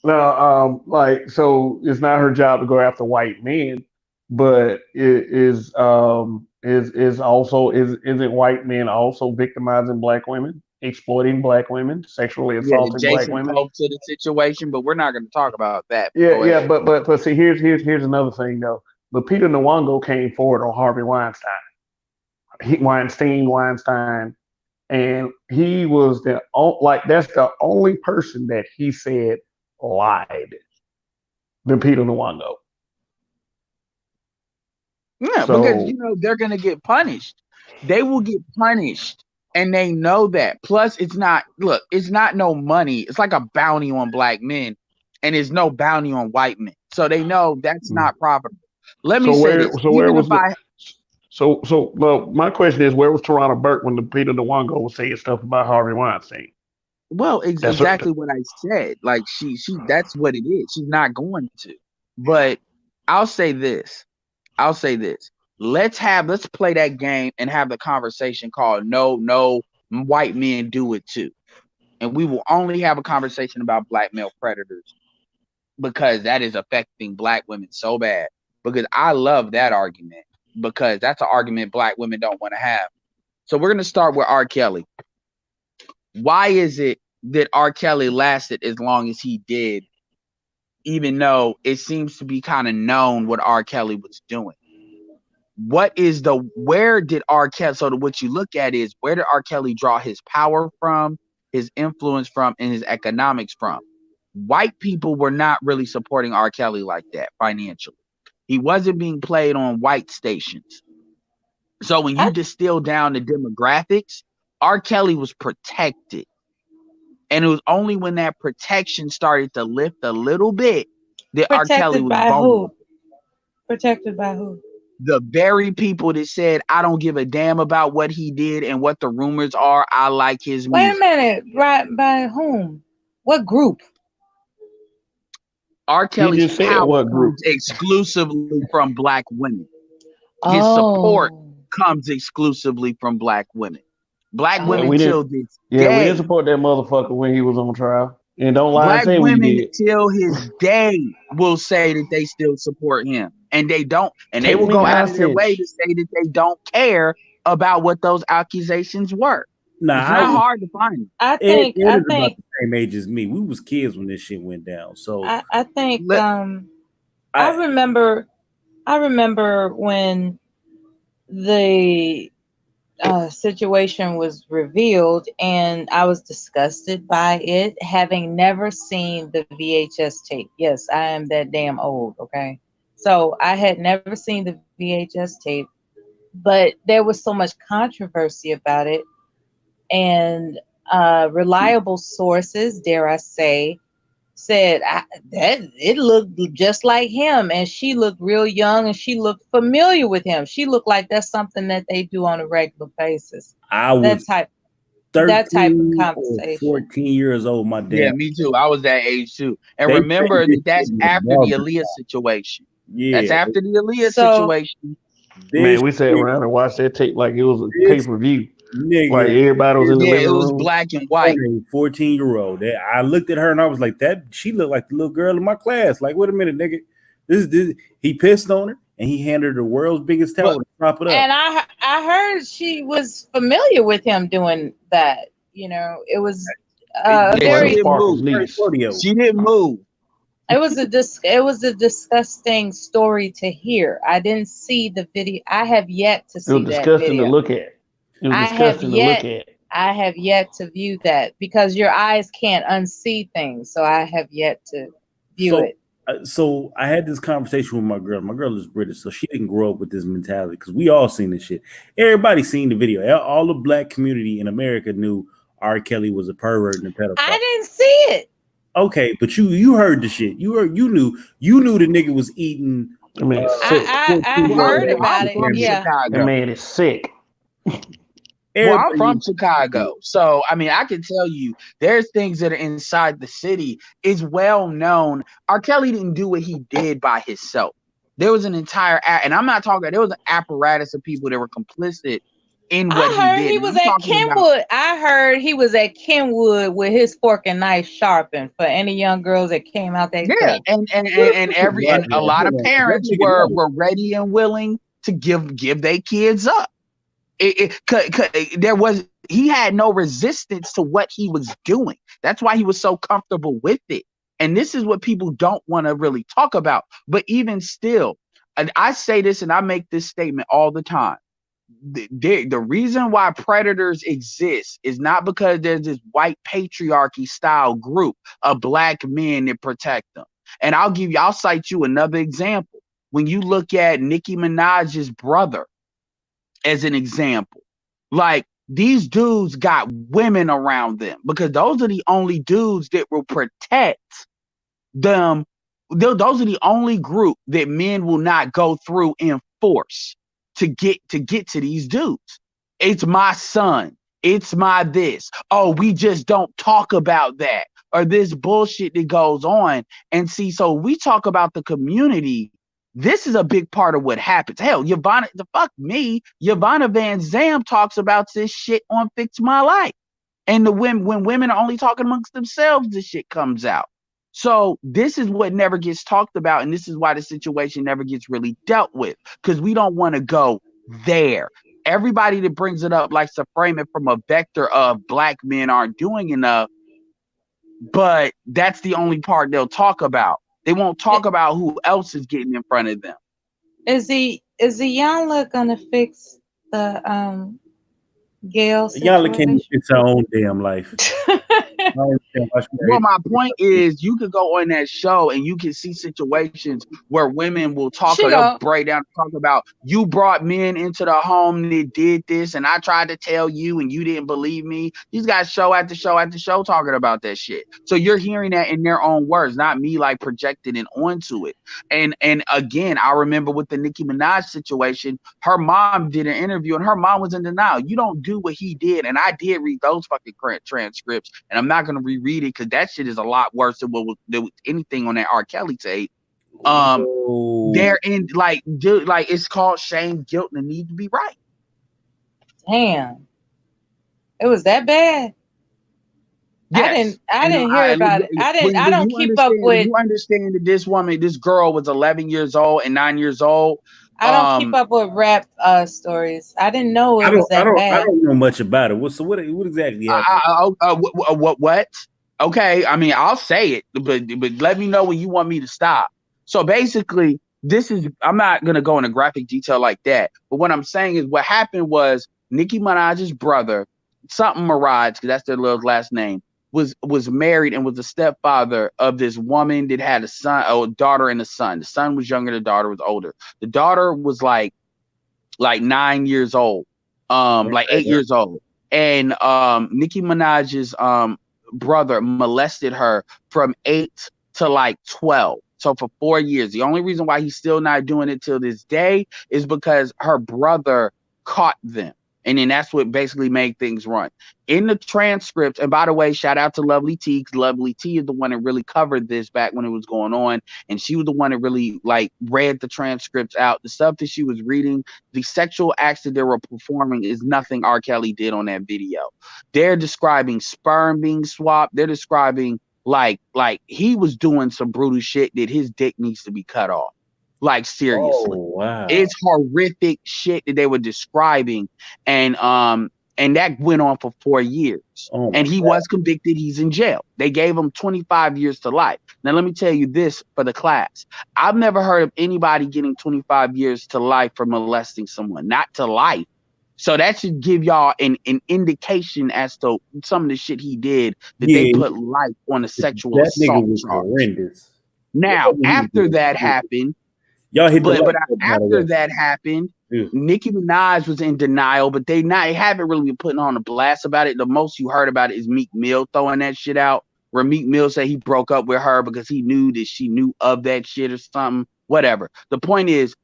Now, like, so it's not her job to go after white men, but it is also isn't white men also victimizing black women, exploiting black women, sexually Yeah, assaulting black Jason women? Pope to the situation, but we're not going to talk about that. Yeah, Go yeah, ahead. but see, here's another thing though. But Peter Nwango came forward on Harvey Weinstein, Weinstein, and he was like that's the only person that he said lied than Peter Nwango. Yeah, because So they're gonna get punished. They will get punished, and they know that. Plus, it's not no money. It's like a bounty on black men, and there's no bounty on white men. So they know that's not profitable. Let me so say where this: so where even if was the I so well my question is where was Toronto Burke when the Peter Nwango was saying stuff about Harvey Weinstein? well, That's her, exactly what I said. Like she that's what it is. She's not going to. But I'll say this. I'll say this. Let's play that game and have the conversation called no white men do it too. And we will only have a conversation about black male predators because that is affecting black women so bad. Because I love that argument because that's an argument black women don't want to have. So we're gonna start with R. Kelly. Why is it that R. Kelly lasted as long as he did, even though it seems to be kind of known what R. Kelly was doing? Where did R. Kelly, so what you look at is where did R. Kelly draw his power from, his influence from, and his economics from? White people were not really supporting R. Kelly like that financially. He wasn't being played on white stations. So when you distill down the demographics, R. Kelly was protected. And it was only when that protection started to lift a little bit that R. Kelly Protected was by vulnerable. who? Protected by who? The very people that said, I don't give a damn about what he did and what the rumors are. I like his Wait a music. minute. Right by whom? What group? R. he Kelly's just said power what group? comes exclusively from black women. His support Oh. comes exclusively from black women. Black Oh. women We till didn't this we didn't day. support that motherfucker when he was on trial. And don't lie and Black say we women did. till his day will say that they still support him. And they don't. And they Take will me go out of their way hostage. to say that they don't care about what those accusations were. It's Nah, not hard to find. I Ed think is about the same age as me. We was kids when this shit went down. So I think Let, I I remember when the situation was revealed and I was disgusted by it, having never seen the VHS tape. Yes, I am that damn old, okay? So I had never seen the VHS tape, but there was so much controversy about it. And reliable sources, dare I say, said that it looked just like him, and she looked real young, and she looked familiar with him. She looked like that's something that they do on a regular basis. I That was type, that type of 13 or conversation. 14 years old. My yeah, damn, me too. I was that age too. And they played remember this that shit that's in the after the barber Aaliyah shop. situation. That's Yeah, after the Aaliyah So situation. this Man, we sat shit, around and watched that tape like it was a this pay-per-view. Like nigga everybody was in is the Yeah, living it was room. black and white. on a 14-year-old. I looked at her and I was like, that she looked like the little girl in my class. Like, wait a minute, nigga. This he pissed on her and he handed her the world's biggest towel But to prop it up. and I heard she was familiar with him doing that. You know, it was yeah, she Well, it was very didn't Sparkle's move. niece. Rodeo. She didn't move. it was a disgusting story to hear. I didn't see the video. I have yet to It was see that disgusting to video. look at. It was I have disgusting to look yet at. I have yet to view that because your eyes can't unsee things. So I have yet to view So it. so I had this conversation with my girl. My girl is British, so she didn't grow up with this mentality because we all seen this shit. Everybody seen the video. All the black community in America knew R. Kelly was a pervert and a pedophile. I didn't see it. Okay, but you heard the shit. You knew the nigga was eating. I mean, it's sick. I Well, heard well, about I'm it. from Yeah. That Chicago. man is sick. Well, I'm Everybody from Chicago. So, I mean, I can tell you there's things that are inside the city. It's well known. R. Kelly didn't do what he did by himself. There was an entire, and I'm not talking, there was an apparatus of people that were complicit in what he I heard did. he And was I'm at talking about Kenwood. I heard he was at Kenwood with his fork and knife sharpened for any young girls that came out that yeah, cut. and a lot of parents were ready and willing to give their kids up. There was he had no resistance to what he was doing. That's why he was so comfortable with it. And this is what people don't want to really talk about. But even still, and I say this and I make this statement all the time. The reason why predators exist is not because there's this white patriarchy style group of black men that protect them. And I'll cite you another example. When you look at Nicki Minaj's brother as an example, like these dudes got women around them because those are the only dudes that will protect them. Those are the only group that men will not go through in force to get to these dudes. It's my son. It's my this. Oh, we just don't talk about that or this bullshit that goes on. And see, so we talk about the community. This is a big part of what happens. Hell, Yvonne Van Zam talks about this shit on Fix My Life. And when women are only talking amongst themselves, this shit comes out. So this is what never gets talked about, and this is why the situation never gets really dealt with, because we don't want to go there. Everybody that brings it up likes to frame it from a vector of black men aren't doing enough, but that's the only part they'll talk about. They won't talk about who else is getting in front of them. Is the Iyanla gonna fix the Gail Iyanla can't situation? fix her own damn life. Well, my point is, you could go on that show and you can see situations where women will talk or they'll break down and talk about, you brought men into the home that did this, and I tried to tell you and you didn't believe me. These guys show after show after show talking about that shit. So you're hearing that in their own words, not me like projecting it onto it. And again, I remember with the Nicki Minaj situation, her mom did an interview and her mom was in denial. You don't do what he did. And I did read those fucking transcripts, and I'm not going to reread it because that shit is a lot worse than what was anything on that R. Kelly tape. They're in like it's called shame, guilt, and the need to be right. Damn, it was that bad. Yes. I didn't hear about it. I don't keep up with. You understand that this girl was 11 years old and 9 years old. I don't keep up with rap stories. I didn't know it was that bad. I don't know much about it. What exactly happened? What? Okay, I mean, I'll say it, but let me know when you want me to stop. So basically, I'm not gonna go into graphic detail like that, but what I'm saying is what happened was Nicki Minaj's brother, something Mirage, because that's their little last name, was married and was the stepfather of this woman that had a daughter and a son. The son was younger, the daughter was older. The daughter was like 9 years old, like 8 years old. And Nicki Minaj's brother molested her from 8 to like 12. So for 4 years. The only reason why he's still not doing it till this day is because her brother caught them. And then that's what basically made things run. In the transcripts, and by the way, shout out to Lovely T, because Lovely T is the one that really covered this back when it was going on. And she was the one that really like read the transcripts out. The stuff that she was reading, the sexual acts that they were performing is nothing R. Kelly did on that video. They're describing sperm being swapped. They're describing like he was doing some brutal shit that his dick needs to be cut off. Like seriously. Oh, wow. It's horrific shit that they were describing, and that went on for 4 years. And he was convicted. He's in jail. They gave him 25 years to life. Now let me tell you this for the class. I've never heard of anybody getting 25 years to life for molesting someone, not to life. So that should give y'all an indication as to some of the shit he did that they put life on a sexual assault nigga was charge. horrendous. Now, after that happened, after that happened, Nicki Minaj was in denial, but they haven't really been putting on a blast about it. The most you heard about it is Meek Mill throwing that shit out, where Meek Mill said he broke up with her because he knew that she knew of that shit or something. Whatever. The point is,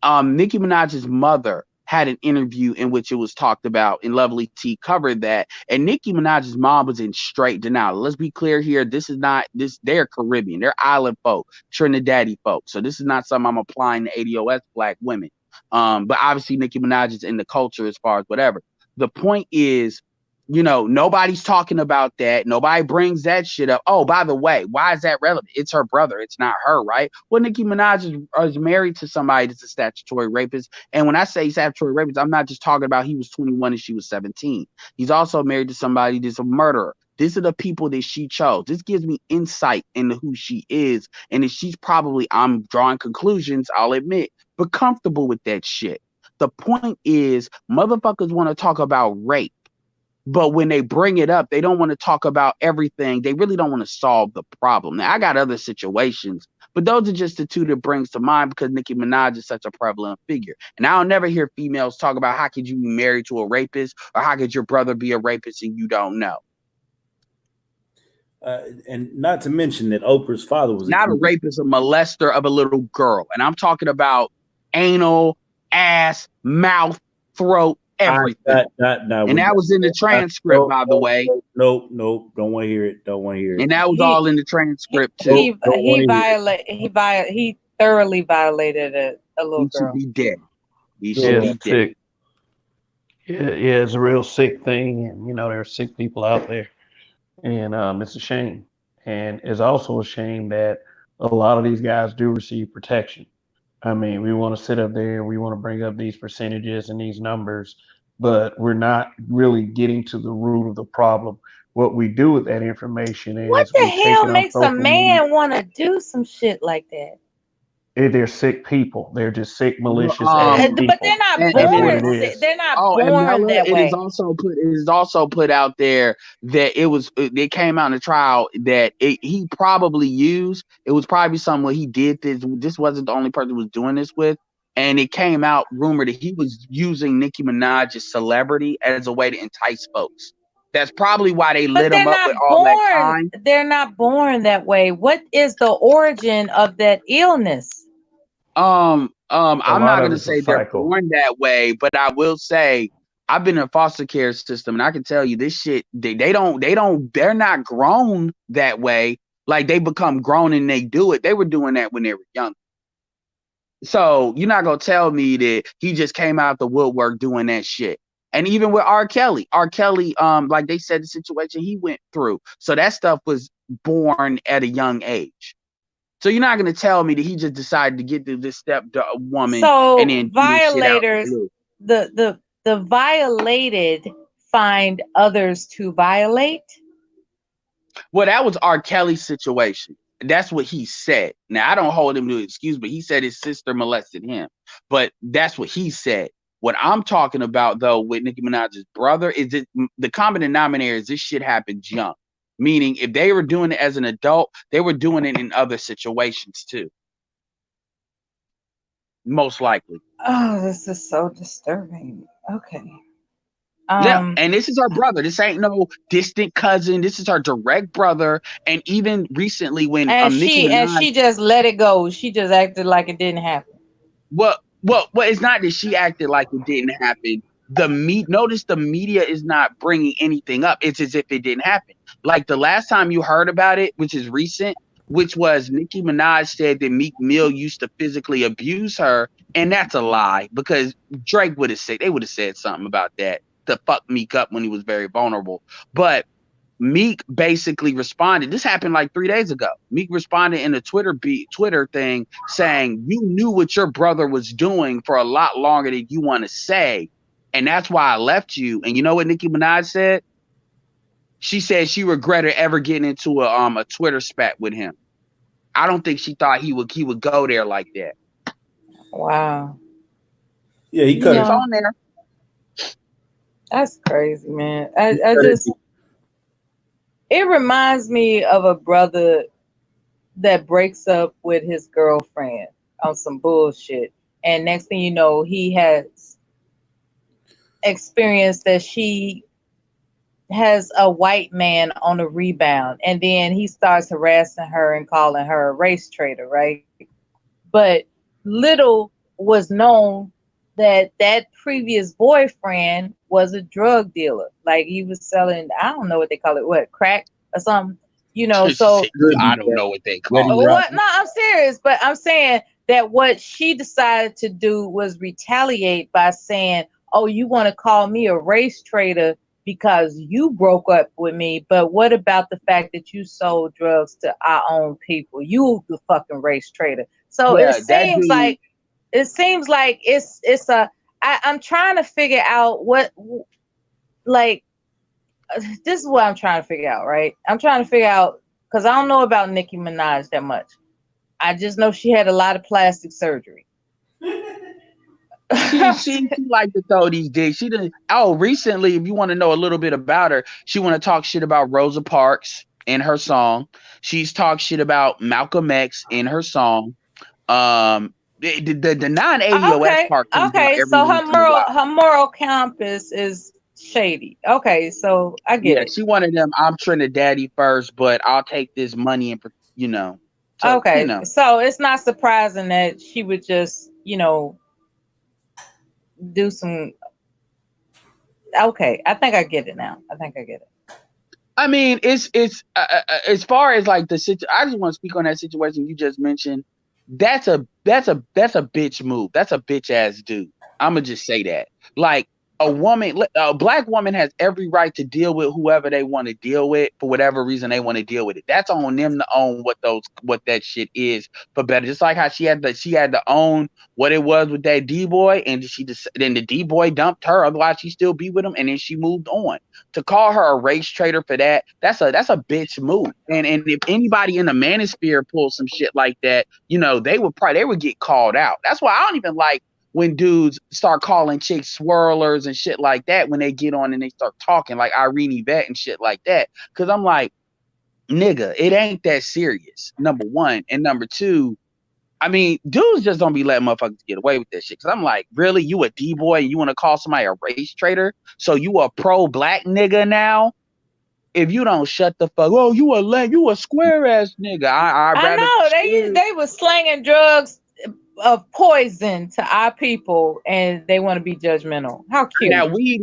Nicki Minaj's mother had an interview in which it was talked about, and Lovely T covered that. And Nicki Minaj's mom was in straight denial. Let's be clear here. They're Caribbean. They're island folk, Trinidadian folk. So this is not something I'm applying to ADOS black women. But obviously Nicki Minaj is in the culture as far as whatever. The point is, you know, nobody's talking about that. Nobody brings that shit up. Oh, by the way, why is that relevant? It's her brother. It's not her, right? Well, Nicki Minaj is married to somebody that's a statutory rapist. And when I say statutory rapist, I'm not just talking about he was 21 and she was 17. He's also married to somebody that's a murderer. These are the people that she chose. This gives me insight into who she is. And that she's probably, I'm drawing conclusions, I'll admit, but comfortable with that shit. The point is, motherfuckers want to talk about rape. But when they bring it up, they don't want to talk about everything. They really don't want to solve the problem. Now, I got other situations, but those are just the two that brings to mind because Nicki Minaj is such a prevalent figure. And I'll never hear females talk about how could you be married to a rapist or how could your brother be a rapist and you don't know. And not to mention that Oprah's father was not a rapist, a molester of a little girl. And I'm talking about anal, ass, mouth, throat, everything. And that was in the transcript, by the way. Nope. Don't want to hear it. And that was all in the transcript too. He thoroughly violated a little girl. He should be dead. He should be dead. Yeah, it's a real sick thing, and you know there are sick people out there, and it's a shame. And it's also a shame that a lot of these guys do receive protection. I mean, we want to sit up there, we want to bring up these percentages and these numbers, but we're not really getting to the root of the problem. What we do with that information is what the hell makes a man want to do some shit like that? They're sick people. They're just sick, malicious people. But they're not born. They're not born that way. It is also put out there that it came out in the trial that he probably used. It was probably something where he did this. This wasn't the only person who was doing this with. And it came out rumored that he was using Nicki Minaj's celebrity as a way to entice folks. That's probably why they lit him up with all that time. They're not born that way. What is the origin of that illness? I'm not going to say they're born that way, but I will say I've been in a foster care system and I can tell you this shit, they're not grown that way. Like they become grown and they do it. They were doing that when they were young. So you're not going to tell me that he just came out the woodwork doing that shit. And even with R. Kelly, like they said, the situation he went through. So that stuff was born at a young age. So you're not going to tell me that he just decided to get to this step woman and then violators, the violated find others to violate. Well, that was R. Kelly's situation. That's what he said. Now I don't hold him to excuse, but he said his sister molested him. But that's what he said. What I'm talking about though with Nicki Minaj's brother is the common denominator is this shit happened young. Meaning, if they were doing it as an adult, they were doing it in other situations too. Most likely. Oh, this is so disturbing. Okay. Yeah, and this is our brother. This ain't no distant cousin. This is our direct brother. And even recently, when Nicki Minaj, she just let it go. She just acted like it didn't happen. Well, it's not that she acted like it didn't happen. Notice the media is not bringing anything up. It's as if it didn't happen. Like the last time you heard about it, which is recent, which was Nicki Minaj said that Meek Mill used to physically abuse her, and that's a lie because Drake would have said something about that to fuck Meek up when he was very vulnerable. But Meek basically responded. This happened like 3 days ago. Meek responded in a Twitter thing saying, "You knew what your brother was doing for a lot longer than you want to say. And that's why I left you." And you know what Nicki Minaj said? She said she regretted ever getting into a Twitter spat with him. I don't think she thought he would go there like that. Wow. Yeah, he cut it on there. That's crazy, man. It reminds me of a brother that breaks up with his girlfriend on some bullshit. And next thing you know, he has experienced that she has a white man on a rebound. And then he starts harassing her and calling her a race traitor, right? But little was known that previous boyfriend was a drug dealer. Like he was selling, I don't know what they call it, what, crack or something, you know. So I don't know what they call it. What? No, I'm serious, but I'm saying that what she decided to do was retaliate by saying, oh, you want to call me a race traitor because you broke up with me, but what about the fact that you sold drugs to our own people? You the fucking race traitor. So Yeah, that dude. it seems like I'm trying to figure out what, like, this is what I'm trying to figure out, right? I'm trying to figure out, because I don't know about Nicki Minaj that much. I just know she had a lot of plastic surgery. She like to throw these digs. She didn't. Oh, recently, if you want to know a little bit about her, she want to talk shit about Rosa Parks in her song. She's talked shit about Malcolm X in her song. The 980 part comes out Okay. every So once in a while. her moral compass is shady. Okay, so I get Yeah, it. she wanted them. I'm Trinidaddy first, but I'll take this money and So Okay, so it's not surprising that she would just, do some. Okay, I think I get it now. I think I get it. I mean, it's as far as like the situation. I just want to speak on that situation you just mentioned. That's a bitch move. That's a bitch ass dude. I'm gonna just say that. Like a black woman has every right to deal with whoever they want to deal with for whatever reason they want to deal with it. That's on them to own what that shit is for better. Just like how she had to own what it was with that D boy, and then the D boy dumped her. Otherwise, she still be with him, and then she moved on. To call her a race traitor for that's a bitch move. And if anybody in the manosphere pulls some shit like that, they would get called out. That's why I don't even like when dudes start calling chicks swirlers and shit like that when they get on and they start talking like Irene Yvette and shit like that. Cause I'm like, nigga, it ain't that serious. Number one. And number two, I mean, dudes just don't be letting motherfuckers get away with that shit. Cause I'm like, really? You a D-boy and you want to call somebody a race traitor? So you a pro-black nigga now? If you don't shut the fuck, oh, you a square ass nigga. I know they were slanging drugs of poison to our people, and they want to be judgmental. How cute. Now weed.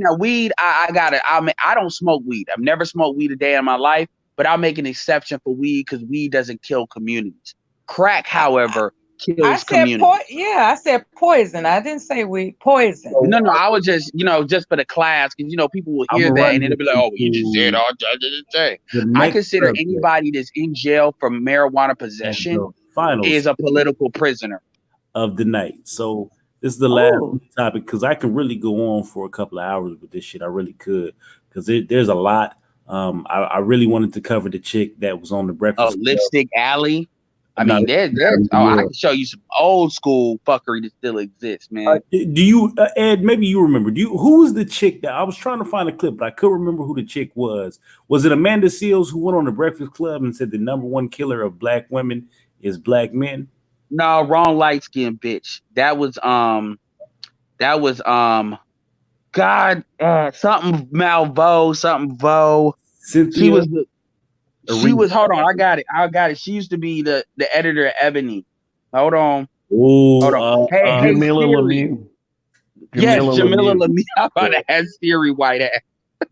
I got it. I don't smoke weed. I've never smoked weed a day in my life, but I'll make an exception for weed because weed doesn't kill communities. Crack, however, kills communities. I said poison. I didn't say weed. Poison. No, I was just, just for the class, because people will hear that and then they'll be like, "Oh, you just said all I didn't say." I consider anybody that's in jail for marijuana possession is a political prisoner of the night. So this is the last topic because I could really go on for a couple of hours with this shit. I really could because there's a lot. I really wanted to cover the chick that was on the Breakfast Club. Lipstick Alley. I mean, I can show you some old school fuckery that still exists, man. Do you, Ed? Maybe you remember. Who was the chick that I was trying to find a clip, but I couldn't remember who the chick was. Was it Amanda Seales who went on the Breakfast Club and said the number one killer of black women is black men? No, wrong light skinned bitch. That was something Malvo, something Vo. Cynthia. She was. Hold on, I got it. She used to be the editor of Ebony. Hold on. Hold on. Hey, Jamila Lemieux. Yes, Jamila Lemieux. I'm about to have Siri white ass.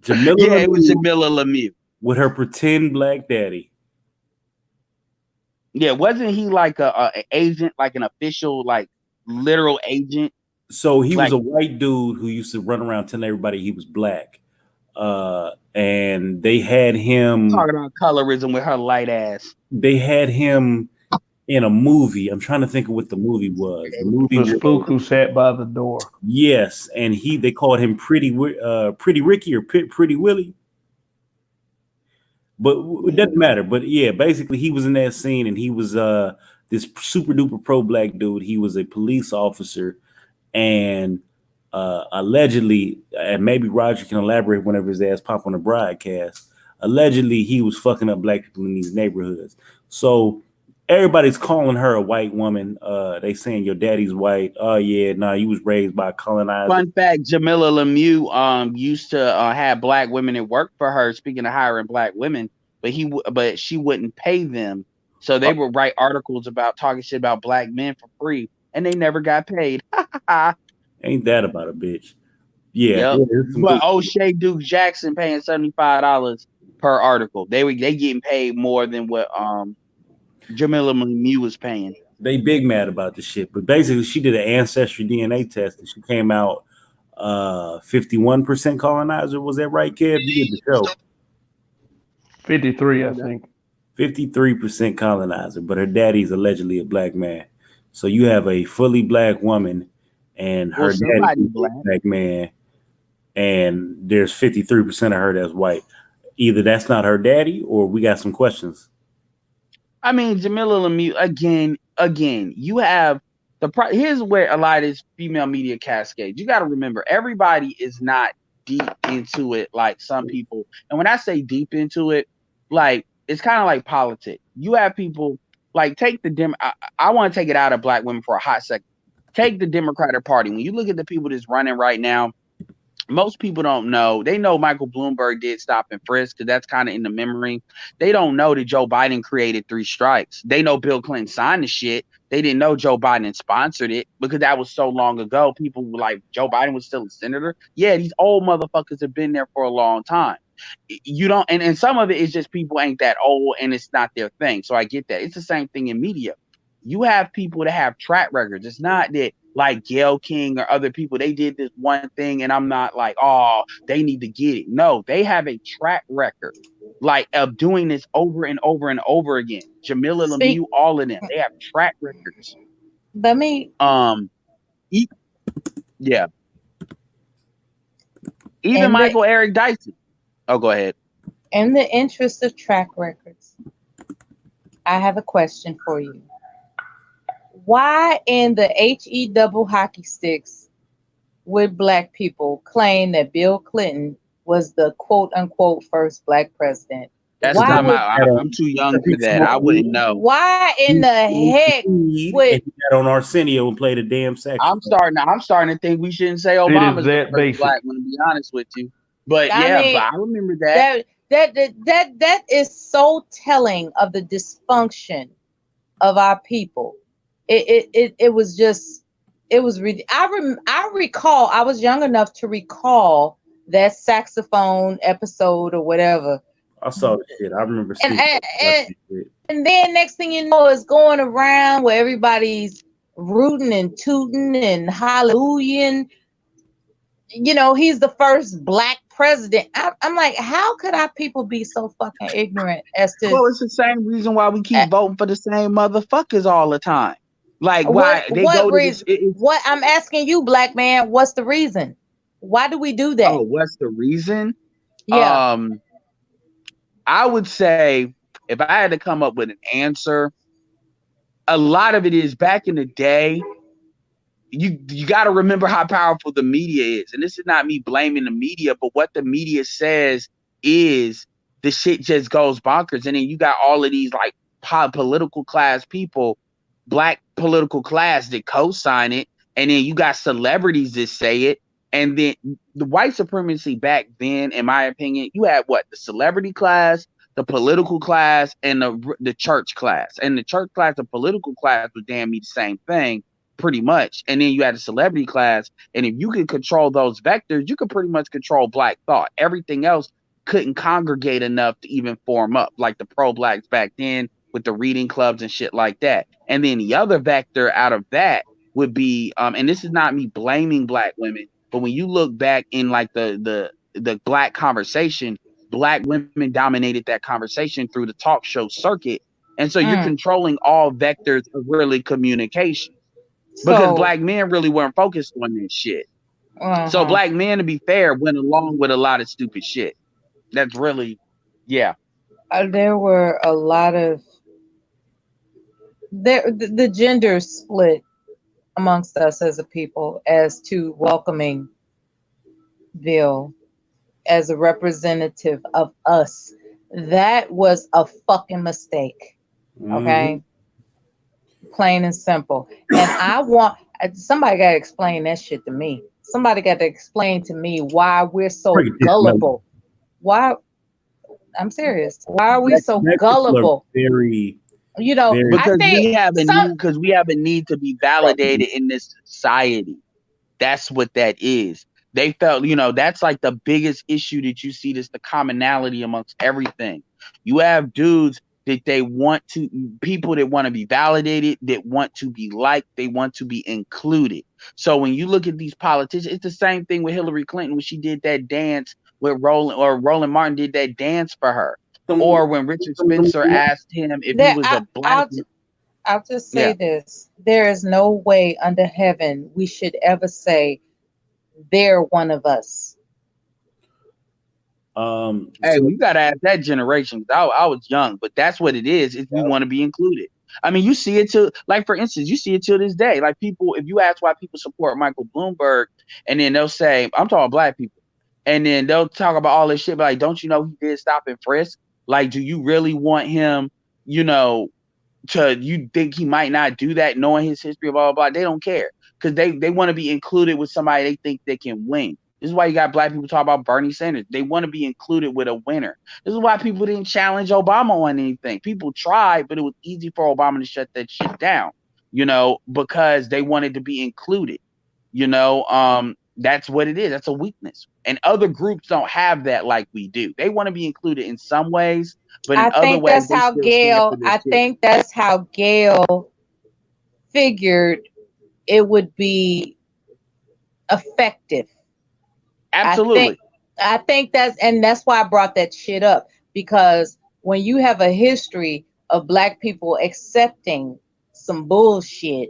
Jamila Lemieux, it was Jamila Lemieux with her pretend black daddy. Yeah, wasn't he like a agent, like an official, like literal agent? So he was a white dude who used to run around telling everybody he was black. And they had him talking about colorism with her light ass. They had him in a movie. I'm trying to think of what the movie was. The movie The Spook Who Sat by the Door. Yes, and they called him Pretty Ricky or Pretty Willie. But it doesn't matter. But yeah, basically he was in that scene and he was this super duper pro black dude. He was a police officer and allegedly, and maybe Roger can elaborate whenever his ass pop on the broadcast, allegedly he was fucking up black people in these neighborhoods. So everybody's calling her a white woman. They saying your daddy's white. Oh yeah, nah, you was raised by a colonizer. Fun fact, Jamila Lemieux used to have black women that worked for her, speaking of hiring black women, but she wouldn't pay them. So they would write articles about talking shit about black men for free, and they never got paid. Ain't that about a bitch? Yeah. Yep. But O'Shea Duke Jackson paying $75 per article. They getting paid more than what Jamila Lemieux was paying. They big mad about the shit, but basically she did an ancestry DNA test and she came out 51% colonizer. Was that right, Kev? You did the show. 53, I think. 53% colonizer, but her daddy's allegedly a black man. So you have a fully black woman and her daddy is a black man, and there's 53% of her that's white. Either that's not her daddy or we got some questions. I mean, Jamila Lemieux, again, you have here's where a lot of this female media cascades. You got to remember, everybody is not deep into it like some people. And when I say deep into it, like, it's kind of like politics. You have people like take the I want to take it out of black women for a hot second. Take the Democratic Party. When you look at the people that's running right now, most people don't know. They know Michael Bloomberg did stop and frisk because that's kind of in the memory. They don't know that Joe Biden created 3 strikes. They know Bill Clinton signed the shit. They didn't know Joe Biden sponsored it because that was so long ago. People were like, Joe Biden was still a senator. Yeah, these old motherfuckers have been there for a long time. You don't, and some of it is just people ain't that old and it's not their thing. So I get that. It's the same thing in media. You have people that have track records. It's not that like Gayle King or other people, they did this one thing and I'm not like, oh, they need to get it. No, they have a track record like of doing this over and over and over again. Jamila Lemieux, all of them, they have track records. Let me yeah. Even Michael Eric Dyson. Oh, go ahead. In the interest of track records, I have a question for you. Why in the HE double hockey sticks would black people claim that Bill Clinton was the quote unquote first black president? That's not I'm too young for that. I wouldn't know. Why in the heck would and he got on Arsenio and played a damn saxophone? I'm starting to think we shouldn't say Obama's the first black one, to be honest with you. But but I remember that. That is so telling of the dysfunction of our people. It was just, it was. I recall. I was young enough to recall that saxophone episode or whatever. I saw the shit. I remember seeing and then next thing you know, it's going around where everybody's rooting and tooting and hallelujah. You know, he's the first black president. I'm like, how could our people be so fucking ignorant as to? Well, it's the same reason why we keep voting for the same motherfuckers all the time. Like, why they go to this? What I'm asking you, black man, what's the reason? Why do we do that? Oh, what's the reason? Yeah. I would say if I had to come up with an answer, a lot of it is back in the day. You got to remember how powerful the media is. And this is not me blaming the media, but what the media says is the shit just goes bonkers. And then you got all of these like political class people, black political class that co-sign it. And then you got celebrities that say it. And then the white supremacy back then, in my opinion, you had what? The celebrity class, the political class, and the church class. And the church class, the political class was damn me the same thing. Pretty much. And then you had a celebrity class. And if you could control those vectors, you could pretty much control black thought. Everything else couldn't congregate enough to even form up, like the pro-blacks back then with the reading clubs and shit like that. And then the other vector out of that would be, and this is not me blaming black women, but when you look back in like the black conversation, black women dominated that conversation through the talk show circuit. And so you're controlling all vectors of really communication. Because black men really weren't focused on this shit. So black men, to be fair, went along with a lot of stupid shit. That's really, yeah. There were a lot of the gender split amongst us as a people as to welcoming Bill as a representative of us. That was a fucking mistake. Okay. Plain and simple. And I want somebody got to explain that shit to me. Somebody got to explain to me why we're so gullible. Why? I'm serious. Why are we so gullible? Very, because we have a need to be validated in this society. That's what that is. They felt, that's like the biggest issue that you see. This the commonality amongst everything. You have dudes that they want to, people that want to be validated, that want to be liked, they want to be included. So when you look at these politicians, it's the same thing with Hillary Clinton when she did that dance with Roland Martin did that dance for her. Or when Richard Spencer asked him if he was a black. I'll just say this. There is no way under heaven we should ever say they're one of us. Hey, we gotta ask that generation. I was young, but that's what it is. If we want to be included. I mean, you see it too. Like for instance, you see it till this day. Like people, if you ask why people support Michael Bloomberg, and then they'll say, "I'm talking black people," and then they'll talk about all this shit. But like, don't you know he did stop and frisk? Like, do you really want him? You know, you think he might not do that, knowing his history, blah blah blah. They don't care because they want to be included with somebody they think they can win. This is why you got black people talk about Bernie Sanders. They want to be included with a winner. This is why people didn't challenge Obama on anything. People tried, but it was easy for Obama to shut that shit down, because they wanted to be included. That's what it is. That's a weakness. And other groups don't have that like we do. They want to be included in some ways, but in other ways, they still stand for this shit. Think that's how Gayle figured it would be effective. Absolutely. I think that's why I brought that shit up, because when you have a history of black people accepting some bullshit,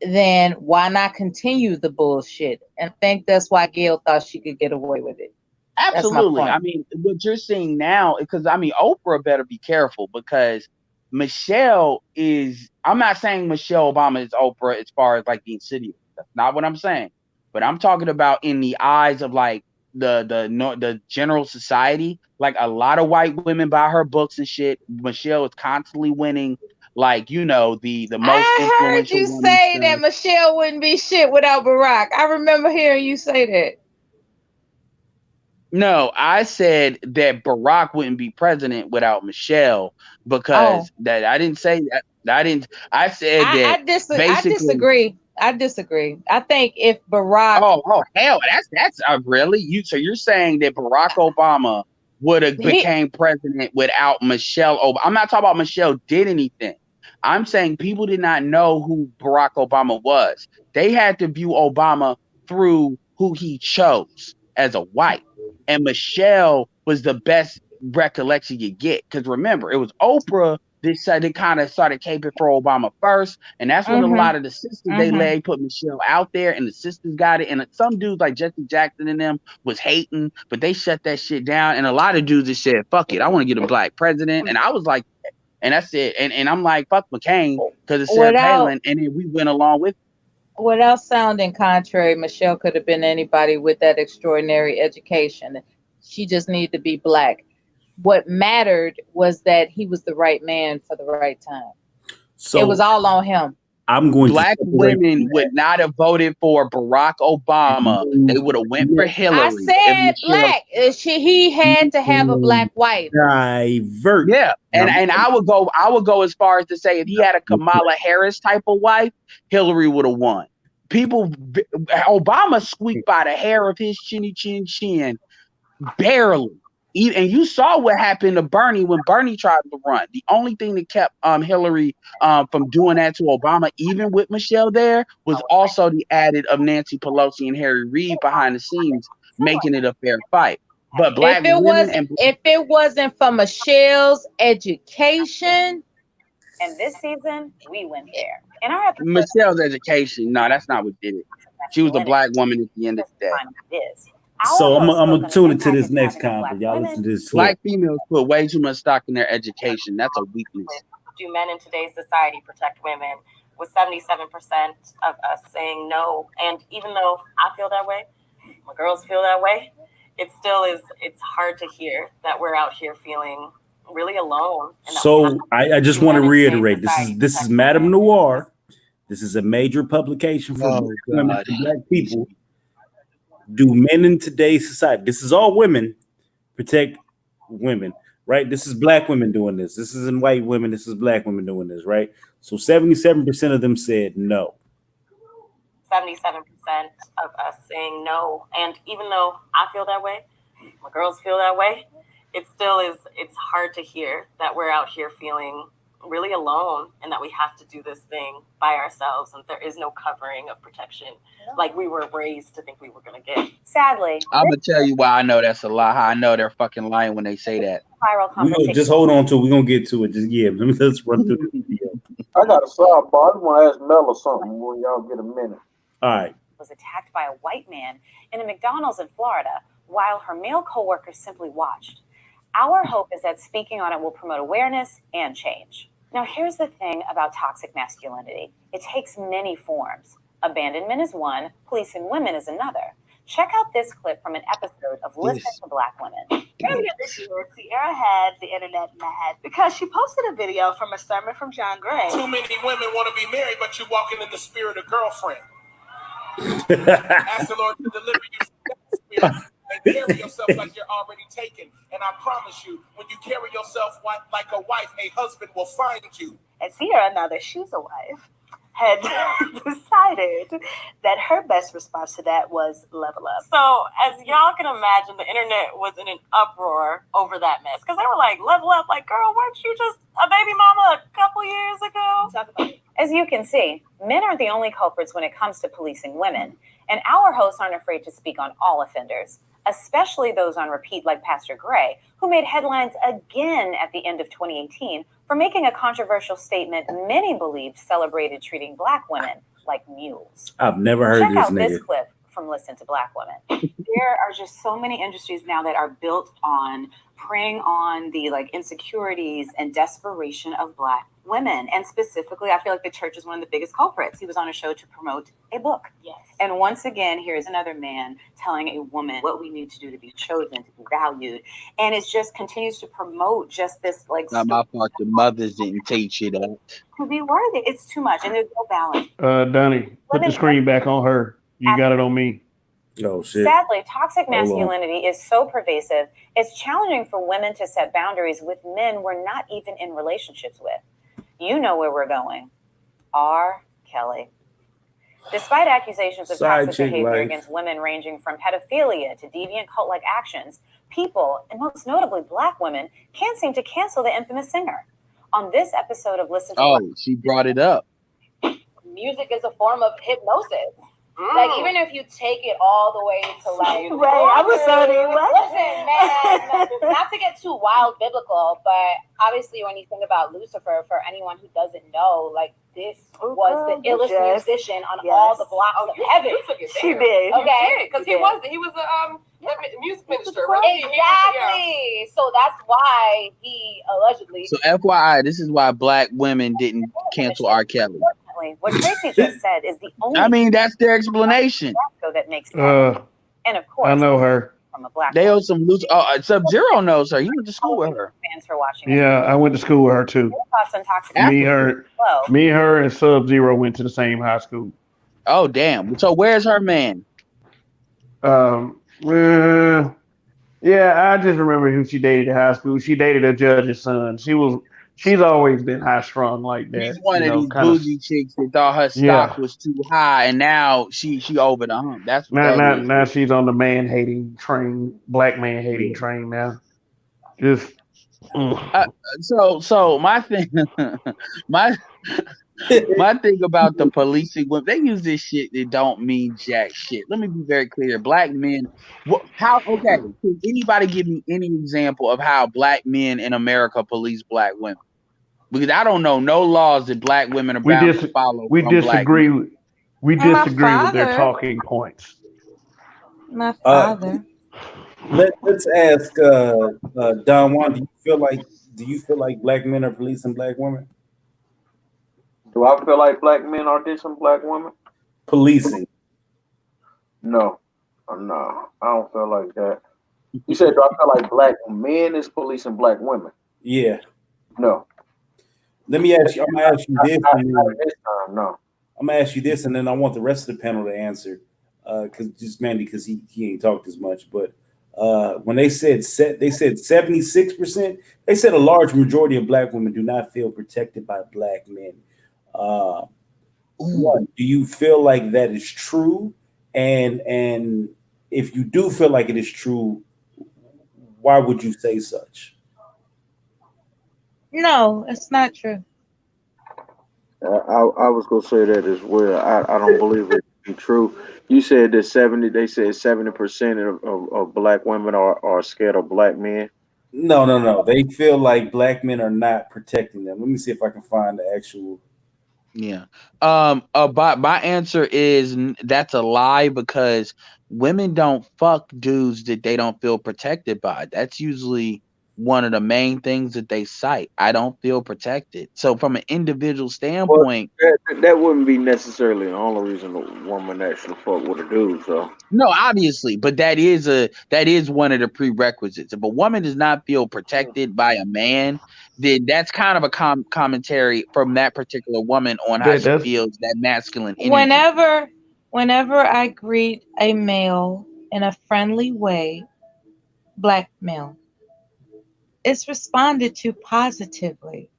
then why not continue the bullshit? And I think that's why Gayle thought she could get away with it. Absolutely. I mean, what you're seeing now, because I mean, Oprah better be careful, because Michelle is, I'm not saying Michelle Obama is Oprah as far as like the insidious. That's not what I'm saying. But I'm talking about in the eyes of like the general society, like a lot of white women buy her books and shit. Michelle is constantly winning, like, the most influential. I heard you say that Michelle wouldn't be shit without Barack. I remember hearing you say that. No, I said that Barack wouldn't be president without Michelle, because that I didn't say that. I said that. I disagree. I think if Barack. Oh hell, that's really. So you're saying that Barack Obama would have became president without Michelle Obama? I'm not talking about Michelle did anything. I'm saying people did not know who Barack Obama was. They had to view Obama through who he chose as a white. And Michelle was the best recollection you get. Because remember, it was Oprah that kind of started caping for Obama first. And that's when a lot of the sisters they put Michelle out there, and the sisters got it. And some dudes like Jesse Jackson and them was hating, but they shut that shit down. And a lot of dudes just said, fuck it, I want to get a black president. And I was like, and that's it. And I'm like, fuck McCain, because it's Sarah Palin. And then we went along with it. Without sounding contrary, Michelle could have been anybody with that extraordinary education. She just needed to be black. What mattered was that he was the right man for the right time. So it was all on him. Black women would not have voted for Barack Obama. They would have went for Hillary. I said black. He had to have a black wife. Divert. Yeah, and I would go as far as to say if he had a Kamala Harris type of wife, Hillary would have won. Obama squeaked by the hair of his chinny chin, barely. And you saw what happened to Bernie when Bernie tried to run. The only thing that kept Hillary from doing that to Obama, even with Michelle there, was also the added of Nancy Pelosi and Harry Reid behind the scenes, making it a fair fight. But black women if it wasn't for Michelle's education, and this season we went there. And Michelle's education, no, that's not what did it. She was a black woman at the end of the day. So I'm gonna tune into this next conference. Y'all listen to this. Black females put way too much stock in their education. That's a weakness. Do men in today's society protect women? With 77% of us saying no, and even though I feel that way, my girls feel that way, it still is. It's hard to hear that we're out here feeling really alone. So I just want to reiterate: this is Madame Noir. This is a major publication for women and black people. Do men in today's society, this is all women, protect women, right? This is black women doing this. This isn't white women. This is black women doing this, right? So 77% of them said no. 77% of us saying no. And even though I feel that way, my girls feel that way, it still is, it's hard to hear that we're out here feeling really alone and that we have to do this thing by ourselves and there is no covering of protection like we were raised to think we were going to get. Sadly, I'm gonna tell you why I know that's a lie. How I know they're fucking lying when they say that. viral We gonna conversation. just hold on to it. We're gonna get to it. Just let's run through the video. I got a sidebar. I just want to ask Mel or something when y'all get a minute. All right. Was attacked by a white man in a McDonald's in Florida while her male coworkers simply watched. Our hope is that speaking on it will promote awareness and change. Now, here's the thing about toxic masculinity. It takes many forms. Abandonment is one, policing women is another. Check out this clip from an episode of Listen to Black Women. Earlier this year, Sierra had the internet mad because she posted a video from a sermon from John Gray. Too many women want to be married, but you're walking in the spirit of girlfriend. Ask the Lord to deliver you from that spirit and carry yourself like you're already taken. And I promise you, when you carry yourself like a wife, a husband will find you. And Sierra, now that she's a wife, had decided that her best response to that was level up. So, as y'all can imagine, the internet was in an uproar over that mess. Because they were like, level up, like, girl, weren't you just a baby mama a couple years ago? Talk about it. As you can see, men aren't the only culprits when it comes to policing women, and our hosts aren't afraid to speak on all offenders, especially those on repeat like Pastor Gray, who made headlines again at the end of 2018 for making a controversial statement many believed celebrated treating Black women like mules. I've never heard Check this out nigga. this clip from Listen to Black Women. There are just so many industries now that are built on preying on the insecurities and desperation of Black women. And specifically, I feel like the church is one of the biggest culprits. He was on a show to promote a book. Yes. And once again, here's another man telling a woman what we need to do to be chosen, to be valued. And it just continues to promote just this Not my fault. The mothers didn't teach you that. to be worthy. It's too much. And there's no balance. Donnie, put the screen back on her. You got it on me. Oh shit. Sadly, toxic Hold on. masculinity is so pervasive, it's challenging for women to set boundaries with men we're not even in relationships with. You know where we're going. R. Kelly. Despite accusations of Side toxic chick behavior life. against women ranging from pedophilia to deviant cult-like actions, people, and most notably Black women, can't seem to cancel the infamous singer. On this episode of Listen to Oh, Black, she brought it up. Music is a form of hypnosis. Like, even if you take it all the way to like, Right, I was sorry. listen, man, not to get too wild biblical, but obviously when you think about Lucifer, for anyone who doesn't know, like this was the illest musician on all the blocks of heaven. She did. Okay, because he was a music minister, right? Exactly. So that's why he allegedly. So FYI, this is why Black women didn't cancel R. Kelly. what Tracy just said is the only I mean, that's their explanation. that makes sense. And of course, I know her. from a Black They owe some loose. Oh, Sub-Zero knows her. He went to school with her. fans for watching. Yeah, I went to school with her too. Your thoughts on toxic Me, her, and Sub-Zero went to the same high school. Oh, damn. So where's her man? Yeah, I just remember who she dated in high school. She dated a judge's son. She's always been high strung like that. She's one of these bougie chicks that thought her stock was too high, and now she over the hump. That's what now she's on the man hating train, black man hating train now. Just so my thing, my thing about the policing, when they use this shit, they don't mean jack shit. Let me be very clear. Black men, okay, can anybody give me any example of how Black men in America police Black women? Because I don't know no laws that Black women are bound to follow. We disagree. We My disagree with their father. talking points. My father. Let's ask Don Juan. Do you feel like Black men are policing Black women? Do I feel like Black men are dissing Black women? Policing. No. No, I don't feel like that. You said, do I feel like Black men is policing Black women? Yeah. No. Let me ask you. I'm gonna ask you this. No. I'm gonna ask you this, and then I want the rest of the panel to answer, because he ain't talked as much. But when they said 76%, they said a large majority of Black women do not feel protected by Black men. One, do you feel like that is true? And if you do feel like it is true, Why would you say such? No, it's not true. I was gonna say that as well. I don't believe it to be true. You said that 70. They said 70% of black women are scared of black men. No, no, no. They feel like black men are not protecting them. Let me see if I can find the actual. Yeah. But my answer is that's a lie because women don't fuck dudes that they don't feel protected by. That's usually one of the main things that they cite. I don't feel protected. So from an individual Well, standpoint, that wouldn't be necessarily the only reason a woman actually fuck with a dude. So no, obviously, but that is one of the prerequisites. If a woman does not feel protected by a man, then that's kind of a commentary from that particular woman on how she That's feels that masculine energy. Whenever I greet a male in a friendly way, black male, it's responded to positively.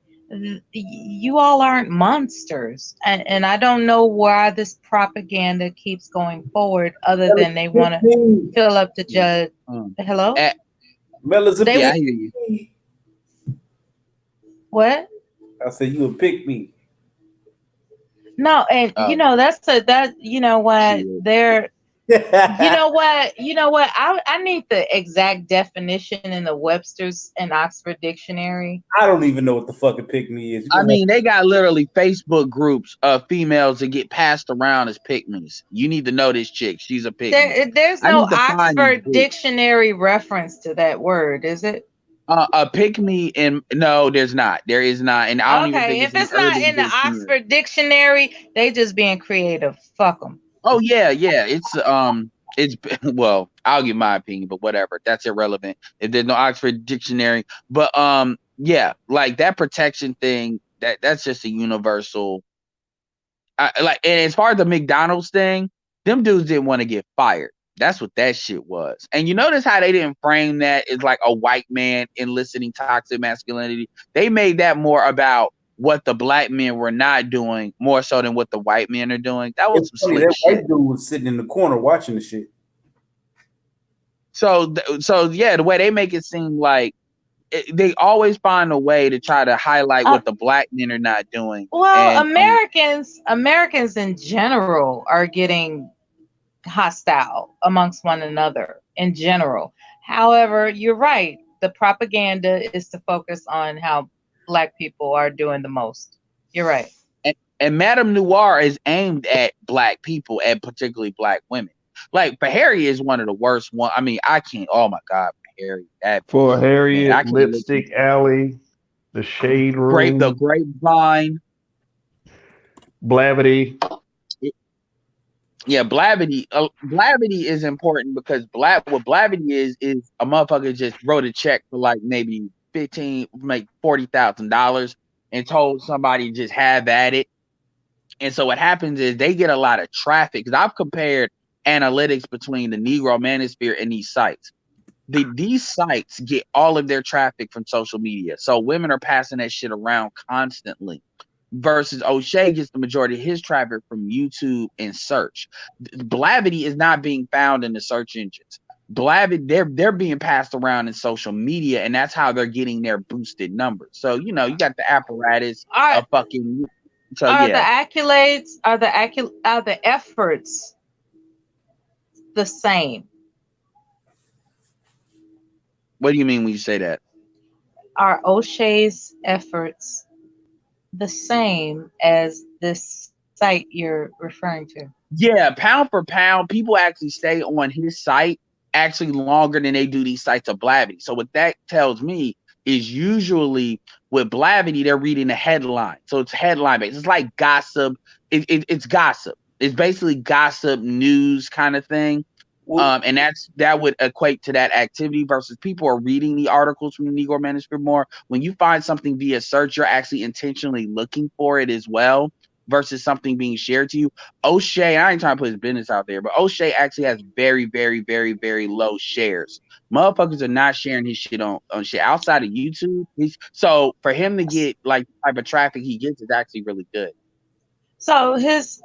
You all aren't monsters, and I don't know why this propaganda keeps going forward, other than they want to fill up the judge. Hello, they Yeah, I hear you. what? I said you would pick me. No, and you know what they're you know what I need the exact definition in the Webster's and Oxford dictionary. I don't even know what the fucking pick me is. I mean, they got literally Facebook groups of females that get passed around as pick-me's. You need to know this chick. She's a pick-me. There's I no need to find these Oxford groups. dictionary reference to that word, is it? A pick-me, and no, there's not. There is not, and I don't even think Okay, it's if an it's not urban in the dictionary. Oxford dictionary, they just being creative. Fuck them. Oh yeah. It's well, I'll give my opinion, but whatever. That's irrelevant. If there's no Oxford dictionary, but yeah, like that protection thing. That's just a universal. Like, and as far as the McDonald's thing, them dudes didn't want to get fired. That's what that shit was. And you notice how they didn't frame that as like a white man eliciting toxic masculinity. They made that more about what the black men were not doing, more so than what the white men are doing. That was It's some funny, slick that shit. white dude was sitting in the corner watching the shit. So yeah, the way they make it seem like they always find a way to try to highlight what the black men are not doing. Well, And Americans in general are getting hostile amongst one another in general. However, you're right. The propaganda is to focus on how black people are doing the most. You're right. And Madame Noir is aimed at black people, and particularly black women. Like Harry is one of the worst one. I mean, I can't. Oh my God, Harry! for Man, I Harriet, can't look. Lipstick Alley, The Shade The Room, Grapevine. Blavity. Yeah, Blavity. Blavity is important because what Blavity is a motherfucker just wrote a check for like maybe $40,000 and told somebody just have at it. And so what happens is they get a lot of traffic. Because I've compared analytics between the Negro Manosphere and these sites. These sites get all of their traffic from social media. So women are passing that shit around constantly. Versus O'Shea gets the majority of his traffic from YouTube and search. Blavity is not being found in the search engines. Blavity, they're being passed around in social media, and that's how they're getting their boosted numbers. So you got the apparatus of fucking. So are yeah, the accolades, are the efforts the same? what do you mean when you say that? Are O'Shea's efforts the same as this site you're referring to? Yeah, pound for pound, people actually stay on his site actually longer than they do these sites of Blavity. So what that tells me is usually with Blavity, they're reading the headline. So it's headline based. It's like gossip. It's gossip. It's basically gossip news kind of thing. And that would equate to that activity versus people are reading the articles from the Negro Manuscript more. When you find something via search, you're actually intentionally looking for it as well versus something being shared to you. O'Shea, I ain't trying to put his business out there, but O'Shea actually has very, very, very, very low shares. Motherfuckers are not sharing his shit on shit outside of YouTube. So for him to get like the type of traffic he gets is actually really good. So his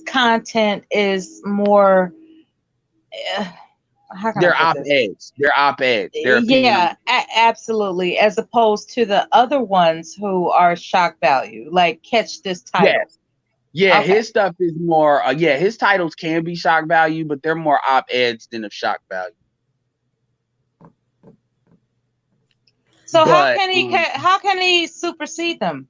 content is more how can I They're put this? op-eds. They're op-eds. They're Yeah, opinion. absolutely. As opposed to the other ones who are shock value, like catch this title. Yes. Yeah, Okay. his stuff is more. Yeah, his titles can be shock value, but they're more op-eds than of shock value. So But how can he supersede them?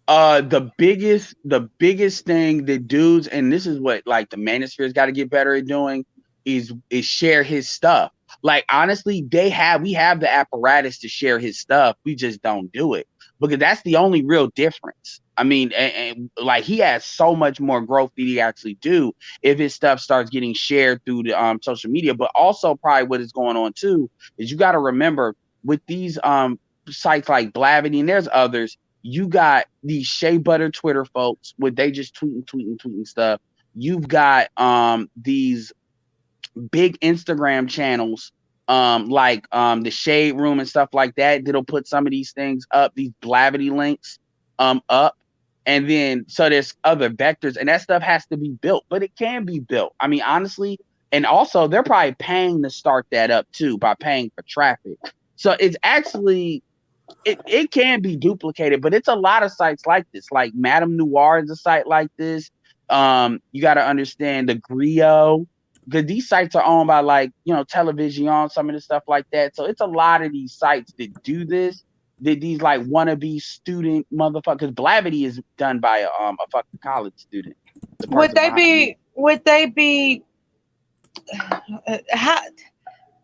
the biggest thing that dudes, and this is what like the manosphere's got to get better at doing, is share his stuff. Like honestly, we have the apparatus to share his stuff. We just don't do it because that's the only real difference. I mean, and like he has so much more growth that he actually do if his stuff starts getting shared through the social media. But also probably what is going on too is you got to remember with these sites like Blavity and there's others, you got these shea butter Twitter folks where they just tweeting stuff. You've got these big Instagram channels like the Shade Room and stuff like that that'll put some of these things up, these Blavity links up. And then so there's other vectors, and that stuff has to be built, but it can be built. I mean, honestly, and also they're probably paying to start that up too by paying for traffic. So it's actually it can be duplicated, but it's a lot of sites like this. Like Madame Noir is a site like this. You got to understand the Griot, because these sites are owned by like Television, some of the stuff like that. So it's a lot of these sites that do this. That these like wannabe student motherfuckers. Blavity is done by a fucking college student. Would they be? How?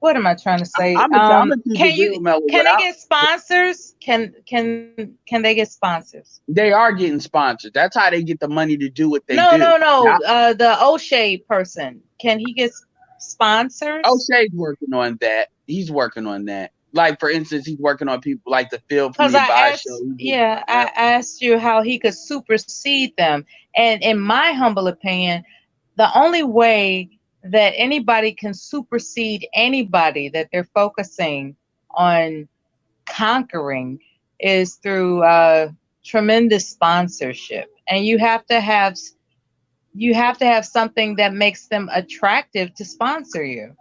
What am I trying to say? I'm keep Can it real, Mel. can they get sponsors? Can they get sponsors? They are getting sponsored. That's how they get the money to do what they No, do. no. The O'Shea person, can he get sponsors? O'Shea's working on that. He's working on that. Like for instance, he's working on people like the Phil from the Advice Show. I asked you how he could supersede them, and in my humble opinion, the only way that anybody can supersede anybody that they're focusing on conquering is through tremendous sponsorship, and you have to have something that makes them attractive to sponsor you.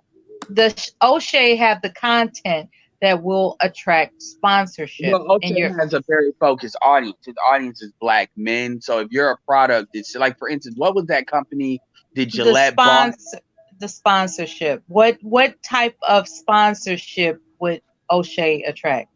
The O'Shea have the content that will attract sponsorship. Well, O'Shea has a very focused audience. His audience is black men. So if you're a product that's like, for instance, what was that company that Gillette bought? The sponsorship. What type of sponsorship would O'Shea attract?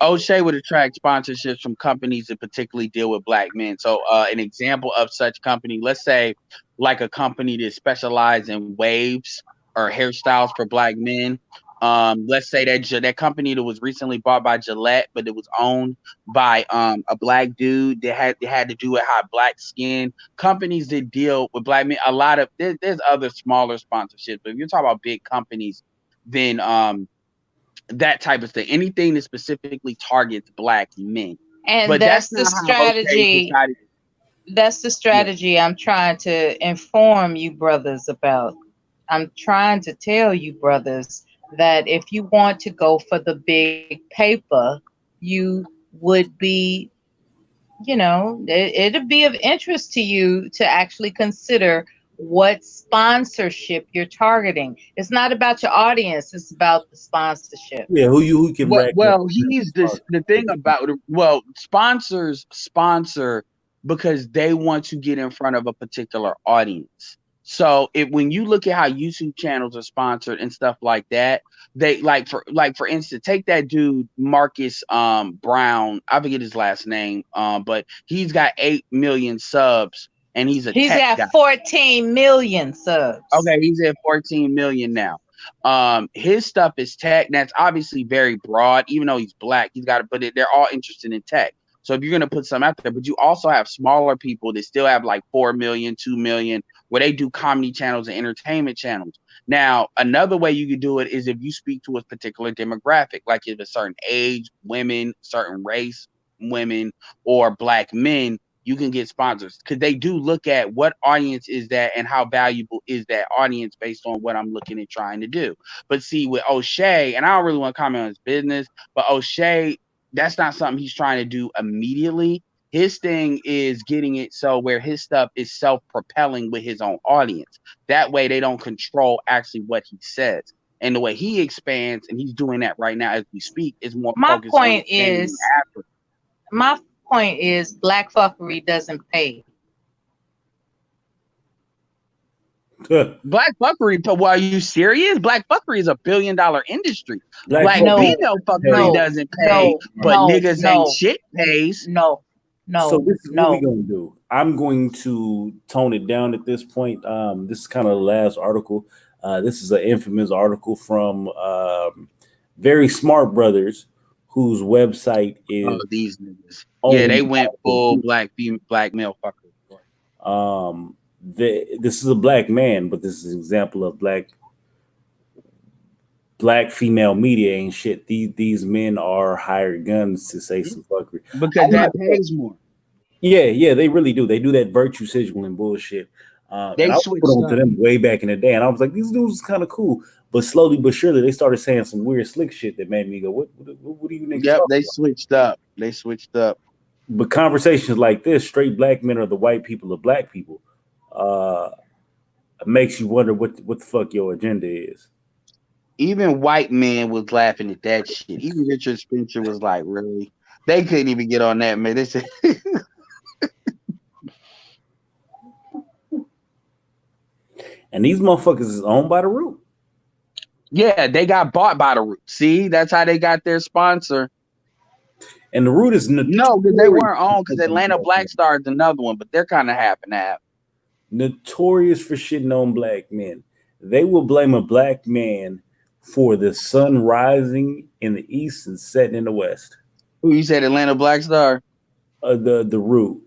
O'Shea would attract sponsorships from companies that particularly deal with black men. So an example of such company, let's say like a company that specializes in waves or hairstyles for black men. Let's say that company that was recently bought by Gillette, but it was owned by a black dude that had to do with how black skin. Companies that deal with black men, a lot of there's other smaller sponsorships, but if you're talking about big companies, then that type of thing, anything that specifically targets black men. And but that's the strategy. That's the strategy I'm trying to inform you brothers about. I'm trying to tell you brothers that if you want to go for the big paper, you would be, it'd be of interest to you to actually consider what sponsorship you're targeting. It's not about your audience, it's about the sponsorship. Yeah, who can well he's the thing about sponsors sponsor because they want to get in front of a particular audience. So when you look at how YouTube channels are sponsored and stuff like that, they for instance, take that dude Marcus Brown, I forget his last name, but he's got 8 million subs and he's got guy. 14 million subs. Okay, he's at 14 million now. His stuff is tech. That's obviously very broad, even though he's black. He's got to put it. They're all interested in tech. So if you're gonna put some out there, but you also have smaller people that still have like 4 million, 2 million, where they do comedy channels and entertainment channels. Now, another way you could do it is if you speak to a particular demographic, like if a certain age, women, certain race, women, or black men, you can get sponsors because they do look at what audience is that and how valuable is that audience based on what I'm looking at trying to do. But see, with O'Shea, and I don't really want to comment on his business, but O'Shea, that's not something he's trying to do immediately. His thing is getting it so where his stuff is self-propelling with his own audience. That way they don't control actually what he says. And the way he expands, and he's doing that right now as we speak, is more focused on expanding Africa. My point is black fuckery doesn't pay. Black fuckery, well, are you serious? Black fuckery is $1 billion industry. Black female fuckery doesn't pay, but niggas ain't shit pays. So this is what we're gonna do. I'm going to tone it down at this point. This is kind of the last article. This is an infamous article from Very Smart Brothers, whose website is these niggas. Yeah, they went full black male fuckery. This is a black man, but this is an example of black female media ain't shit. These men are hired guns to say some fuckery because that pays more. Yeah, they really do. They do that virtue signaling bullshit. They and I switched put on to up. them way back in the day, and I was like, these dudes is kind of cool. But slowly but surely, they started saying some weird slick shit that made me go, "What do you niggas?" Yep, talking they about? switched up. They switched up. But conversations like this, straight black men are the white people of black people, makes you wonder what the fuck your agenda is. Even white men was laughing at that shit. Even Richard Spencer was like, really? They couldn't even get on that, man. They said and these motherfuckers is owned by the Root. Yeah, they got bought by the Root. See, that's how they got their sponsor. And the Root is no, because they weren't owned. Because Atlanta Black Star is another one, but they're kind of half and half. Notorious for shitting on black men. They will blame a black man for the sun rising in the east and setting in the west. Who you said, Atlanta Black Star? The Root.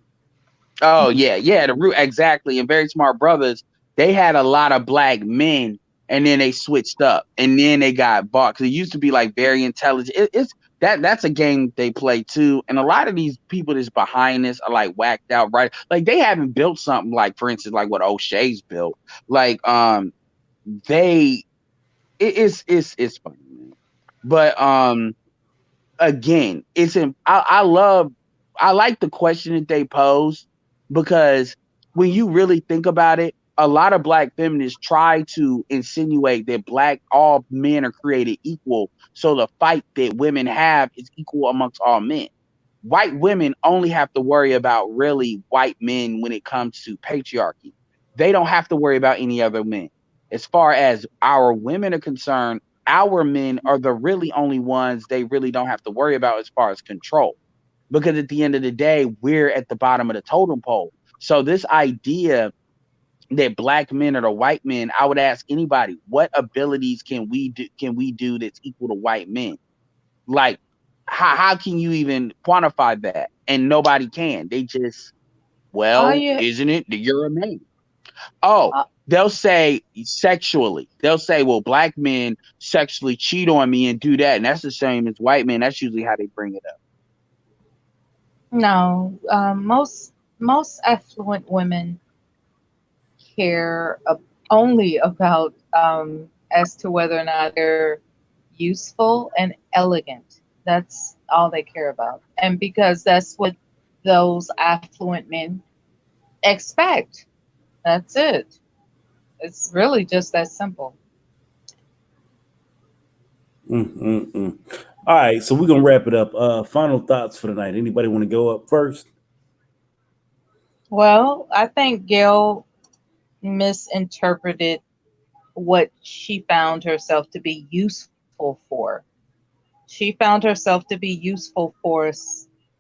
Oh yeah, the Root, exactly. And Very Smart Brothers, they had a lot of black men, and then they switched up, and then they got bought because it used to be like very intelligent. That's a game they play too, and a lot of these people that's behind this are like whacked out, right? Like they haven't built something like, for instance, like what O'Shea's built. Like it's funny, man. But again, I like the question that they pose, because when you really think about it, a lot of black feminists try to insinuate that all men are created equal, so the fight that women have is equal amongst all men. White women only have to worry about really white men when it comes to patriarchy. They don't have to worry about any other men. As far as our women are concerned, our men are the really only ones they really don't have to worry about as far as control. Because at the end of the day, we're at the bottom of the totem pole. So this idea that black men are the white men, I would ask anybody, what abilities can we do that's equal to white men? Like, how can you even quantify that? And nobody can. They just, isn't it that you're a man? They'll say sexually. They'll say, well, black men sexually cheat on me and do that, and that's the same as white men. That's usually how they bring it up. No, most affluent women care only about as to whether or not they're useful and elegant. That's all they care about, and because that's what those affluent men expect. That's it. It's really just that simple. All right, so we're gonna wrap it up. Final thoughts for tonight. Anybody want to go up first? Well, I think Gail misinterpreted what she found herself to be useful for. She found herself to be useful for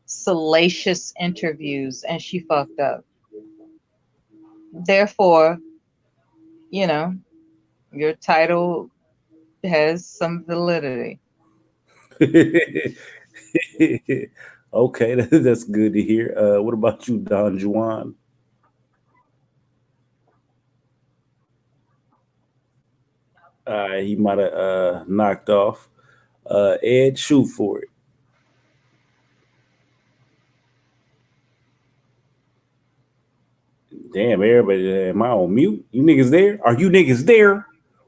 salacious interviews, and she fucked up. Therefore, your title has some validity. Okay, that's good to hear. What about you, Don Juan? He might have knocked off. Ed, shoot for it. Damn, everybody, am I on mute? You niggas there? Are you niggas there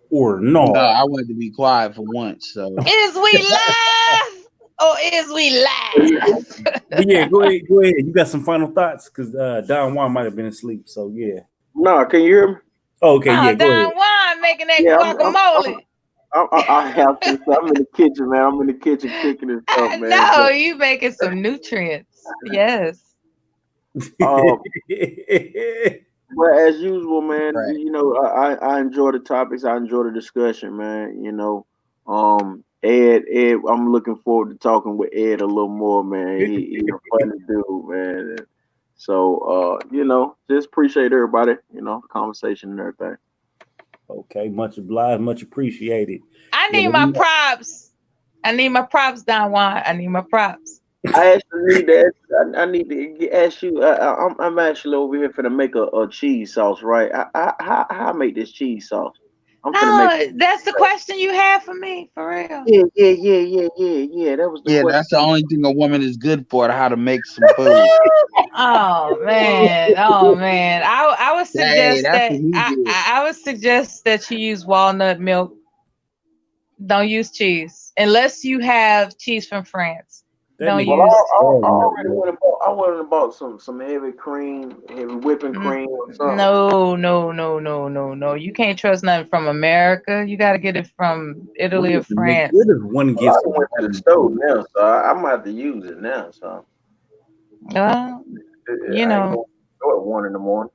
or no? No, I wanted to be quiet for once. So is we live? or is we live? But yeah, go ahead. You got some final thoughts because Don Juan might have been asleep. So yeah. No, can you hear me? Oh, okay, yeah, go ahead. Don Juan making that Yeah, guacamole. I have to. I'm in the kitchen, man. I'm in the kitchen cooking and stuff, man. No, you making some nutrients. Yes. Um, but as usual, man, Right. you know, I enjoy the topics. I enjoy the discussion, man. You know, Ed, I'm looking forward to talking with Ed a little more, man. He's a funny dude, man. So, you know, just appreciate everybody, you know, conversation and everything. Okay, much obliged, much appreciated. I need my props. I need my props, Don Juan. I need my props. I actually need to. I need to ask you. I'm actually over here for to make a cheese sauce, right? How I make this cheese sauce? I'm finna make. No, that's the question you had for me, for real. Yeah. That was the Yeah, question. that's the only thing a woman is good for, how to make some food. Oh man, I would Hey, suggest that's that what he did. I would suggest that you use walnut milk. Don't use cheese unless you have cheese from France. Don't Well, use. I already went and bought some heavy cream, heavy whipping cream or something. No. You can't trust nothing from America. You got to get it from Italy or France. Where does one get? I went to the stove now, so I'm gonna have to use it now. So Well, you I ain't know. gonna go at 1 a.m. All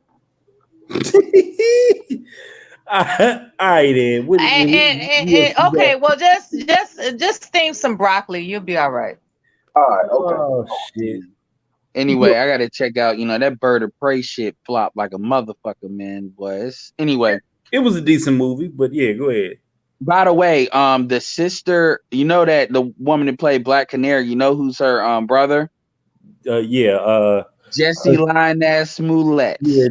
right, then. Okay, well, just steam some broccoli. You'll be all right. All right, okay. Oh shit. Anyway, I gotta check out, that Bird of Prey shit flopped like a motherfucker, man. Anyway. It was a decent movie, but yeah, go ahead. By the way, the sister, that the woman that played Black Canary, who's her brother? Jesse Lioness Smollett. Yeah,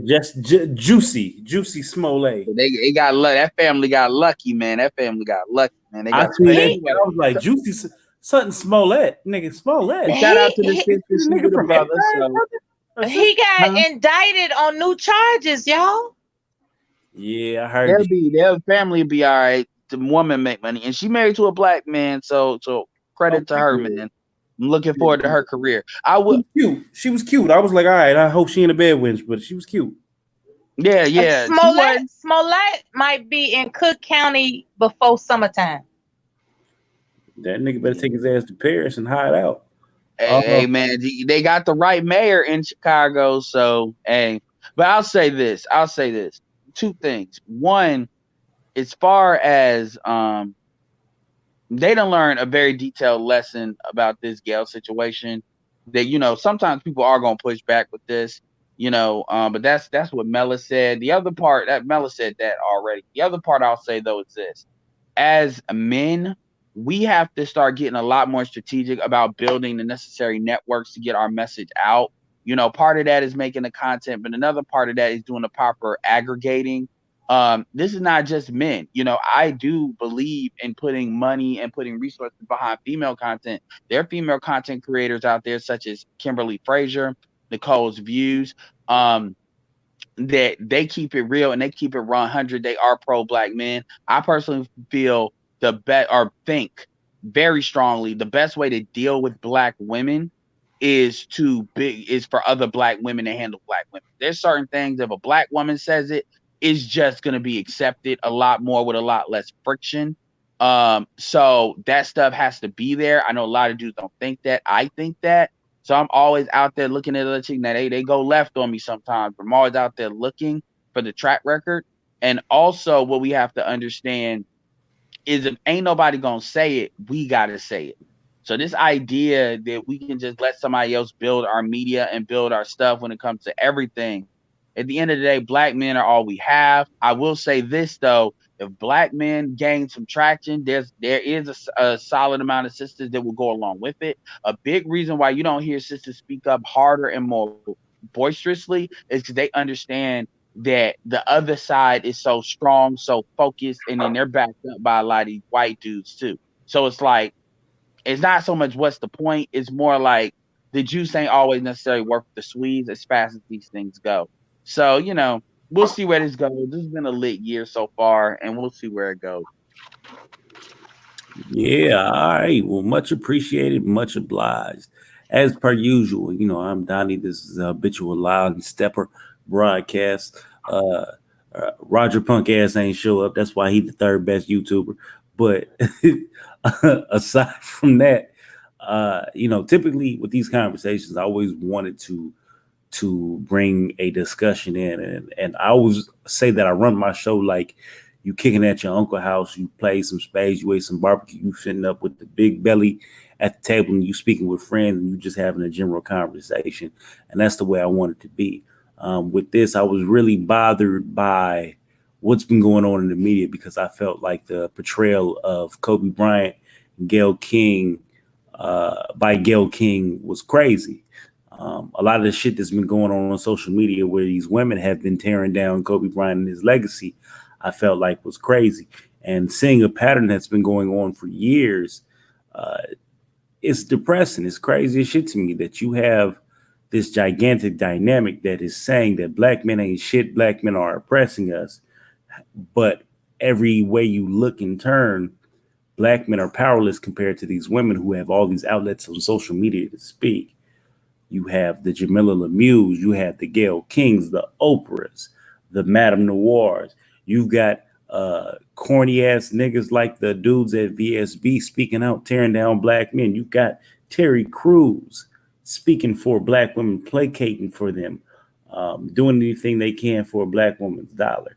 Juicy Smollett. They got that family got lucky, man. That family got lucky, man. They got I was like, Juicy something Smollett, nigga Smollett. Shout out to the sister, she with the brother. So. He got indicted on new charges, y'all. Yeah, I heard. Their family be all right. The woman make money, and she married to a black man. So credit to her, man. I'm looking forward to her career. She was cute. I was like, all right, I hope she in the bed wins, but she was cute. Yeah. Smollett might be in Cook County before summertime. That nigga better take his ass to Paris and hide out. Hey, man, they got the right mayor in Chicago, so hey. But I'll say this. Two things. One, as far as they done learn a very detailed lesson about this Gail situation. That sometimes people are gonna push back with this, but that's what Mela said. The other part that Mela said that already. The other part I'll say though is this: as men, we have to start getting a lot more strategic about building the necessary networks to get our message out. Part of that is making the content, but another part of that is doing the proper aggregating. This is not just men. I do believe in putting money and putting resources behind female content. There are female content creators out there, such as Kimberly Frazier, Nicole's Views, that they keep it real and they keep it 100. They are pro-black men. I personally feel think very strongly the best way to deal with black women is for other black women to handle black women. There's certain things, if a black woman says it, is just going to be accepted a lot more with a lot less friction. So that stuff has to be there. I know a lot of dudes don't think that. I think that. So I'm always out there looking at other chicks. Now they go left on me sometimes, but I'm always out there looking for the track record. And also what we have to understand is if ain't nobody gonna say it, we gotta say it. So this idea that we can just let somebody else build our media and build our stuff when it comes to everything. At the end of the day, black men are all we have. I will say this though, if black men gain some traction, there is a solid amount of sisters that will go along with it. A big reason why you don't hear sisters speak up harder and more boisterously is because they understand that the other side is so strong, so focused, and then they're backed up by a lot of these white dudes too. So it's like, it's not so much what's the point, it's more like the juice ain't always necessarily worth the squeeze as fast as these things go. So, we'll see where this goes. This has been a lit year so far, and we'll see where it goes. Yeah, all right. Well, much appreciated, much obliged. As per usual, I'm Donnie. This is a habitual loud and stepper broadcast. Roger Punk ass ain't show up. That's why he's the third best YouTuber. But aside from that, typically with these conversations, I always wanted to bring a discussion in, and I always say that I run my show like you kicking at your uncle house, you play some spades, you ate some barbecue, you sitting up with the big belly at the table, and you speaking with friends, and you just having a general conversation, and that's the way I want it to be. With this, I was really bothered by what's been going on in the media because I felt like the portrayal of Kobe Bryant and Gayle King by Gayle King was crazy. A lot of the shit that's been going on social media where these women have been tearing down Kobe Bryant and his legacy, I felt like was crazy. And seeing a pattern that's been going on for years, uh, it's depressing. It's crazy as shit to me that you have this gigantic dynamic that is saying that black men ain't shit, black men are oppressing us. But every way you look and turn, black men are powerless compared to these women who have all these outlets on social media to speak. You have the Jamila Lemieux, you have the Gayle Kings, the Oprahs, the Madame Noirs. You've got corny ass niggas like the dudes at VSB speaking out, tearing down black men. You got Terry Crews speaking for black women, placating for them, doing anything they can for a black woman's dollar.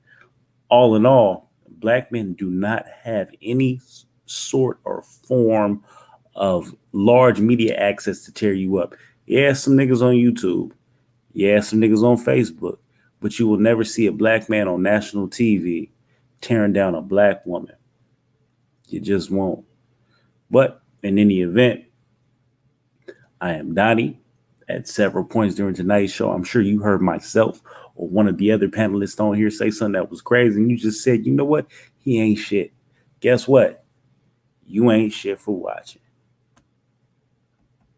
All in all, black men do not have any sort or form of large media access to tear you up. Yeah, some niggas on YouTube. Yeah, some niggas on Facebook. But you will never see a black man on national TV tearing down a black woman. You just won't. But in any event, I am Donnie. At several points during tonight's show, I'm sure you heard myself or one of the other panelists on here say something that was crazy. And you just said, you know what? He ain't shit. Guess what? You ain't shit for watching.